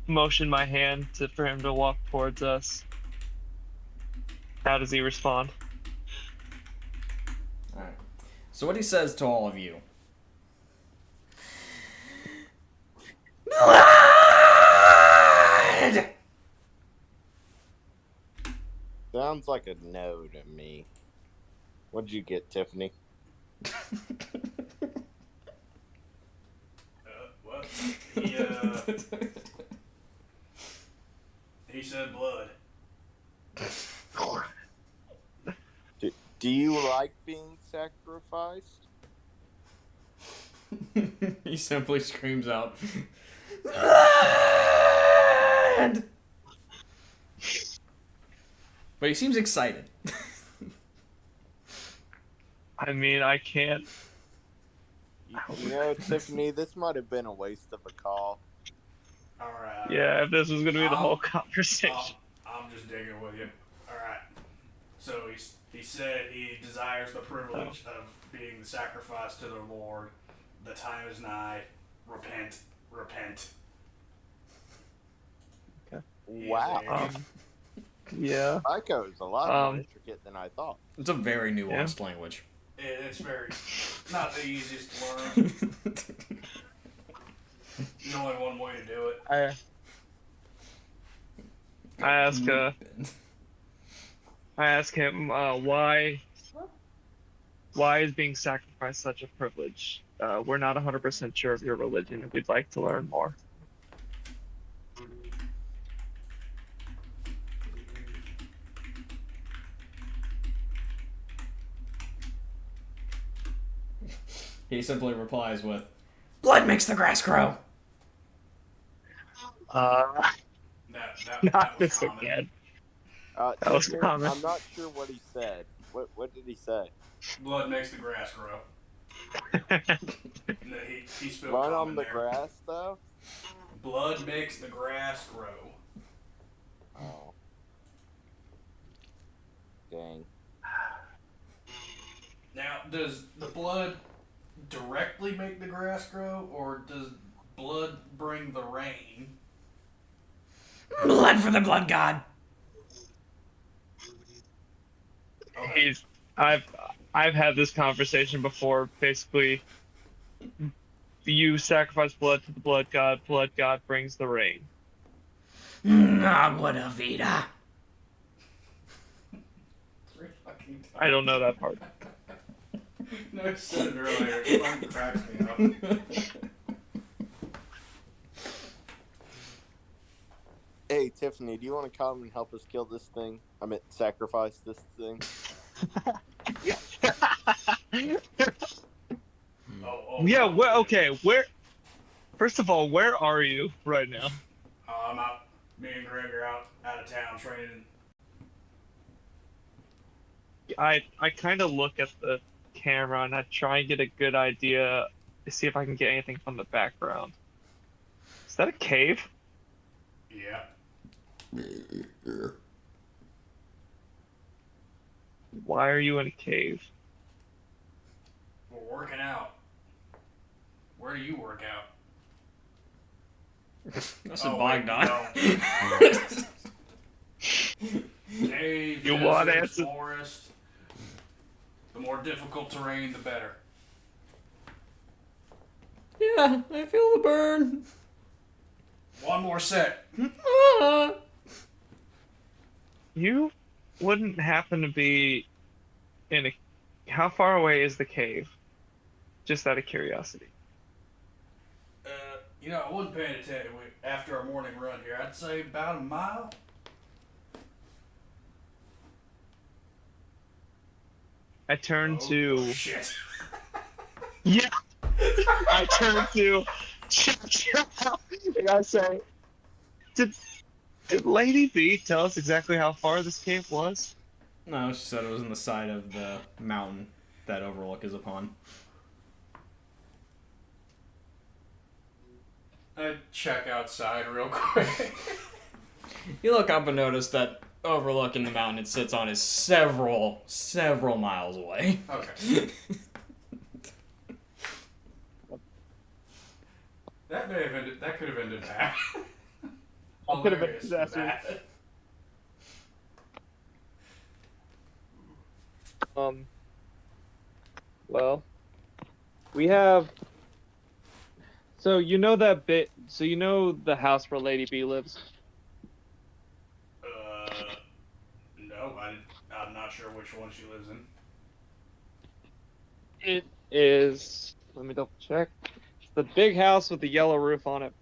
Speaker 8: motion my hand for him to walk towards us. How does he respond?
Speaker 1: Alright. So what he says to all of you. Blood!
Speaker 6: Sounds like a no to me. What'd you get, Tiffany?
Speaker 4: What? He said blood.
Speaker 6: Do you like being sacrificed?
Speaker 1: He simply screams out, blood! But he seems excited.
Speaker 8: I mean, I can't.
Speaker 6: You know, Tiffany, this might have been a waste of a call.
Speaker 4: Alright.
Speaker 8: Yeah, if this was gonna be the whole conversation.
Speaker 4: I'm just digging with you. Alright. So he said he desires the privilege of being the sacrifice to the Lord. The time is nigh. Repent. Repent.
Speaker 8: Okay.
Speaker 6: Wow.
Speaker 8: Yeah.
Speaker 6: Psycho is a lot more intricate than I thought.
Speaker 1: It's a very nuanced language.
Speaker 4: It's very not the easiest to learn. There's only one way to do it.
Speaker 8: I ask him why is being sacrificed such a privilege? We're not 100% sure of your religion, and we'd like to learn more.
Speaker 1: He simply replies with, blood makes the grass grow.
Speaker 8: Not this
Speaker 4: common.
Speaker 8: again.
Speaker 6: That
Speaker 8: was common.
Speaker 6: I'm not sure what he said. What did he say?
Speaker 4: Blood makes the grass grow. No, he spilled
Speaker 6: Blood
Speaker 4: cum
Speaker 6: on
Speaker 4: in
Speaker 6: the
Speaker 4: there.
Speaker 6: grass, though?
Speaker 4: Blood makes the grass grow.
Speaker 6: Oh. Dang.
Speaker 4: Now, does the blood directly make the grass grow, or does blood bring the rain?
Speaker 1: Blood for the blood god.
Speaker 4: Okay.
Speaker 8: I've had this conversation before. Basically, you sacrifice blood to the blood god brings the rain.
Speaker 1: Agua de vida.
Speaker 8: I don't know that part.
Speaker 4: No, I said it earlier. It fucking cracks me up.
Speaker 6: Hey, Tiffany, do you want to come and help us kill this thing? I meant sacrifice this thing.
Speaker 8: Yeah, where? First of all, where are you right now?
Speaker 4: I'm out. Me and Greg are out of town training.
Speaker 8: I kind of look at the camera and I try and get a good idea to see if I can get anything from the background. Is that a cave?
Speaker 4: Yeah.
Speaker 8: Why are you in a cave?
Speaker 4: We're working out. Where do you work out?
Speaker 1: That's a Bogdan.
Speaker 4: Cave,
Speaker 8: You want
Speaker 4: desert,
Speaker 8: answer?
Speaker 4: forest. The more difficult terrain, the better.
Speaker 1: Yeah, I feel the burn.
Speaker 4: One more set.
Speaker 8: You wouldn't happen to be in a how far away is the cave? Just out of curiosity.
Speaker 4: I wasn't paying attention after our morning run here. I'd say about a mile.
Speaker 8: I turn
Speaker 4: Oh,
Speaker 8: to.
Speaker 4: shit.
Speaker 8: Yeah. I turn to. And I say, did Lady B tell us exactly how far this cave was?
Speaker 1: No, she said it was in the side of the mountain that Overlook is upon.
Speaker 4: I'd check outside real quick.
Speaker 1: You look up and notice that Overlook in the mountain it sits on is several miles away.
Speaker 4: Okay. That could have ended bad.
Speaker 8: That could have been
Speaker 4: Hilarious for
Speaker 8: disaster.
Speaker 4: that.
Speaker 8: Well, we have. So you know that bit. So you know the house where Lady B lives.
Speaker 4: No, I'm not sure which one she lives in.
Speaker 8: It is. Let me double check. It's the big house with the yellow roof on it.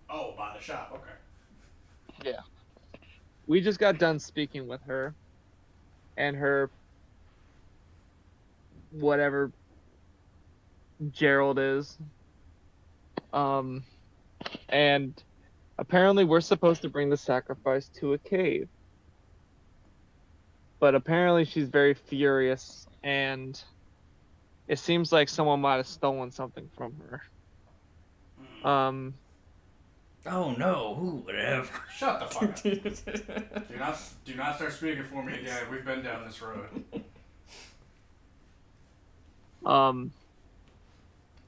Speaker 4: Oh, by the shop. Okay.
Speaker 8: Yeah. We just got done speaking with her, and her. Whatever. Gerald is. And apparently we're supposed to bring the sacrifice to a cave. But apparently she's very furious, and it seems like someone might have stolen something from her.
Speaker 1: Oh no, who would ever?
Speaker 4: Shut the fuck up. Do not start speaking for me again. We've been down this road.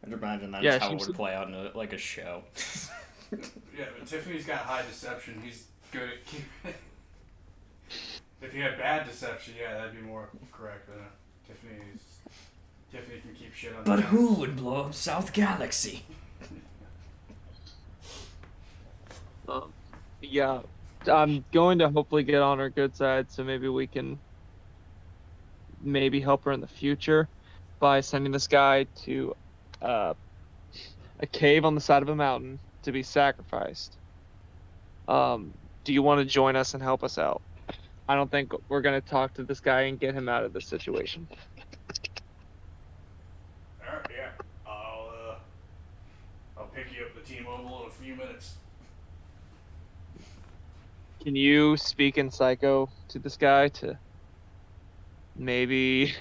Speaker 1: I'd imagine that's
Speaker 8: Yeah,
Speaker 1: how
Speaker 8: she
Speaker 1: it would
Speaker 8: said-
Speaker 1: play out in like a show.
Speaker 4: Yeah, but Tiffany's got high deception. He's good at keeping it. If you had bad deception, yeah, that'd be more correct. But Tiffany can keep shit on.
Speaker 1: But
Speaker 4: the
Speaker 1: who
Speaker 4: house.
Speaker 1: would blow up South Galaxy?
Speaker 8: Yeah, I'm going to hopefully get on her good side, so maybe we can help her in the future by sending this guy to a cave on the side of a mountain to be sacrificed. Do you want to join us and help us out? I don't think we're going to talk to this guy and get him out of this situation.
Speaker 4: Alright, yeah. I'll pick you up the T-Mobile in a few minutes.
Speaker 8: Can you speak in psycho to this guy to maybe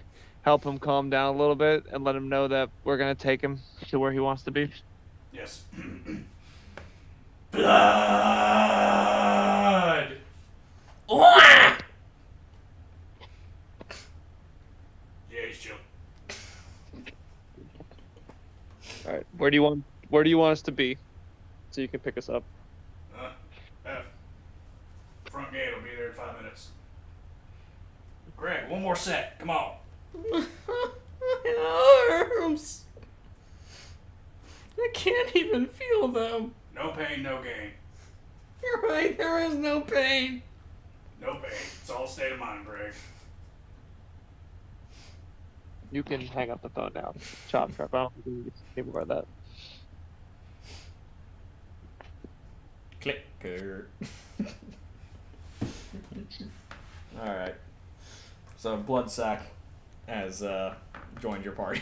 Speaker 8: help him calm down a little bit and let him know that we're going to take him to where he wants to be?
Speaker 4: Yes. Blood! Yeah, he's chill.
Speaker 8: All right. Where do you want us to be so you can pick us up?
Speaker 4: F. Front gate will be there in 5 minutes. Greg, one more set. Come on.
Speaker 1: My arms. I can't even feel them.
Speaker 4: No pain, no gain.
Speaker 1: You're right, there is no pain.
Speaker 4: No pain. It's all state of mind, Greg.
Speaker 8: You can hang up the phone now. Chop trap. I don't think we need any more of that.
Speaker 1: Clicker. Alright. So Bloodsack has joined your party.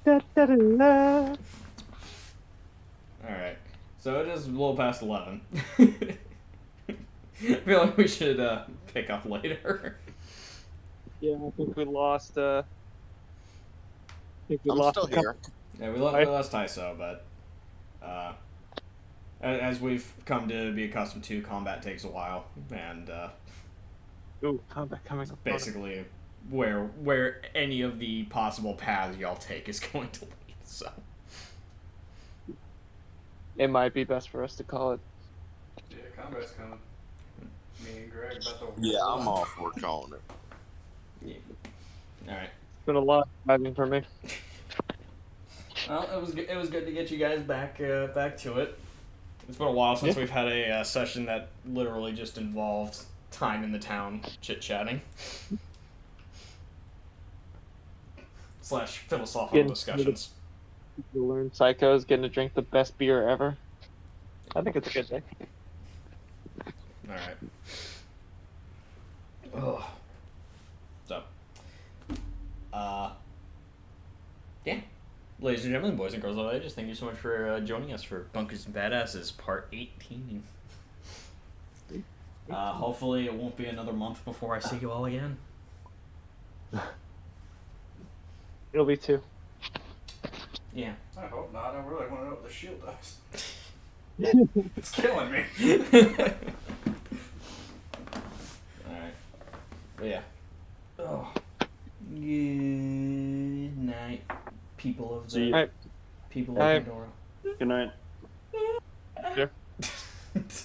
Speaker 1: Alright. So it is a little past 11. I feel like we should pick up later.
Speaker 8: Yeah, I think we lost.
Speaker 6: I'm still here.
Speaker 1: Yeah, we lost Tyso, but as we've come to be accustomed to, combat takes a while, and
Speaker 8: Ooh, combat coming up.
Speaker 1: basically where any of the possible paths y'all take is going to lead. So
Speaker 8: It might be best for us to call it.
Speaker 4: Yeah, combat's coming. Me and Greg about to.
Speaker 6: Yeah, I'm all for calling it.
Speaker 1: yeah. All right.
Speaker 8: It's been a lot of driving for me.
Speaker 1: Well, it was good to get you guys back to it. It's been a while since we've had a session that literally just involved time in the town chit-chatting. / philosophical
Speaker 8: Getting-
Speaker 1: discussions.
Speaker 8: You learn Psycho's getting to drink the best beer ever. I think it's a good day.
Speaker 1: Alright. Oh. So. Yeah. Ladies and gentlemen, boys and girls of all ages, thank you so much for joining us for Bunkers and Badasses Part 18. Hopefully it won't be another month before I see you all again.
Speaker 8: It'll be 2.
Speaker 1: Yeah.
Speaker 4: I hope not. I really want to know what the shield does. It's killing me.
Speaker 1: Alright. But yeah. Oh. Good night, people of
Speaker 7: See
Speaker 1: the...
Speaker 7: you.
Speaker 8: Alright.
Speaker 1: People of
Speaker 8: Alright.
Speaker 1: Pandora.
Speaker 7: Good night.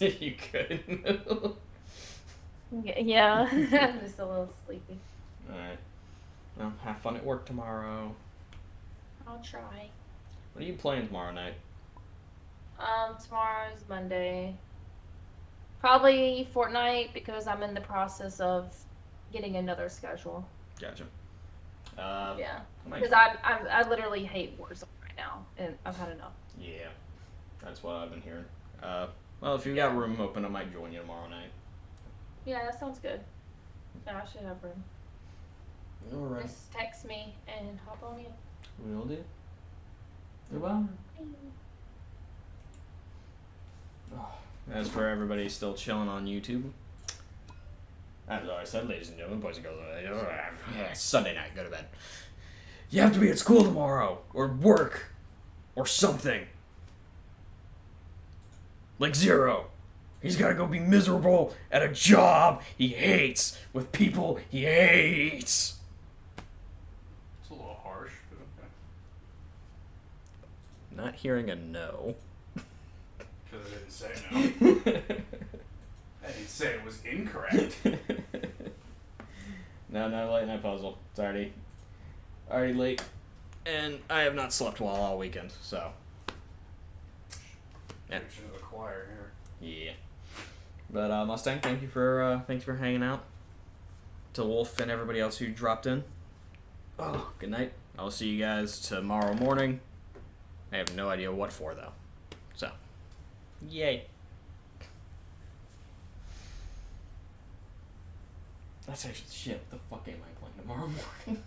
Speaker 1: You could.
Speaker 5: Yeah, I'm just a little sleepy.
Speaker 1: Alright. Well, have fun at work tomorrow.
Speaker 5: I'll try.
Speaker 1: What are you playing tomorrow night?
Speaker 5: Tomorrow's Monday. Probably Fortnite because I'm in the process of getting another schedule.
Speaker 1: Gotcha.
Speaker 5: Yeah,
Speaker 1: I might-
Speaker 5: because I literally hate Warzone right now, and I've had enough.
Speaker 1: Yeah. That's what I've been hearing. Well, if you've got room open, I might join you tomorrow night.
Speaker 5: Yeah, that sounds good. Yeah, I should have room.
Speaker 1: Alright.
Speaker 5: Just text me and hop on in.
Speaker 1: Will do. Goodbye. Oh, as for everybody still chilling on YouTube, as I said, ladies and gentlemen, boys and girls, Sunday night, go to bed. You have to be at school tomorrow, or work, or something. Like Zero. He's gotta go be miserable at a job he hates, with people he hates.
Speaker 4: It's a little harsh, but okay.
Speaker 1: Not hearing a no.
Speaker 4: Because I didn't say no. I didn't say it was incorrect.
Speaker 1: No, late night puzzle. It's already late, and I have not slept well all weekend. So, yeah.
Speaker 4: Preaching to the choir here.
Speaker 1: Yeah. But Mustang, thanks for hanging out. To Wolf and everybody else who dropped in. Oh, good night. I'll see you guys tomorrow morning. I have no idea what for though. So, yay. That's actually shit. What the fuck am I playing tomorrow morning?